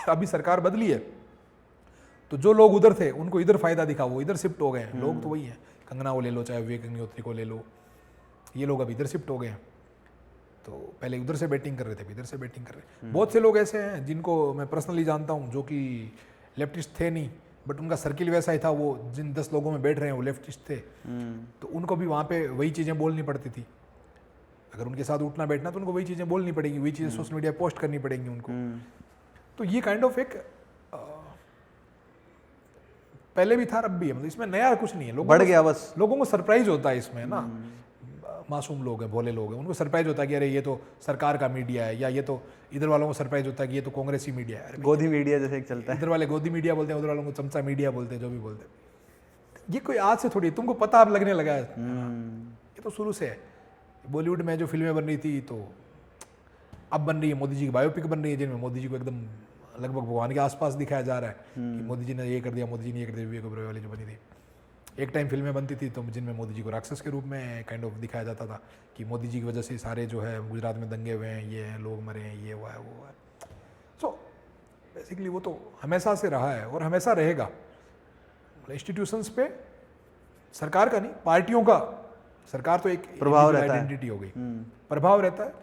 अभी सरकार बदली है तो जो लोग उधर थे उनको इधर फायदा दिखा, वो इधर शिफ्ट हो गए हैं। लोग तो वही हैं, कंगना को ले लो, चाहे विवेक अग्निहोत्री को ले लो, ये लोग अब इधर शिफ्ट हो गए हैं। तो पहले उधर से बैटिंग कर रहे थे, इधर से बैटिंग कर रहे हैं। बहुत से लोग ऐसे हैं जिनको मैं पर्सनली जानता हूँ जो कि लेफ्टिस्ट थे नहीं, बट उनका सर्किल वैसा ही था, वो जिन 10 लोगों में बैठ रहे हैं वो लेफ्टिस्ट थे, तो उनको भी वहाँ पे वही चीज़ें बोलनी पड़ती थी। अगर उनके साथ उठना बैठना तो उनको वही चीज़ें बोलनी पड़ेगी, वही चीज़ें सोशल मीडिया पोस्ट करनी पड़ेंगी उनको। तो ये काइंड ऑफ एक पहले भी था, अब भी है, मतलब इसमें नया कुछ नहीं है। लोगों बढ़ को- गया बस। लोगों को सरप्राइज होता है इसमें ना, मासूम लोग हैं, भोले लोग हैं, उनको सरप्राइज होता है कि अरे ये तो सरकार का मीडिया है, या ये तो इधर वालों को सरप्राइज होता है कि ये तो कांग्रेसी मीडिया है। अरे गोदी मीडिया जैसे एक चलता है। इधर वाले गोदी मीडिया बोलते हैं, उधर वालों को चमचा मीडिया बोलते हैं, जो भी बोलते हैं। ये कोई आज से थोड़ी है, तुमको पता अब लगने लगा है, ये तो शुरू से है। बॉलीवुड में जो फिल्में बन रही थी तो अब बन रही है, मोदी जी की बायोपिक बन रही है जिनमें मोदी जी को एकदम लगभग भगवान के आसपास दिखाया जा रहा है कि मोदी जी ने ये कर दिया, मोदी जी ने ये कर दिया। विवेक ओबरॉय वाली जो बनी थी, एक टाइम फिल्में बनती थी तो जिनमें मोदी जी को राक्षस के रूप में काइंड ऑफ दिखाया जाता था कि मोदी जी की वजह से सारे जो है गुजरात में दंगे हुए हैं, ये हैं, लोग मरे हैं, ये हुआ है, वो है। सो बेसिकली वो तो हमेशा से रहा है और हमेशा रहेगा। इंस्टीट्यूशंस पे सरकार का नहीं, पार्टियों का, सरकार तो एक प्रभाव रहता है। आइडेंटिटी हो गई, प्रभाव रहता है।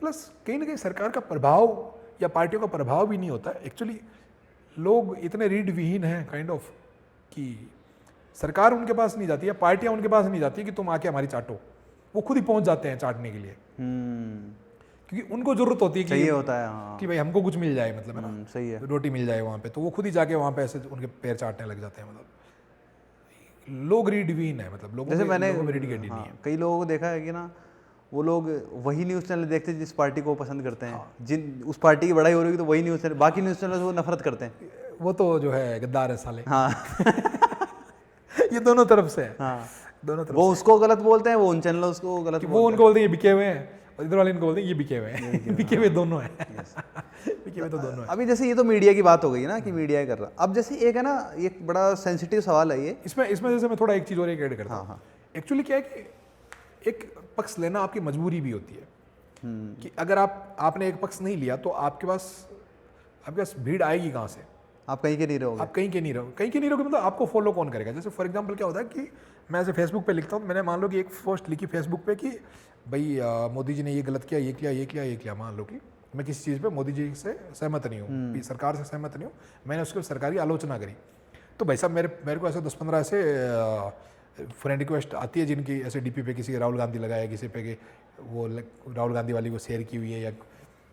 प्लस कहीं ना कहीं सरकार का प्रभाव या पार्टियों का प्रभाव भी नहीं होता है। एक्चुअली लोग इतने रीढ़ विहीन हैं काइंड ऑफ कि सरकार उनके पास नहीं जाती है, पार्टियां उनके पास नहीं जाती कि तुम आके हमारी चाटो, वो खुद ही पहुंच जाते हैं चाटने के लिए, क्योंकि उनको जरूरत होती है कि चाहिए होता है। हाँ, कि भाई हमको कुछ मिल जाए, मतलब है ना, सही है। रोटी मिल जाए वहाँ पे, तो वो खुद ही जाके वहाँ पे ऐसे उनके पैर चाटने लग जाते हैं। मतलब लोग रीड वीन है, मतलब लोगों जैसे में मैंने लोगों में रीड नहीं है। कई लोगों को देखा है कि ना, वो लोग वही न्यूज़ चैनल देखते हैं जिस पार्टी को वो पसंद करते हैं। जिन उस पार्टी की बड़ाई हो रही है तो वही न्यूज़ चैनल, बाकी न्यूज़ चैनल से वो नफरत करते हैं। वो तो जो है गद्दार है साले। हाँ ये दोनों तरफ से है, हाँ, दोनों तरफ वो उसको गलत बोलते हैं, वो उन चैनलों को गलत कि वो उनको बोलते हैं ये बिके हुए हैं, और इधर वाले इनको बोलते हैं ये बिके हुए हैं। बिके हुए दोनों हैं, बिके हुए तो दोनों हैं। अभी जैसे ये तो मीडिया की बात हो गई ना कि मीडिया कर रहा। अब जैसे एक है ना, ये बड़ा सेंसिटिव सवाल है ये। इसमें जैसे मैं थोड़ा एक चीज़ और एक ऐड करता हूँ। हाँ। एक्चुअली क्या है कि एक पक्ष लेना आपकी मजबूरी भी होती है कि अगर आपने एक पक्ष नहीं लिया तो आपके पास भीड़ आएगी कहाँ से? आप कहीं के नहीं रहोगे। आप कहीं के नहीं रहोगे मतलब आपको फॉलो कौन करेगा? जैसे फॉर एग्जांपल क्या होता है कि मैं ऐसे फेसबुक पे लिखता हूँ, मैंने मान लो कि एक पोस्ट लिखी फेसबुक पे कि भाई मोदी जी ने ये गलत किया, ये किया, मान लो कि मैं किसी चीज़ पे मोदी जी से सहमत नहीं हूँ, सरकार से सहमत नहीं हूँ, मैंने उसके सरकार की आलोचना करी, तो भाई साहब मेरे को ऐसे 10-15 ऐसे फ्रेंड रिक्वेस्ट आती है जिनकी ऐसे डीपी पे किसी राहुल गांधी लगाया, किसी पे कि वो राहुल गांधी वाली वो शेयर की हुई है, या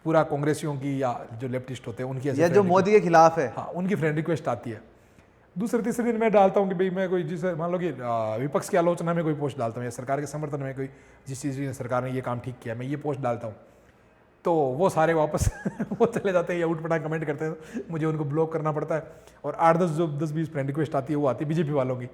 पूरा कांग्रेसियों की या जो लेफ्टिस्ट होते हैं उनकी ऐसे या जो मोदी के खिलाफ है। हाँ, उनकी फ्रेंड रिक्वेस्ट आती है। दूसरे तीसरे दिन मैं डालता हूँ कि भाई मैं कोई जिसे मान लो कि विपक्ष की आलोचना में कोई पोस्ट डालता हूँ या सरकार के समर्थन में कोई जिस चीज़ की सरकार ने ये काम ठीक किया, मैं ये पोस्ट डालता हूँ, तो वो सारे वापस वो चले जाते हैं या उठपटांग कमेंट करते हैं, मुझे उनको ब्लॉक करना पड़ता है। और 10-20 फ्रेंड रिक्वेस्ट आती है, वो आती है बीजेपी वालों की,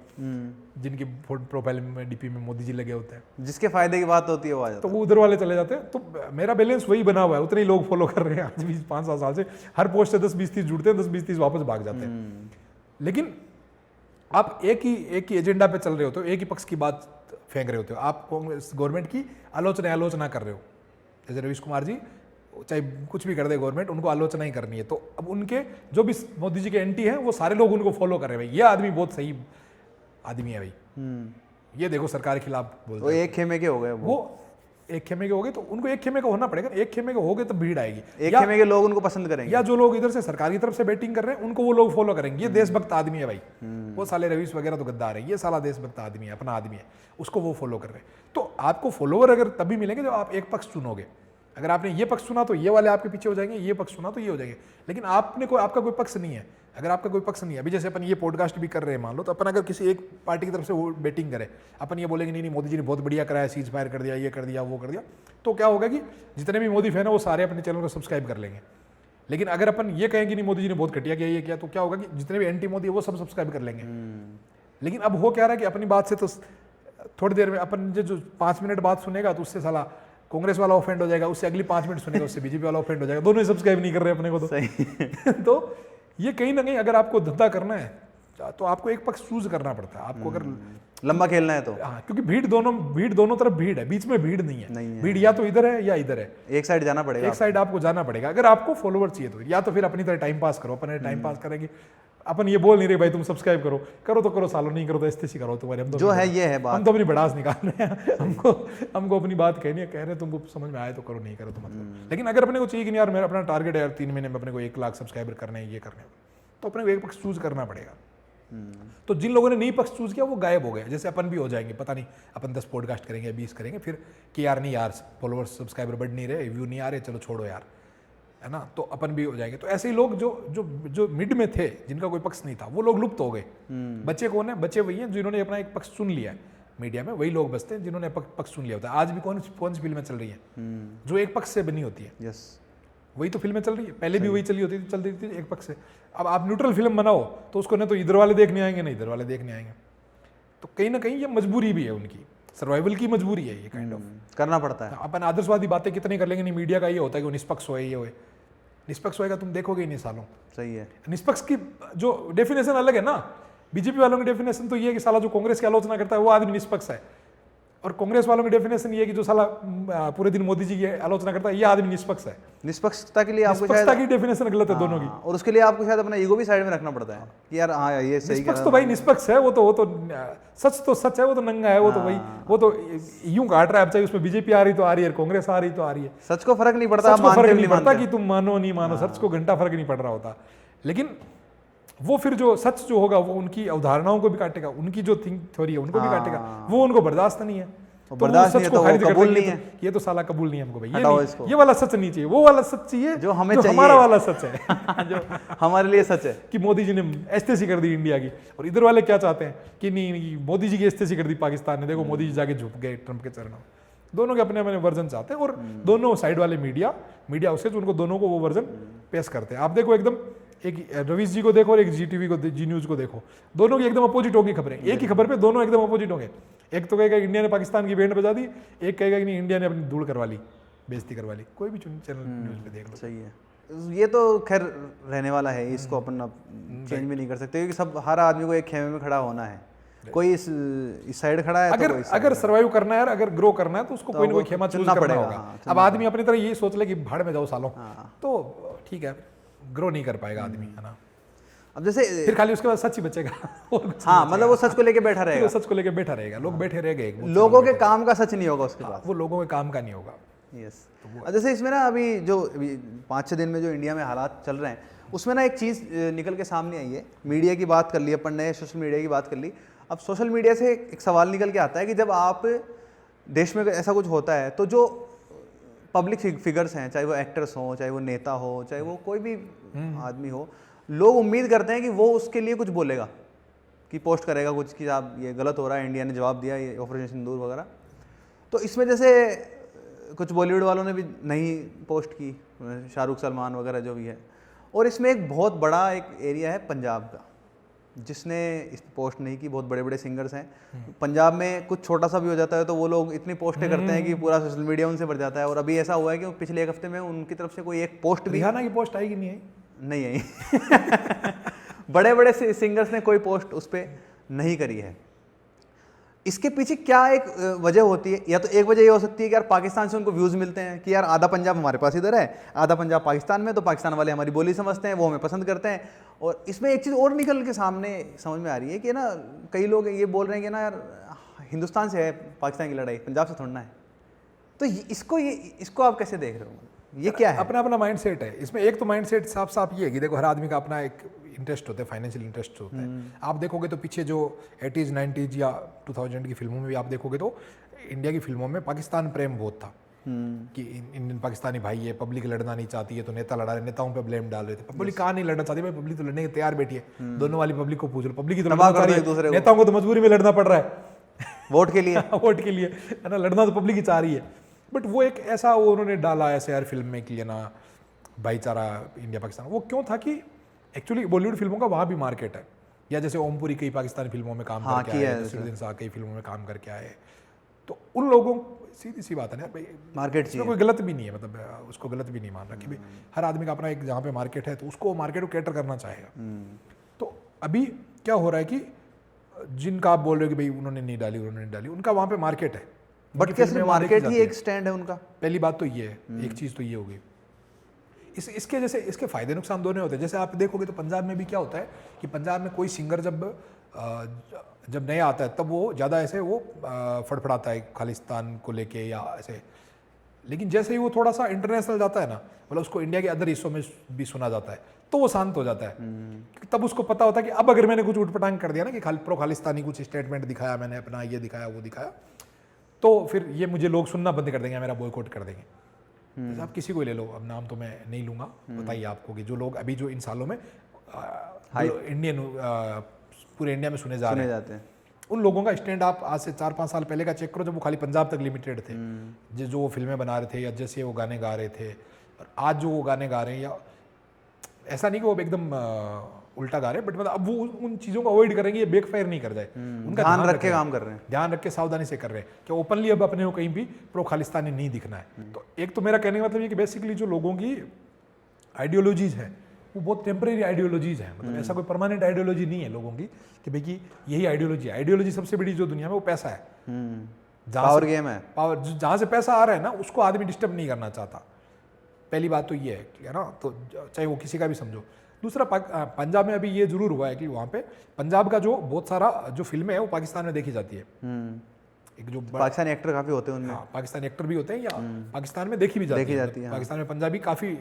जिनकी प्रोफाइल में डीपी में मोदी जी लगे होते हैं, जिसके फायदे की बात होती है वो आ जाता तो वो उधर वाले चले जाते हैं। तो मेरा बैलेंस वही बना हुआ है, उतने ही लोग फॉलो कर रहे हैं आज भी 5-7 साल से। हर पोस्ट से 10-20-30 जुड़ते हैं, 10-20-30 वापस भाग जाते हैं। लेकिन आप एक ही एजेंडा पे चल रहे होते हो, एक ही पक्ष की बात फेंक रहे होते हो, आप कांग्रेस गवर्नमेंट की आलोचना कर रहे हो। जैसे रवीश कुमार जी चाहे कुछ भी कर दे गवर्नमेंट, उनको आलोचना ही करनी है, तो अब उनके जो भी मोदी जी के एंटी हैं वो सारे लोग उनको फॉलो कर रहे हैं, भाई ये आदमी बहुत सही आदमी है, भाई ये देखो सरकार के खिलाफ बोलते वो एक खेमे के हो गए। वो एक खेमे के हो गए, तो उनको एक खेमे का होना पड़ेगा। एक खेमे के हो गए तो भीड़ आएगी, एक खेमे के लोग उनको पसंद करेंगे, या जो लोग इधर से सरकार की तरफ से बैटिंग कर रहे हैं उनको वो लोग फॉलो करेंगे। ये देशभक्त आदमी है भाई, वो साले रवीश वगैरह तो गद्दार है, ये साला देशभक्त आदमी है, अपना आदमी है, उसको वो फॉलो कर रहे हैं। तो आपको फॉलोवर अगर तभी मिलेंगे जब आप एक पक्ष चुनोगे। अगर आपने ये पक्ष चुना तो ये वाले आपके पीछे हो जाएंगे, ये पक्ष चुना तो ये हो जाएंगे। लेकिन आपका कोई पक्ष नहीं है, अगर आपका कोई पक्ष नहीं है, अभी जैसे अपन ये पॉडकास्ट भी कर रहे हैं मान लो, तो अपन अगर किसी एक पार्टी की तरफ से वो बैटिंग करें, अपन ये बोलेंगे नहीं मोदी जी ने बहुत बढ़िया कराया, सीज फायर कर दिया, ये कर दिया, वो कर दिया, तो क्या होगा कि जितने भी मोदी फैन है वो सारे अपने चैनल को सब्सक्राइब कर लेंगे। लेकिन अगर अपन ये कहेंगे नहीं मोदी जी ने बहुत घटिया किया, ये किया, तो क्या होगा कि जितने भी एंटी मोदी है वो सब सब्सक्राइब कर लेंगे। लेकिन अब हो क्या रहा है कि अपनी बात से तो थोड़ी देर में अपन जो 5 मिनट बात सुनेगा तो उससे साला कांग्रेस वाला ऑफेंड हो जाएगा, उससे अगली 5 मिनट सुनेगा उससे बीजेपी वाला ऑफेंड हो जाएगा, दोनों ही सब्सक्राइब नहीं कर रहे अपने को तो सही तो ये कहीं ना कहीं अगर आपको धंधा करना है तो आपको एक पक्ष चूज करना पड़ता है। आपको अगर लंबा खेलना है तो, हाँ, क्योंकि भीड़ दोनों तरफ भीड़ है, बीच में भीड़ नहीं है। भीड़ या तो इधर है या इधर है, एक साइड जाना पड़ेगा, एक साइड आपको जाना पड़ेगा। अगर आपको फॉलोवर चाहिए तो या तो फिर अपनी तरह टाइम पास करो, अपने टाइम पास करेंगे। अपन ये बोल नहीं रहे भाई तुम सब्सक्राइब करो तो करो, सालों नहीं करो तो ऐसे करो तुम्हारे, हम तो जो है ये है बात, हम तो अपनी भड़ास निकाल रहे हैं, हमको अपनी बात कहनी है, कह रहे तुमको समझ में आए तो करो, नहीं करो तो मतलब। लेकिन अगर अपने को चाहिए कि नहीं यार मेरा अपना टारगेट है यार 3 महीने में अपने को 1 लाख सब्सक्राइबर करने हैं, ये करने हैं, तो अपने को एक पक्ष चूज करना पड़ेगा। तो जिन लोगों ने नहीं पक्ष चूज किया वो गायब हो गए। जैसे अपन भी हो जाएंगे, पता नहीं अपन 10 पॉडकास्ट करेंगे, 20 करेंगे, फिर कि यार नहीं यार फॉलोअर्स सब्सक्राइबर बढ़ नहीं रहे, व्यू नहीं आ रहे, चलो छोड़ो यार, है ना, तो अपन भी हो जाएंगे। तो ऐसे ही लोग जो जो जो मिड में थे, जिनका कोई पक्ष नहीं था, वो लोग लुप्त हो गए। बच्चे कौन है? बच्चे वही हैं जिन्होंने अपना एक पक्ष चुन लिया है मीडिया में, वही लोग बचते हैं जिन्होंने पक्ष चुन लिया होता है। आज भी कौन सी फिल्में चल रही हैं जो एक पक्ष से बनी होती है? यस, वही तो फिल्में चल रही है, पहले भी वही चल रही थी एक पक्ष से। अब आप न्यूट्रल फिल्म बनाओ तो उसको न तो इधर वाले देखने आएंगे ना इधर वाले देखने आएंगे। तो कहीं ना कहीं ये मजबूरी भी है उनकी, सर्वाइवल की मजबूरी है ये काइंड ऑफ, करना पड़ता है। अपन आदर्शवादी बातें कितने कर लेंगे, नहीं मीडिया का ये होता है कि वो निष्पक्ष होए, ये होए। निष्पक्ष होएगा तुम देखोगे ही नहीं सालों। सही है। निष्पक्ष की जो डेफिनेशन अलग है ना, बीजेपी वालों की डेफिनेशन तो ये है कि साला जो कांग्रेस की आलोचना करता है वो आदमी निष्पक्ष है, और कांग्रेस वालों की डेफिनेशन ये है कि जो साला पूरे दिन मोदी जी की आलोचना करता है ये आदमी निष्पक्ष है। निष्पक्षता के लिए आपको निष्पक्षता की डेफिनेशन गलत है दोनों की। और उसके लिए आपको शायद अपना ईगो भी साइड में रखना पड़ता है कि यार हाँ ये सही निष्पक्ष तो भाई निष्पक्ष है, वो तो सच है, वो तो नंगा है, वो तो भाई वो तो यूं काट रहा है। अब चाहे उसमें बीजेपी आ रही तो आ रही है, कांग्रेस आ रही तो आ रही है, सच को फर्क नहीं पड़ता, सच को फर्क नहीं पड़ता कि तुम मानो नहीं मानो, सच को घंटा फर्क नहीं पड़ रहा होता। लेकिन वो फिर जो सच जो होगा वो उनकी अवधारणाओं को भी काटेगा, उनकी जो थिंक थ्योरी है उनको भी काटेगा, वो उनको बर्दाश्त नहीं है। तो बर्दाश्त नहीं है, तो वो कबूल नहीं है, ये तो साला कबूल नहीं है हमको भाई, ये वाला सच नहीं चाहिए, वो वाला सच चाहिए जो हमें चाहिए, हमारा वाला सच है जो हमारे लिए सच है कि मोदी जी ने एस्तेसी कर दी इंडिया की। और इधर वाले क्या चाहते हैं कि नहीं मोदी जी की एस्तेसी कर दी पाकिस्तान ने, देखो मोदी जी जाके झुक गए ट्रंप के चरणों। दोनों के अपने अपने वर्जन चाहते हैं, और दोनों साइड वाले मीडिया हाउसेज उनको दोनों को वो वर्जन पेश करते हैं। आप देखो एकदम एक रवीश जी को देखो और एक GTV को, जी न्यूज को देखो, दोनों की एकदम अपोजिट होगी खबरें। एक ही खबर पे दोनों एकदम अपोजिट होंगे। एक तो कहेगा इंडिया ने पाकिस्तान की बैंड बजा दी, एक कहेगा कि नहीं इंडिया ने अपनी धूल करवा ली, बेइज्जती करवा ली। कोई भी चैनल न्यूज पे देख लो। सही है। ये तो खैर रहने वाला है, इसको अपन अब चेंज भी नहीं कर सकते, क्योंकि सब हर आदमी को एक खेमे में खड़ा होना है। कोई इस साइड खड़ा है, अगर सर्वाइव करना है, अगर ग्रो करना है तो उसको कोई ना कोई खेमा चूज करना होगा। अब आदमी अपनी तरह ये सोच ले कि भाड़ में जाओ सालों, तो ठीक है, ग्रो नहीं कर पाएगा आदमी, है ना। अब जैसे फिर खाली उसके बाद सच ही बचेगा। हाँ, मतलब वो सच को लेके बैठा रहेगा, सच को लेके बैठा रहेगा, लोग बैठे रह गए, लोगों के काम का सच नहीं होगा उसके बाद, वो लोगों के काम का नहीं होगा। यस। जैसे इसमें ना अभी जो 5-6 दिन में जो इंडिया में हालात चल रहे हैं, उसमें ना एक चीज़ निकल के सामने आई है। मीडिया की बात कर ली अपन ने, सोशल मीडिया की बात कर ली। अब सोशल मीडिया से एक सवाल निकल के आता है कि जब आप देश में ऐसा कुछ होता है तो जो पब्लिक फिगर्स हैं, चाहे वो एक्टर्स हों, चाहे वो नेता हो, चाहे वो कोई भी आदमी हो, लोग उम्मीद करते हैं कि वो उसके लिए कुछ बोलेगा, कि पोस्ट करेगा कुछ कि आप ये गलत हो रहा है, इंडिया ने जवाब दिया, ये ऑपरेशन सिंदूर वगैरह। तो इसमें जैसे कुछ बॉलीवुड वालों ने भी नहीं पोस्ट की, शाहरुख सलमान वगैरह जो भी है, और इसमें एक बहुत बड़ा एक एरिया है पंजाब का जिसने इस पोस्ट नहीं की। बहुत बड़े बड़े सिंगर्स हैं पंजाब में, कुछ छोटा सा भी हो जाता है तो वो लोग इतनी पोस्टें करते हैं कि पूरा सोशल मीडिया उनसे भर जाता है। और अभी ऐसा हुआ है कि पिछले एक हफ्ते में उनकी तरफ से कोई एक पोस्ट भी, रिहाना की पोस्ट आई कि नहीं आई? नहीं आई। बड़े बड़े सिंगर्स ने कोई पोस्ट उस पर नहीं करी है। इसके पीछे क्या एक वजह होती है? या तो एक वजह ये हो सकती है कि यार पाकिस्तान से उनको व्यूज़ मिलते हैं कि यार आधा पंजाब हमारे पास इधर है, आधा पंजाब पाकिस्तान में, तो पाकिस्तान वाले हमारी बोली समझते हैं, वो हमें पसंद करते हैं। और इसमें एक चीज़ और निकल के सामने समझ में आ रही है कि ना कई लोग ये बोल रहे हैं कि ना यार हिंदुस्तान से है पाकिस्तान की लड़ाई, पंजाब से थोड़ा ना है। तो इसको आप कैसे देख रहे हो? ये क्या है? अपना अपना माइंड सेट है इसमें। एक तो माइंड सेट साफ साफ ये है कि देखो हर आदमी का अपना एक इंटरेस्ट होता है, फाइनेंशियल इंटरेस्ट होता है। आप देखोगे तो पीछे जो 80s 90s या 2000 की फिल्मों में भी आप देखोगे तो इंडिया की फिल्मों में पाकिस्तान प्रेम बहुत था कि इंडियन पाकिस्तानी भाई है, पब्लिक लड़ना नहीं चाहती है तो नेता लड़ा रहे, नेताओं पे ब्लेम डाल रहे थे। पब्लिक कहाँ नहीं लड़ना चाहती भाई, पब्लिक तो लड़ने के तैयार बैठी है। दोनों वाली पब्लिक को पूछ लो, पब्लिक की तो लड़ना चाह रही है, नेताओं को तो मजबूरी में लड़ना पड़ रहा है वोट के लिए। वोट के लिए, है ना, लड़ना तो पब्लिक ही चाह रही है। बट वो एक ऐसा वो उन्होंने डाला ऐसे हर फिल्म में कि है ना भाईचारा इंडिया पाकिस्तान। वो क्यों था कि एक्चुअली बॉलीवुड फिल्मों का वहाँ भी मार्केट है, या जैसे ओमपुरी कई पाकिस्तानी फिल्मों में काम करके आए, नसीरुद्दीन शाह कई फिल्मों में काम करके आए, तो उन लोगों सीधी सी बात है ना भाई, मार्केट इसमें कोई गलत भी नहीं है, मतलब उसको गलत भी नहीं मान रहा कि भाई हर आदमी का अपना एक जहाँ पे मार्केट है तो उसको मार्केट को कैटर करना चाहेगा। तो अभी क्या हो रहा है कि जिनका आप बोल रहे हो कि भाई उन्होंने नहीं डाली, उनका वहाँ पे मार्केट है, बट क्या सिर्फ मार्केट ही एक स्टैंड है उनका? पहली बात तो ये है, एक चीज़ तो ये होगी। इसके जैसे इसके फायदे नुकसान दोनों होते हैं। जैसे आप देखोगे तो पंजाब में भी क्या होता है कि पंजाब में कोई सिंगर जब नया आता है तब वो ज़्यादा ऐसे वो फड़फड़ाता है खालिस्तान को लेके या ऐसे, लेकिन जैसे ही वो थोड़ा सा इंटरनेशनल जाता है ना, मतलब उसको इंडिया के अदर हिस्सों में भी सुना जाता है तो वो शांत हो जाता है। तब उसको पता होता है कि अब अगर मैंने कुछ उठपटांग कर दिया ना कि प्रो खालिस्तानी कुछ स्टेटमेंट दिखाया, मैंने अपना ये दिखाया वो दिखाया, तो फिर ये मुझे लोग सुनना बंद कर देंगे, मेरा बॉयकॉट कर देंगे। जैसे आप किसी को ले लो, अब नाम तो मैं नहीं लूँगा, बताइए आपको कि जो लोग अभी जो इन सालों में इंडियन पूरे इंडिया में सुने जा रहे हैं, जाते हैं। उन लोगों का स्टैंड आप आज से 4-5 साल पहले का चेक करो, जब वो खाली पंजाब तक लिमिटेड थे, जो वो फिल्में बना रहे थे या जैसे वो गाने गा रहे थे, और आज जो वो गाने गा रहे हैं, या ऐसा नहीं कि वो एकदम उल्टा गा रहे हैं, बट मतलब अब वो उन चीज़ों को अवॉइड करेंगे, ये बैकफायर नहीं कर जाए, उनका ध्यान रख के काम कर रहे हैं, ध्यान रख के सावधानी से कर रहे हैं कि ओपनली अब अपने को कहीं भी प्रो खालिस्तानी नहीं दिखना है। तो एक तो मेरा कहने का मतलब ये कि बेसिकली जो लोगों की आइडियोलॉजीज है वो बहुत टेम्परेरी आइडियोलॉजीज है, मतलब ऐसा कोई परमानेंट आइडियोलॉजी नहीं है लोगों की कि भाई कि यही आइडियोलॉजी है। आइडियोलॉजी सबसे बड़ी जो दुनिया में वो पैसा है, पावर गेम है, पावर, जहाँ से पैसा आ रहा है ना उसको आदमी डिस्टर्ब नहीं करना चाहता, पहली बात तो ये है ना। तो चाहे वो किसी का भी समझो। दूसरा पंजाब में अभी ये जरूर हुआ है कि वहाँ पे पंजाब का जो बहुत सारा जो फिल्में है वो पाकिस्तान में देखी जाती है। एक जो पाकिस्तानी एक्टर काफी होते हैं उनमें, पाकिस्तानी एक्टर भी होते हैं या पाकिस्तान में देखी भी जाती है। पाकिस्तान में पंजाबी काफ़ी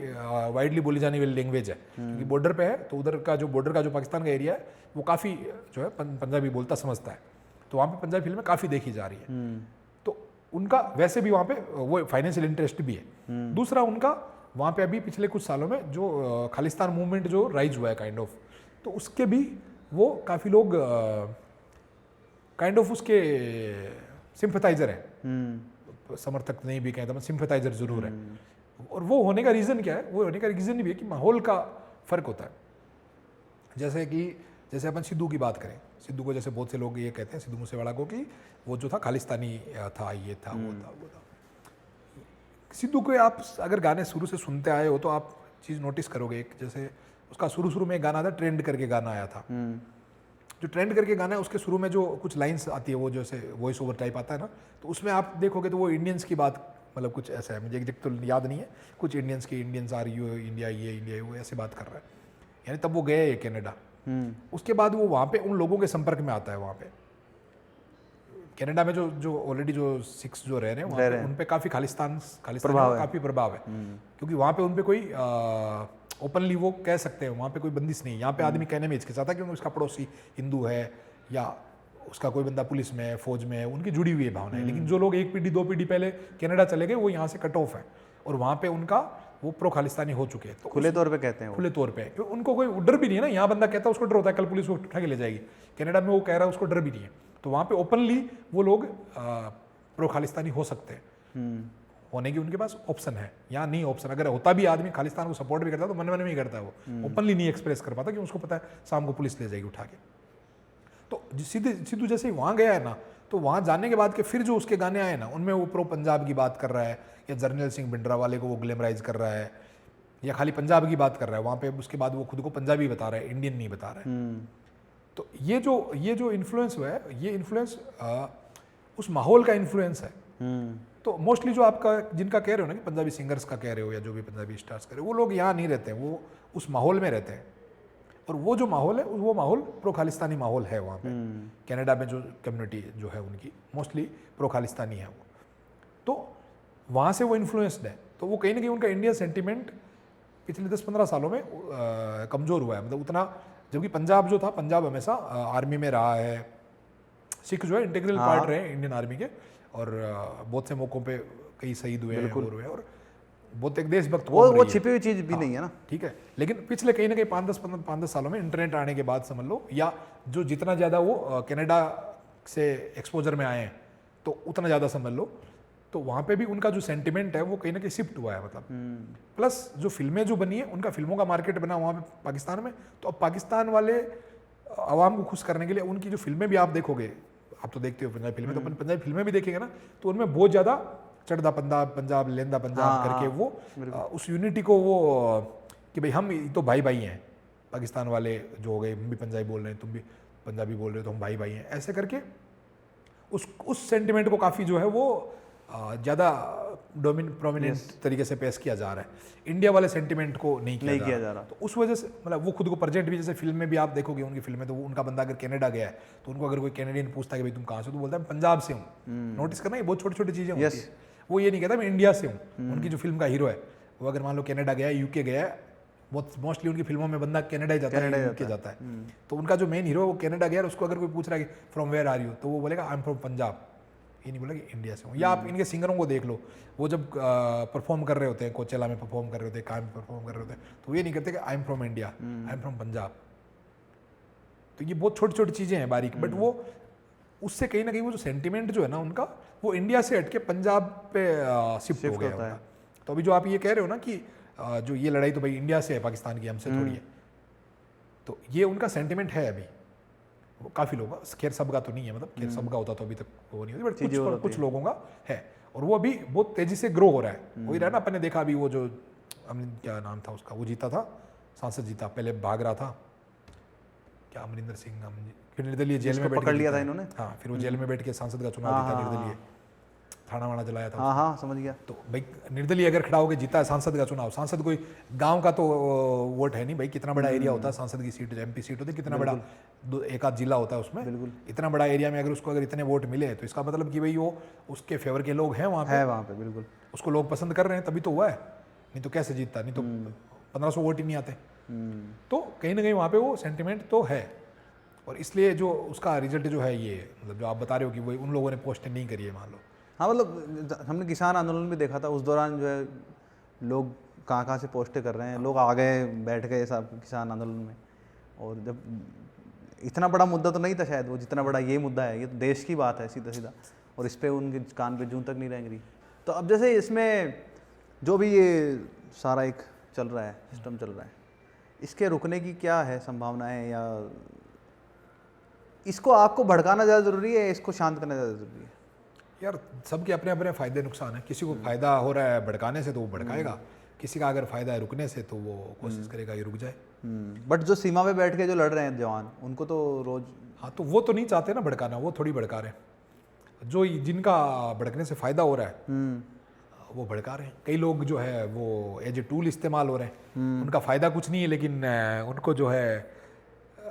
वाइडली बोली जाने वाली लैंग्वेज है, क्योंकि बॉर्डर पे है, तो उधर का जो बॉर्डर का जो पाकिस्तान का एरिया है वो काफ़ी जो है पंजाबी बोलता समझता है, तो वहाँ पे पंजाबी फिल्में काफ़ी देखी जा रही है। तो उनका वैसे भी वहाँ पे वो फाइनेंशियल इंटरेस्ट भी है। दूसरा उनका वहाँ पे अभी पिछले कुछ सालों में जो खालिस्तान मूवमेंट जो राइज हुआ है काइंड ऑफ, तो उसके भी वो काफ़ी लोग काइंड ऑफ उसके सिंपथाइजर है, समर्थक नहीं भी कहें तो सिंपथाइजर जरूर है। और वो होने का रीज़न क्या है? वो होने का रीज़न भी है कि माहौल का फ़र्क होता है। जैसे अपन सिद्धू की बात करें, सिद्धू को जैसे बहुत से लोग ये कहते हैं सिद्धू मूसेवाला को कि वो जो था खालिस्तानी था, ये था, वो था। सिद्धू के आप अगर गाने शुरू से सुनते आए हो तो आप चीज़ नोटिस करोगे, एक जैसे उसका शुरू में एक गाना था, ट्रेंड करके गाना आया था। जो ट्रेंड करके गाना है उसके शुरू में जो कुछ लाइंस आती है, वो जैसे वॉइस ओवर टाइप आता है ना, तो उसमें आप देखोगे तो वो इंडियंस की बात, मतलब कुछ ऐसा है, मुझे एग्जैक्ट तो याद नहीं है, कुछ इंडियंस आर यू इंडिया, ये इंडिया, वो ऐसे बात कर रहा है, यानी तब वो गए कनाडा। उसके बाद वो वहाँ पे उन लोगों के संपर्क में आता है। वहाँ पे कनाडा में जो ऑलरेडी जो सिक्स जो रह रहे हैं उन पे काफ़ी खालिस्तान काफ़ी प्रभाव है, क्योंकि वहाँ पे उन पे कोई ओपनली वो कह सकते हैं, वहाँ पे कोई बंदिश नहीं। यहाँ पे आदमी कहने में हिचकिचाता क्योंकि उसका पड़ोसी हिंदू है या उसका कोई बंदा पुलिस में है, फौज में है, उनकी जुड़ी हुई है भावना है। लेकिन जो लोग 1 पीढ़ी 2 पीढ़ी पहले कनाडा चले गए वो यहाँ से कट ऑफ है और वहाँ पे उनका वो प्रो खालिस्तानी हो चुके हैं। तो खुले तौर पे कहते हैं, खुले तौर पे, क्योंकि उनको कोई डर भी नहीं है ना। यहाँ बंदा कहता है उसको डर होता है कल पुलिस उठा के ले जाएगी, कनाडा में वो कह रहा है उसको डर भी नहीं है। तो वहाँ पे ओपनली वो लोग प्रो खालिस्तानी हो सकते हैं, होने की उनके पास ऑप्शन है। यहाँ नहीं ऑप्शन, अगर होता भी आदमी खालिस्तान को सपोर्ट भी करता है तो मन में नहीं करता है, वो ओपनली नहीं एक्सप्रेस कर पाता, क्योंकि उसको पता है शाम को पुलिस ले जाएगी उठा के। तो सिद्धू जैसे ही वहाँ गया है ना, तो वहाँ जाने के बाद के फिर जो उसके गाने आए ना, उनमें वो प्रो पंजाब की बात कर रहा है, या जर्नैल सिंह भिंडरावाले को वो ग्लैमराइज कर रहा है, या खाली पंजाब की बात कर रहा है। वहाँ पे उसके बाद वो खुद को पंजाबी बता रहा है, इंडियन नहीं बता रहा है। तो ये जो इन्फ्लुएंस हुआ है, ये इन्फ्लुएंस उस माहौल का इन्फ्लुएंस है। तो मोस्टली जो आपका जिनका कह रहे हो ना कि पंजाबी सिंगर्स का कह रहे हो या जो भी पंजाबी स्टार्स कह रहे हो, वो लोग यहाँ नहीं रहते हैं, वो उस माहौल में रहते हैं। और वो जो माहौल है वो माहौल प्रो खालिस्तानी माहौल है वहाँ पे। कनाडा में जो कम्युनिटी जो है उनकी मोस्टली प्रो खालिस्तानी है वो, तो वहाँ से वो इन्फ्लुएंस्ड है। तो वो कहीं ना कहीं उनका इंडियन सेंटिमेंट पिछले 10-15 सालों में कमज़ोर हुआ है, मतलब उतना। जबकि पंजाब जो था, पंजाब हमेशा आर्मी में रहा है, सिख जो है इंटीग्रल पार्ट रहे इंडियन आर्मी के, और बहुत से मौक़ों पे कई शहीद हुए हैं और बहुत एक देशभक्त वो छिपी हुई चीज़ भी नहीं है ना, ठीक है। लेकिन पिछले कहीं ना कहीं 5-10 सालों में इंटरनेट आने के बाद समझ लो, या जो जितना ज़्यादा वो कनाडा से एक्सपोजर में आए हैं तो उतना ज़्यादा समझ लो, तो वहाँ पे भी उनका जो सेंटिमेंट है वो कहीं ना कहीं शिफ्ट हुआ है, मतलब। प्लस जो फिल्में जो बनी है, उनका फिल्मों का मार्केट बना वहाँ पे पाकिस्तान में, तो अब पाकिस्तान वाले आवाम को खुश करने के लिए उनकी जो फिल्में भी आप देखोगे, आप तो देखते हो पंजाबी फिल्में, तो अपन पंजाबी फिल्में भी देखेंगे ना, तो उनमें बहुत ज़्यादा चढ़दा पंजाब लेंदा पंजाब करके वो उस यूनिटी को वो कि भाई हम तो भाई भाई हैं, पाकिस्तान वाले जो हो गए, हम भी पंजाबी बोल रहे हैं, तुम भी पंजाबी बोल रहे हो, तो हम भाई भाई हैं, ऐसे करके उस सेंटिमेंट को काफ़ी जो है वो ज़्यादा प्रोमिनेंट तरीके से पेश किया जा रहा है। इंडिया वाले सेंटिमेंट को नहीं किया जा रहा। तो उस वजह से मतलब वो खुद को प्रेजेंट भी, जैसे फिल्म में भी आप देखोगे उनकी फिल्में, तो वो उनका बंदा अगर कनाडा गया है तो उनको अगर कोई कैनेडियन पूछता है कि भाई तुम कहाँ से, तो बोलता है पंजाब से हूँ। नोटिस करना, ये बहुत छोटी छोटी चीज़ें होती है। वो ये नहीं कहता मैं इंडिया से हूँ। उनकी जो फिल्म का हीरो है वो अगर मान लो कनाडा गया है, यूके गया है, बहुत मोस्टली उनकी फिल्मों में बंदा कनाडा ही जाता है, यूके जाता है। तो उनका जो मेन हीरो है वो कनाडा गया, उसको अगर कोई पूछ रहा है कि फ्रॉम वेयर आर यू, तो वो बोलेगा आई एम फ्रॉम पंजाब, ये नहीं बोला कि इंडिया से हूँ। या आप इनके सिंगरों को देख लो, वो जब परफॉर्म कर रहे होते हैं, कोचेला में परफॉर्म कर रहे होते हैं, कहाँ में परफॉर्म कर रहे होते हैं, तो ये नहीं कहते कि I am from India, I am from Punjab. तो ये बहुत छोटी छोटी चीज़ें हैं बारीक, बट वो उससे कहीं ना कहीं वो जो सेंटिमेंट जो है ना उनका, वो इंडिया से हट के पंजाब पे शिफ्ट हो गया होता है। उनका। तो अभी जो आप ये कह रहे हो ना कि जो ये लड़ाई तो भाई इंडिया से है, पाकिस्तान की हमसे थोड़ी है, तो ये उनका सेंटिमेंट है अभी। वो काफ़ी लोगों का, खैर सबका तो नहीं है, मतलब खैर सबका होता तो अभी तक वो नहीं होती, बट कुछ लोगों का है, और वो अभी बहुत तेजी से ग्रो हो रहा है। वही रहा ना, अपन ने देखा अभी वो जो क्या नाम था उसका, वो जीता था, सांसद जीता, पहले भाग रहा था, क्या अमरिंदर सिंह, फिर निर्दलीय जेल में पकड़ लिया था इन्होंने। हाँ, फिर वो जेल में बैठ के सांसद का चुनाव जीता, निर्दलीय थाना वाना जलाया था। हाँ हाँ समझ गया। तो भाई निर्दलीय अगर खड़ा होकर जीता है सांसद का चुनाव, सांसद कोई गांव का तो वोट है नहीं भाई, कितना बड़ा एरिया होता है सांसद की सीट, एमपी सीट होती है, कितना बड़ा एक आध जिला होता है उसमें, बिल्कुल। इतना बड़ा एरिया में अगर उसको अगर इतने वोट मिले तो इसका मतलब कि भाई वो उसके फेवर के लोग हैं वहाँ पे, बिल्कुल उसको लोग पसंद कर रहे हैं, तभी तो हुआ है, नहीं तो कैसे जीतता, नहीं तो 1500 वोट ही नहीं आते। तो कहीं ना कहीं वहाँ पे वो सेंटिमेंट तो है, और इसलिए जो उसका रिजल्ट जो है ये, मतलब जो आप बता रहे हो कि वो उन लोगों ने पोस्ट नहीं करी है मान लो। हाँ, मतलब हमने किसान आंदोलन भी देखा था, उस दौरान जो है लोग कहाँ से पोस्टें कर रहे हैं, लोग आ गए बैठ गए सब किसान आंदोलन में, और जब इतना बड़ा मुद्दा तो नहीं था शायद वो जितना बड़ा ये मुद्दा है, ये तो देश की बात है सीधा सीधा, और इस पर उनके कान पे जूं तक नहीं रहेंगी। तो अब जैसे इसमें जो भी ये सारा एक चल रहा है, सिस्टम चल रहा है, इसके रुकने की क्या है संभावनाएं, या इसको आपको भड़काना ज़्यादा ज़रूरी है, इसको शांत करना ज़्यादा ज़रूरी है? यार सबके अपने अपने फ़ायदे नुकसान है, किसी को फ़ायदा हो रहा है भड़काने से तो वो भड़काएगा, किसी का अगर फ़ायदा है रुकने से तो वो कोशिश करेगा कि रुक जाए। बट जो सीमा पे बैठ के जो लड़ रहे हैं जवान, उनको तो रोज़, हाँ तो वो तो नहीं चाहते ना भड़काना, वो थोड़ी भड़का रहे हैं, जो जिनका भड़कने से फ़ायदा हो रहा है वो भड़का रहे हैं। कई लोग जो है वो एज ए टूल इस्तेमाल हो रहे हैं, उनका फ़ायदा कुछ नहीं है, लेकिन उनको जो है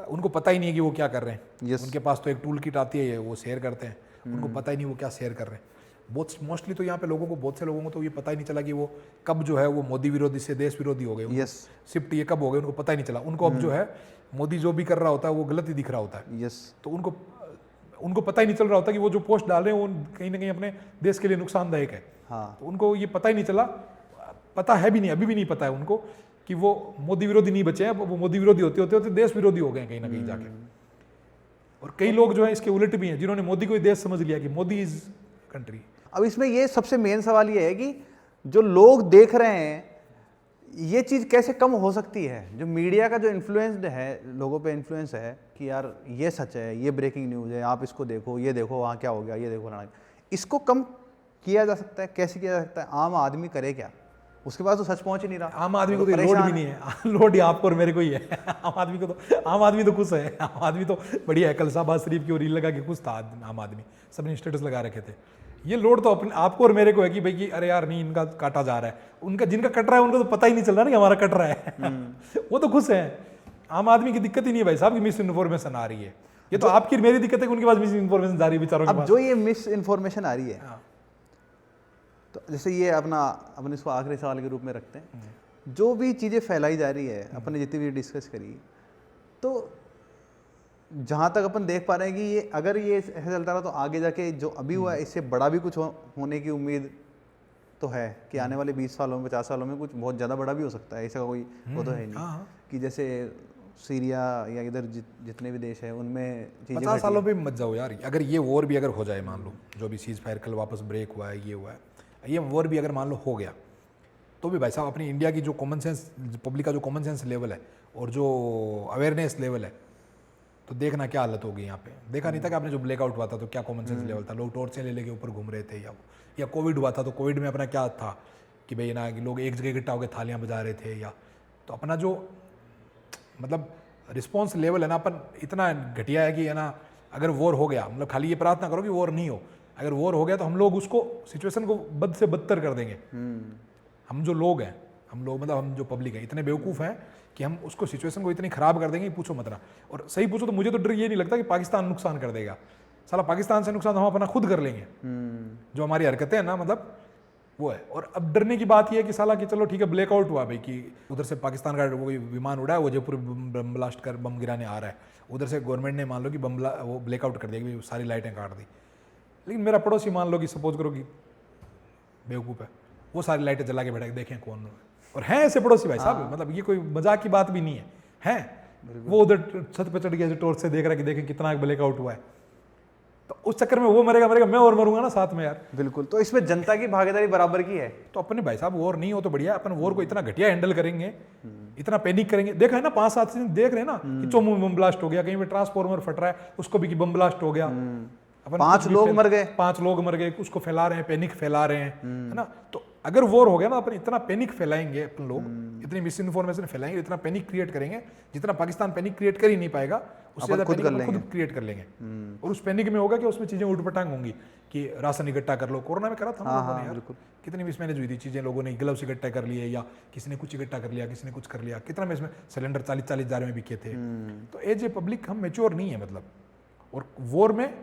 उनको पता ही नहीं है कि वो क्या कर रहे हैं। उनके पास तो एक टूल किट आती है, वो शेयर करते हैं, उनको पता ही नहीं वो क्या शेयर कर रहे हैं। बहुत मोस्टली तो यहाँ पे लोगों को, बहुत से लोगों को तो ये पता ही नहीं चला कि वो कब जो है वो मोदी विरोधी से देश विरोधी हो गए, शिफ्ट ये कब हो गए उनको पता ही नहीं चला। उनको अब जो है मोदी जो भी कर रहा होता है वो गलत ही दिख रहा होता है। तो उनको पता ही नहीं चल रहा होता कि वो जो पोस्ट डाल रहे हैं वो कहीं ना कहीं अपने देश के लिए नुकसानदायक है। तो उनको ये पता ही नहीं चला, पता है भी नहीं, अभी भी नहीं पता है उनको कि वो मोदी विरोधी नहीं बचे हैं, वो मोदी विरोधी होते होते देश विरोधी हो गए कहीं ना कहीं जाके। और कई लोग जो है इसके उलट भी हैं, जिन्होंने मोदी को देश समझ लिया कि मोदी इज कंट्री। अब इसमें ये सबसे मेन सवाल ये है कि जो लोग देख रहे हैं ये चीज़ कैसे कम हो सकती है, जो मीडिया का जो इन्फ्लुएंस्ड है, लोगों पे इन्फ्लुएंस है कि यार ये सच है, ये ब्रेकिंग न्यूज़ है, आप इसको देखो, ये देखो वहाँ क्या हो गया, ये देखो ना, इसको कम किया जा सकता है, कैसे किया जा सकता है? आम आदमी करे क्या? उसके पास तो सच पहुंच ही नहीं रहा। आम आदमी को तो लोड भी नहीं है, लोड ही आपको और मेरे को ही है। आम आदमी तो खुश है, आम आदमी तो बढ़िया है। कल शहबाज शरीफ की रील लगा के खुश था आम आदमी, सबने स्टेटस लगा रखे थे। ये लोड तो अपने आपको और मेरे को है कि भाई कि अरे यार नहीं इनका काटा जा रहा है, उनका जिनका कट रहा है उनको तो पता ही नहीं चल रहा ना कि हमारा कट रहा है। वो तो खुश है। आम आदमी की दिक्कत ही नहीं है भाई साहब की मिस इन्फॉर्मेशन आ रही है। ये तो आपकी मेरी दिक्कत है कि उनके पास मिस इन्फॉर्मेशन जा रही है बेचारों के पास। अब जो ये मिस इन्फॉर्मेशन आ रही है, तो जैसे ये अपने इसको आखिरी सवाल के रूप में रखते हैं, जो भी चीज़ें फैलाई जा रही है, अपने जितनी भी डिस्कस करी, तो जहाँ तक अपन देख पा रहे हैं कि ये अगर ये ऐसे चलता रहा तो आगे जाके जो अभी हुआ है इससे बड़ा भी कुछ होने की उम्मीद तो है कि आने वाले 20 सालों में 50 सालों में कुछ बहुत ज़्यादा बड़ा भी हो सकता है। ऐसा कोई वो तो है नहीं कि जैसे सीरिया या इधर जितने भी देश है उनमें 50 सालों पे मत जाओ यार। अगर ये वॉर भी अगर हो जाए, मान लो जो भी सीज फायर कल वापस ब्रेक हुआ है, ये हुआ है, ये वॉर भी अगर मान लो हो गया, तो भी भाई साहब अपनी इंडिया की जो कॉमन सेंस, पब्लिक का जो कॉमन सेंस लेवल है और जो अवेयरनेस लेवल है, तो देखना क्या हालत होगी यहाँ पे। देखा नहीं था कि आपने जो ब्लैकआउट हुआ था तो क्या कॉमन सेंस लेवल था, लोग टॉर्चें ले लेके ऊपर घूम रहे थे, या कोविड हुआ था तो कोविड में अपना क्या था कि भाई ना कि लोग एक जगह इकट्ठा होकर थालियाँ बजा रहे थे, या तो अपना जो मतलब रिस्पॉन्स लेवल है ना अपन इतना घटिया है कि है ना, अगर वॉर हो गया, मतलब खाली ये प्रार्थना करो कि वॉर नहीं हो, अगर वॉर हो गया तो हम लोग उसको सिचुएशन को बद से बदतर कर देंगे। हम जो लोग हैं, हम लोग मतलब हम जो पब्लिक है इतने बेवकूफ़ हैं कि हम उसको सिचुएशन को इतनी ख़राब कर देंगे, पूछो मत ना। और सही पूछो तो मुझे तो डर ये नहीं लगता कि पाकिस्तान नुकसान कर देगा। साला पाकिस्तान से नुकसान हम अपना खुद कर लेंगे, जो हमारी हरकतें हैं ना, मतलब वो है। और अब डरने की बात ये है कि साला कि चलो ठीक है ब्लैकआउट हुआ भाई कि उधर से पाकिस्तान का वो विमान उड़ा है, वो जयपुर बम ब्लास्ट कर बम गिराने आ रहा है, उधर से गवर्नमेंट ने मान लो कि वो ब्लैकआउट कर दिया कि सारी लाइटें काट दी। लेकिन मेरा पड़ोसी मान लो कि सपोज करो कि बेवकूफ़ है, वो सारी लाइटें जला के बैठा के देखें कौन है। और हैं ऐसे पड़ोसी भाई साहब, मतलब ये कोई मजाक की बात भी नहीं है, वो उधर छत पे चढ़ गया टॉर्च से देख रहा है कि देखें कितना ब्लैकआउट हुआ है, तो उस चक्कर में वो मरेगा मैं और मरूंगा ना साथ में यार। बिल्कुल, तो इसमें जनता की भागीदारी बराबर की है। तो अपने भाई साहब वॉर नहीं हो तो बढ़िया, अपन वॉर को इतना घटिया हैंडल करेंगे, इतना पैनिक करेंगे। देखा है ना 5-7 दिन देख रहे हैं ना कि चोमू में बम ब्लास्ट हो गया, कहीं पे ट्रांसफॉर्मर फट रहा है उसको भी कि बम ब्लास्ट हो गया, अपन 5 लोग मर गए, 5 लोग मर गए, उसको फैला रहे हैं, पैनिक फैला रहे हैं, है ना। तो अगर वॉर हो गया ना, अपन इतना पैनिक फैलाएंगे, अपन लोग इतनी मिस इन्फॉर्मेशन फैलाएंगे, इतना पैनिक क्रिएट करेंगे जितना पाकिस्तान पैनिक क्रिएट कर ही नहीं पाएगा, उससे ज्यादा पैनिक खुद क्रिएट कर लेंगे। और उस पैनिक में होगा कि उसमें चीजें उठपटांग होंगी कि राशन इकट्ठा कर लो। कोरोना में करा था हम लोगों ने यार, कितनी मिसमैनेज हुई थी चीजें, लोगों ने ग्लव्स इकट्ठा कर लिए या किसी ने कुछ इकट्ठा कर लिया, किसी ने कुछ कर लिया, कितना में इसमें सिलेंडर 40-40 हज़ार में बिके थे। तो एज ए पब्लिक हम मेच्योर नहीं है मतलब, और वॉर में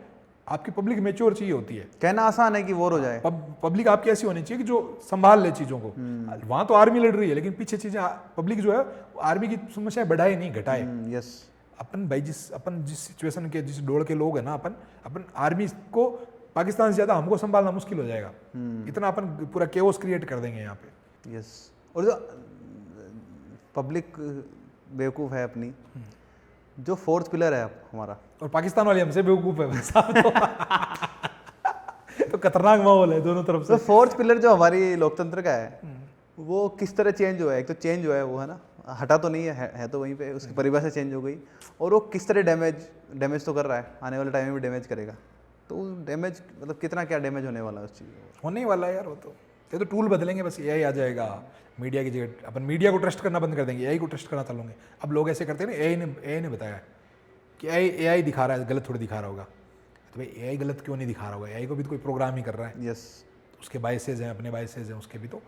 आपकी पब्लिक मेच्योर चाहिए होती है। कहना आसान है कि वॉर हो जाए, पब्लिक आपकी ऐसी होनी चाहिए कि जो संभाल ले चीजों को। वहां तो आर्मी लड़ रही है, लेकिन पीछे चीजें पब्लिक जो है आर्मी की समस्या बढ़ाए नहीं घटाए। यस, अपन भाई अपन जिस सिचुएशन के, जिस दौड़ के लोग है ना, अपन आर्मी को पाकिस्तान से ज्यादा हमको संभालना मुश्किल हो जाएगा, इतना अपन पूरा केओस क्रिएट कर देंगे यहाँ पे। यस, और जो पब्लिक बेवकूफ़ है अपनी, जो 4th पिलर है हमारा, और पाकिस्तान वाले हमसे बेवकूफ है साहब तो खतरनाक माहौल है दोनों तरफ से। तो 4th पिलर जो हमारी लोकतंत्र का है, वो किस तरह चेंज हुआ है? एक तो चेंज हुआ है वो, है ना, हटा तो नहीं है तो वहीं पे, उसकी परिभाषा चेंज हो गई, और वो किस तरह डैमेज तो कर रहा है, आने वाले टाइम में भी डैमेज करेगा। तो डैमेज मतलब कितना क्या डैमेज होने वाला है उस चीज़ में? होने ही वाला है यार, वो तो ये तो टूल बदलेंगे बस, एआई आ जाएगा मीडिया की जगह, अपन मीडिया को ट्रस्ट करना बंद कर देंगे, एआई को ट्रस्ट करना चलोगे। अब लोग ऐसे करते हैं ना, एआई ने बताया कि एआई दिखा रहा है, गलत थोड़ी दिखा रहा होगा। तो भाई एआई गलत क्यों नहीं दिखा रहा होगा, एआई को भी तो कोई प्रोग्राम ही कर रहा है। यस, उसके बायसेज हैं, अपने बायसेज हैं उसके भी। तो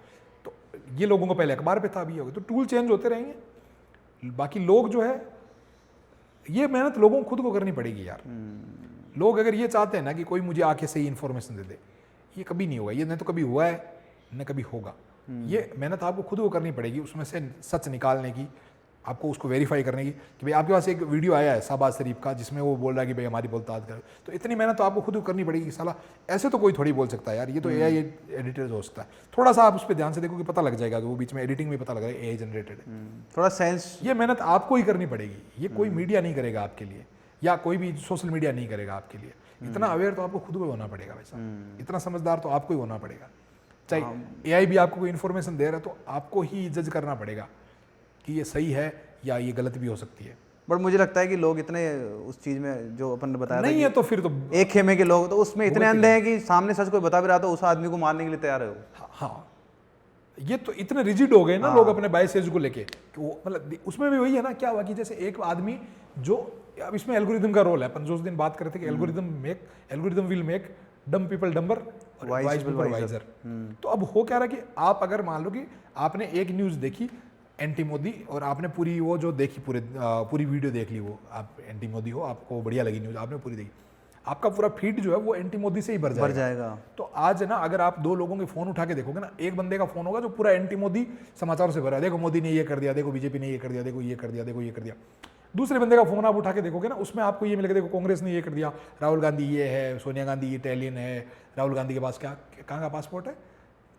ये लोगों को पहले अखबार पे था, अभी होगा, तो टूल चेंज होते रहेंगे। बाकी लोग जो है, ये मेहनत लोगों को खुद को करनी पड़ेगी यार। लोग अगर ये चाहते हैं ना कि कोई मुझे आके सही इन्फॉर्मेशन दे दे, ये कभी नहीं होगा, ये न तो कभी हुआ है न कभी होगा। ये मेहनत आपको खुद को करनी पड़ेगी, उसमें से सच निकालने की, आपको उसको वेरीफाई करने की कि भाई आपके पास एक वीडियो आया है शहबाज शरीफ का जिसमें वो बोल रहा है कि भाई हमारी बोलताज करो, तो इतनी मेहनत तो आपको खुद को करनी पड़ेगी। साला ऐसे तो कोई थोड़ी बोल सकता है यार, ये तो एआई एडिटर हो सकता है। थोड़ा सा आप उस पर ध्यान से देखो कि पता लग जाएगा कि वो बीच में एडिटिंग में पता लग रहा है एआई जनरेटेड है। थोड़ा सेंस, ये मेहनत आपको ही करनी पड़ेगी, ये कोई मीडिया नहीं करेगा आपके लिए, या कोई भी सोशल मीडिया नहीं करेगा आपके लिए। इतना अवेयर तो आपको खुद को होना पड़ेगा वैसा, इतना समझदार तो आपको ही होना पड़ेगा। चाहे एआई भी आपको कोई इन्फॉर्मेशन दे रहा है तो आपको ही जज करना पड़ेगा कि ये सही है या ये गलत भी हो सकती है। बट मुझे लगता है कि लोग इतने उस चीज़ में, जो अपन ने बताया नहीं था है तो फिर तो एक खेमे के लोग, तो उसमें इतने अंधे हैं कि सामने सच कोई बता भी रहा तो उस आदमी को मारने के लिए तैयार है वो। हाँ, ये तो इतने रिजिड हो गए ना लोग अपने बायसेज को लेके कि वो मतलब उसमें भी वही है ना, क्या हुआ कि जैसे एक आदमी जो, अब इसमें एल्गोरिदम का रोल है, अपन जो उस दिन बात कर रहे थे कि algorithm will make dumb people dumber और वाइज पीपल वाइजर। तो अब हो क्या रहा कि आप अगर मान लो कि आपने एक न्यूज़ देखी एंटी मोदी, और आपने पूरी वो जो देखी पूरी वीडियो देख ली, वो आप एंटी मोदी हो, आपको बढ़िया लगी न्यूज़, आपने पूरी देखी, आपका पूरा फीड जो है वो एंटी मोदी से ही भर जाएगा। तो आज है ना, अगर आप 2 लोगों के फोन उठा के देखोगे ना, एक बंदे का फोन होगा जो पूरा एंटी मोदी समाचारों से भरा है, देखो मोदी ने ये कर दिया, देखो बीजेपी ने ये कर दिया, देखो ये कर दिया, देखो ये कर दिया। दूसरे बंदे का फोन आप उठा के देखोगे ना, उसमें आपको ये मिलेगा, देखो कांग्रेस ने ये कर दिया, राहुल गांधी ये है, सोनिया गांधी इटालियन है, राहुल गांधी के पास कहाँ का पासपोर्ट है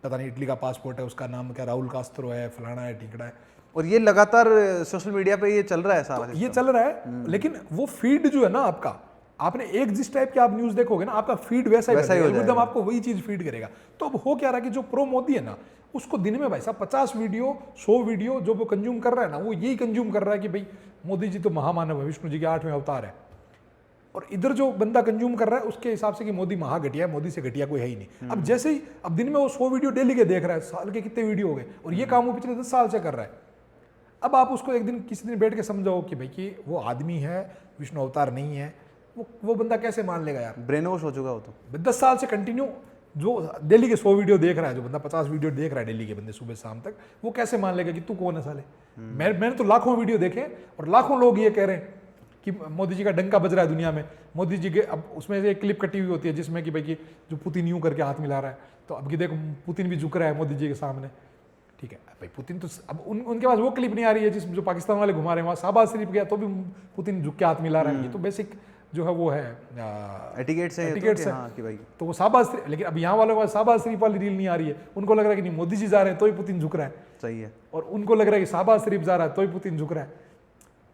पता नहीं, इटली का पासपोर्ट है, उसका नाम क्या राहुल कास्त्रो है, फलाना है, टिकड़ा है। और ये लगातार सोशल मीडिया पे ये चल रहा है सारा, तो ये चल रहा है, लेकिन वो फीड जो है ना आपका, आपने एक जिस टाइप के आप न्यूज़ देखोगे ना, आपका फीड वैसा ही हो जाएगा, एकदम आपको वही चीज़ फीड करेगा। तो अब हो क्या रहा कि जो प्रो मोदी है ना, उसको दिन में भाई साहब 50 वीडियो 100 वीडियो जो वो कंज्यूम कर रहा है ना, वो यही कंज्यूम कर रहा है कि भाई मोदी जी तो महामानव है, विष्णु जी के 8वें अवतार है। और इधर जो बंदा कंज्यूम कर रहा है उसके हिसाब से कि मोदी महा घटिया है, मोदी से घटिया कोई है ही नहीं। अब जैसे ही अब दिन में वो 100 वीडियो डेली के देख रहा है, साल के कितने वीडियो हो गए, और ये काम वो पिछले 10 साल से कर रहा है। अब आप उसको एक दिन किसी दिन बैठ के समझाओ कि भाई कि वो आदमी है, विष्णु अवतार नहीं है, वो बंदा कैसे मान लेगा यार? ब्रेन वॉश हो चुका हो तो 10 साल से कंटिन्यू जो डेली के 100 वीडियो देख रहा है, जो बंदा 50 वीडियो देख रहा है डेली के बंदे सुबह शाम तक, वो कैसे मान लेगा कि तू कौन है साले? मैंने तो लाखों वीडियो देखे और लाखों लोग ये कह रहे हैं कि मोदी जी का डंका बज रहा है दुनिया में। मोदी जी के अब उसमें से एक क्लिप कटी हुई होती है जिसमें कि भाई कि जो पुतिन यूं करके हाथ मिला रहा है, तो अब की देखो पुतिन भी झुक रहा है मोदी जी के सामने, ठीक है भाई। पुतिन तो अब उनके पास वो क्लिप नहीं आ रही है जिस जो पाकिस्तान वाले घुमा रहे हैं, वहाँ शहबाज शरीफ गया तो भी पुतिन झुक के हाथ मिला रहा है। ये तो बेसिक जो है वो है एटिकेट से एटिकेट से, हाँ कि भाई तो वो शाहबाज शरीफ, लेकिन अब यहाँ वालों के पास शाहबाज शरीफ वाली रील नहीं आ रही है, उनको लग रहा है कि नहीं मोदी जी जा रहे हैं तो ही पुतिन झुक रहा है, सही है। और उनको लग रहा है कि शाहबाज शरीफ जा रहा है तो ही पुतिन झुक रहा है।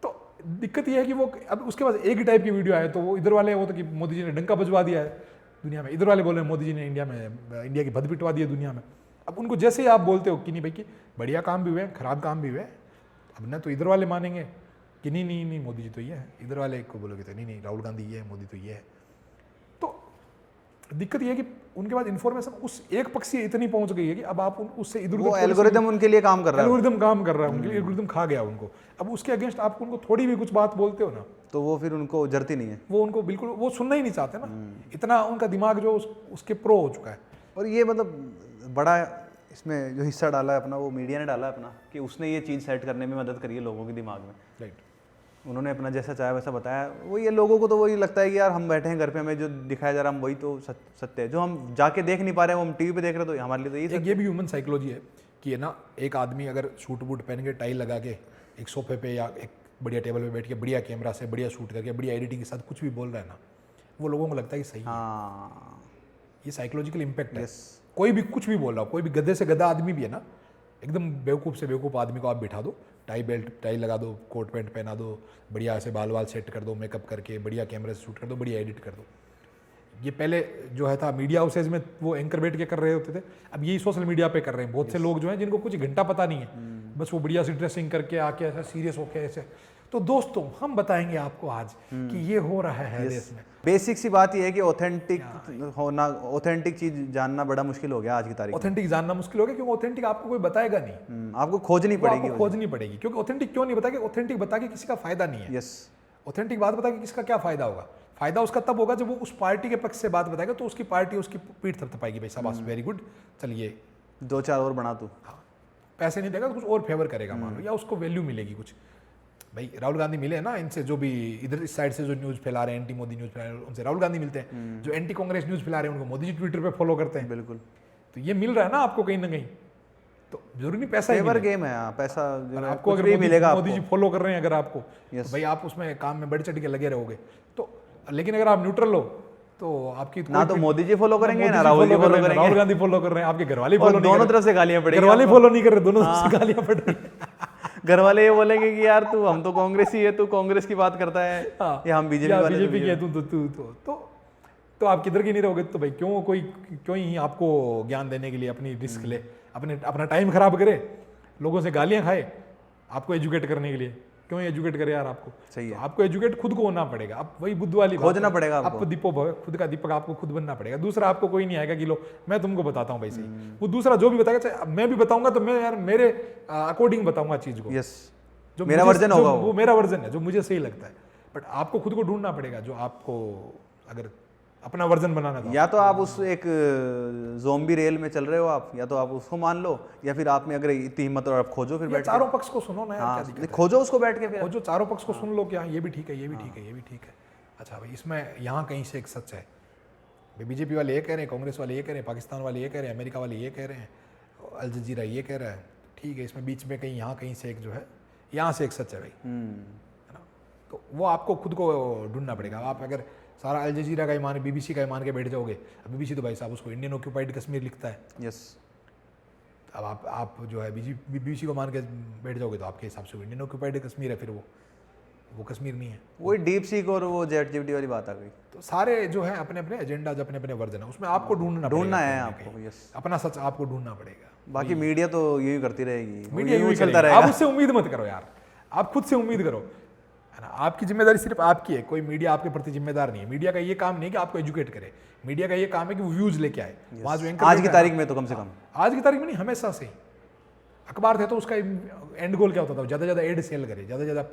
तो दिक्कत ये है कि वो अब उसके पास एक ही टाइप की वीडियो आए, तो वो इधर वाले वो तो कि मोदी जी ने डंका बजवा दिया है दुनिया में, इधर वाले बोल रहे हैं मोदी जी ने इंडिया की भद पिटवा दी है दुनिया में। अब उनको जैसे ही आप बोलते हो कि नहीं भाई कि बढ़िया काम भी हुए खराब काम भी हुए, अब ना तो इधर वाले मानेंगे कि नहीं नहीं नहीं मोदी जी तो ये है, इधर वाले को बोलोगे तो नहीं नहीं राहुल गांधी ये है, मोदी तो ये है। तो दिक्कत ये है कि उनके पास इन्फॉर्मेशन उस एक पक्ष से इतनी पहुंच गई है कि अब आप उससे इधर वो एल्गोरिदम उनके लिए काम कर रहा है, एल्गोरिदम काम कर रहा है, उनके एल्गोरिदम खा गया उनको। अब उसके अगेंस्ट आप उनको थोड़ी भी कुछ बात बोलते हो ना, तो वो फिर उनको जरती नहीं है, वो उनको बिल्कुल वो सुनना ही नहीं चाहते ना, इतना उनका दिमाग जो उसके प्रो हो चुका है। और ये मतलब बड़ा इसमें जो हिस्सा डाला है अपना, वो मीडिया ने डाला है अपना, कि उसने ये चीज़ सेट करने में मदद करी है लोगों के दिमाग में। राइट, उन्होंने अपना जैसा चाहे वैसा बताया, वो ये लोगों को तो वही लगता है कि यार हम बैठे हैं घर पे, हमें जो दिखाया जा रहा है हम वही तो सत्य है, जो हम जाके देख नहीं पा रहे हैं वो हम टीवी पे देख रहे हैं, तो हमारे लिए तो ये भी ह्यूमन साइकोलॉजी है कि है ना, एक आदमी अगर सूट बूट पहन के टाई लगा के एक सोफे पे या एक बढ़िया टेबल पे बैठ के बढ़िया कैमरा से बढ़िया शूट करके बढ़िया एडिटिंग के साथ कुछ भी बोल रहा है ना, वो लोगों को लगता है कि सही है। हाँ, ये साइकोलॉजिकल इम्पैक्ट है। कोई भी कुछ भी बोल रहा हो, कोई भी गधे से गधा आदमी भी है ना, एकदम बेवकूफ़ से बेवकूफ़ आदमी को आप बिठा दो, टाई लगा दो, कोट पैंट पहना दो, बढ़िया से बाल वाल सेट कर दो, मेकअप करके बढ़िया कैमरे से शूट कर दो, बढ़िया एडिट कर दो। ये पहले जो है था मीडिया हाउसेज में वो एंकर बैठ के कर रहे होते थे, अब यही सोशल मीडिया पे कर रहे हैं बहुत से लोग जो हैं जिनको कुछ घंटा पता नहीं है, बस वो बढ़िया सी ड्रेसिंग करके आके ऐसा सीरियस होके ऐसे। तो दोस्तों हम बताएंगे आपको आज कि ये हो रहा है देश में। बेसिक सी बात ये है कि ऑथेंटिक होना, ऑथेंटिक चीज जानना बड़ा मुश्किल हो गया आज की तारीख में। ऑथेंटिक जानना मुश्किल हो गया क्योंकि ऑथेंटिक आपको कोई बताएगा नहीं, आपको खोजनी पड़ेगी, आपको खोजनी पड़ेगी। क्योंकि ऑथेंटिक क्यों नहीं बताएगा, ऑथेंटिक बता के किसी का फायदा नहीं है। यस, ऑथेंटिक बात बता के किसका क्या फायदा होगा? फायदा उसका तब होगा जब वो उस पार्टी के पक्ष से बात बताएगा, तो उसकी पार्टी उसकी पीठ थपथपाएगी, भाई शाबाश वेरी गुड, चलिए 2-4 और बना तू। हाँ, पैसे नहीं देगा तो कुछ और फेवर करेगा मान लो, या उसको वैल्यू मिलेगी कुछ। भाई राहुल गांधी मिले हैं ना इनसे, जो भी इधर इस साइड से जो न्यूज़ फैला रहे हैं, एंटी मोदी न्यूज़ फैला रहे हैं, उनसे राहुल गांधी मिलते हैं। जो एंटी कांग्रेस न्यूज़ फैला रहे हैं उनको मोदी जी ट्विटर पे फॉलो करते हैं। बिल्कुल, तो ये मिल रहा है ना आपको कहीं ना कहीं, तो जरूरी नहीं पैसा ही फेवर मिले। गेम है, पैसा जो है आपको कुछ अगर भी मिलेगा मोदी जी फॉलो कर रहे हैं अगर आपको, Yes. तो भाई आप उसमें काम में बढ़ चढ़ के लगे रहोगे। तो लेकिन अगर आप न्यूट्रल हो तो आपकी ना तो मोदी जी फॉलो करेंगे ना राहुल जी फॉलो करेंगे, राहुल गांधी फॉलो कर रहे हैं, आपके घर वाले और फॉलो नहीं दोनों कर तरफ से गालियां रहे, पड़ेगी। घर वाले फॉलो नहीं कर रहे, दोनों तरफ से गालियां पड़ रही हैं। घर वाले ये बोलेंगे कि यार तू, हम तो कांग्रेस ही है, तू कांग्रेस की बात करता है, या हम बीजेपी वाले बीजेपी के तो आप किधर के नहीं रहोगे। तो भाई क्यों ही आपको ज्ञान देने के लिए अपनी रिस्क ले, अपना टाइम खराब करे, लोगों से गालियां खाए आपको एजुकेट करने के लिए। क्यों एजुकेट करे यार आपको? सही है, तो आपको एजुकेट खुद को होना पड़ेगा। आप वही बुद्ध वाली खोजना पड़ेगा आपको। आप दीपो भव, खुद का दीपक आपको खुद बनना पड़ेगा। दूसरा आपको कोई नहीं आएगा कि लो मैं तुमको बताता हूँ भाई सही। वो दूसरा जो भी बताएगा, चाहे मैं भी बताऊंगा तो मैं यार मेरे अकॉर्डिंग बताऊंगा चीज को। यस, जो मेरा मुझे- वर्जन जो- होगा वो मेरा वर्जन है जो मुझे सही लगता है। बट आपको खुद को ढूंढना पड़ेगा जो आपको अगर अपना वर्जन बनाना था। या तो आप उस एक ज़ोंबी रेल में चल रहे हो आप, या तो आप उसको मान लो, या फिर आप में अगर इतनी हिम्मत और आप खोजो फिर या बैठ के। चारों पक्ष को सुनो ना यार, क्या दिक्कत है? खोजो उसको बैठ के फिर। वो जो चारों पक्ष को सुन लो कि हाँ ये भी ठीक है, ये भी ठीक है, ये भी ठीक है। अच्छा भाई इसमें यहाँ कहीं से एक सच है, बीजेपी वाले ये कह रहे हैं, कांग्रेस वाले ये कह रहे हैं, पाकिस्तान वाले ये कह रहे हैं, अमेरिका वाले ये कह रहे हैं, अल जजीरा ये कह रहा है, ठीक है। इसमें बीच में कहीं यहाँ कहीं से एक जो है, यहाँ से एक सच है भाई, है ना। तो वो आपको खुद को ढूंढना पड़ेगा। आप अगर सारा अल जजीरा का ही मान, बीबीसी का ही मान के बैठ जाओगे, अब बीबीसी तो भाई साहब उसको इंडियन ऑक्यूपाइड कश्मीर लिखता है। यस, अब आप जो है बीबीसी को मान के बैठ जाओगे तो आपके हिसाब से वो इंडियन ऑक्यूपाइड कश्मीर है, फिर वो कश्मीर नहीं है। वही डीप सीक और वो जेट जीपीटी वाली बात आ गई। तो सारे जो है अपने अपने एजेंडा, अपने अपने वर्जन है, उसमें आपको ढूंढना है पड़ेगा, आपको। यस, अपना सच आपको ढूंढना पड़ेगा। बाकी मीडिया तो यही करती रहेगी, मीडिया यूं यूं चलता रहेगा। आप रहेगा। उससे उम्मीद मत करो यार, आप खुद से उम्मीद करो, है ना। आपकी जिम्मेदारी सिर्फ आपकी है, कोई मीडिया आपके प्रति जिम्मेदार नहीं है। मीडिया का ये काम नहीं कि आपको एजुकेट करे, मीडिया का ये काम है कि वो व्यूज लेके आए। वहाँ जो एंकर आज की तारीख में तो कम से कम, आज की तारीख में नहीं, हमेशा से ही अखबार थे तो उसका एंड गोल क्या होता था? ज़्यादा ज़्यादा एड सेल करे, ज़्यादा ज़्यादा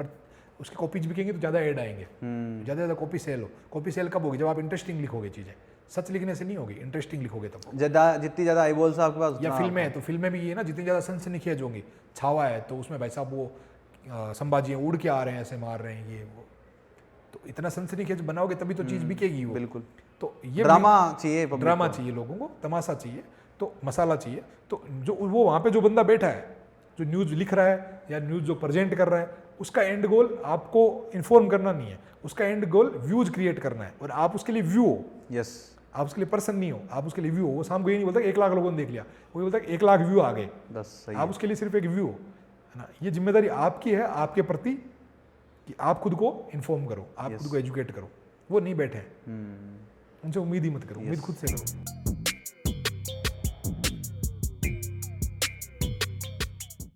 उसके कॉपीज बिकेंगे तो ज़्यादा एड आएंगे, ज़्यादा ज़्यादा कॉपी सेल हो। कॉपी सेल कब होगी? जब आप इंटरेस्टिंग लिखोगे चीज़ें। सच लिखने से नहीं होगी, इंटरेस्टिंग लिखोगे तब। जितनी ज़्यादा आई बॉल्स आपके पास, या फिल्में हैं तो फिल्में भी ये ना, जितनी ज़्यादा सनसनीखेज होंगी। छावा है तो उसमें भाई साहब वो संभाजी उड़ के आ रहे हैं, ऐसे मार रहे हैं, ये वो, तो इतना सनसनीखेज बनाओगे तभी तो चीज़ बिकेगी वो। बिल्कुल। तो ये ड्रामा चाहिए, ड्रामा चाहिए लोगों को, तमाशा चाहिए, तो मसाला चाहिए। तो जो वो वहाँ पे जो बंदा बैठा है, जो न्यूज़ लिख रहा है या न्यूज़ जो प्रेजेंट कर रहा है, उसका एंड गोल आपको इन्फॉर्म करना नहीं है, उसका एंड गोल व्यूज क्रिएट करना है, और आप उसके लिए व्यू हो, यस, आप उसके लिए पर्सन नहीं हो, आप उसके लिए व्यू हो। वो शाम को ये नहीं बोलता 1 लाख लोगों ने देख लिया, वो बोलता 1 लाख व्यू आ गए, बस सही आप उसके लिए सिर्फ एक व्यू हो, है ना। ये जिम्मेदारी आपकी है आपके प्रति कि आप खुद को इन्फॉर्म करो, आप खुद को एजुकेट करो। वो नहीं बैठे हैं, उनसे उम्मीद ही मत करो, उम्मीद खुद से करो।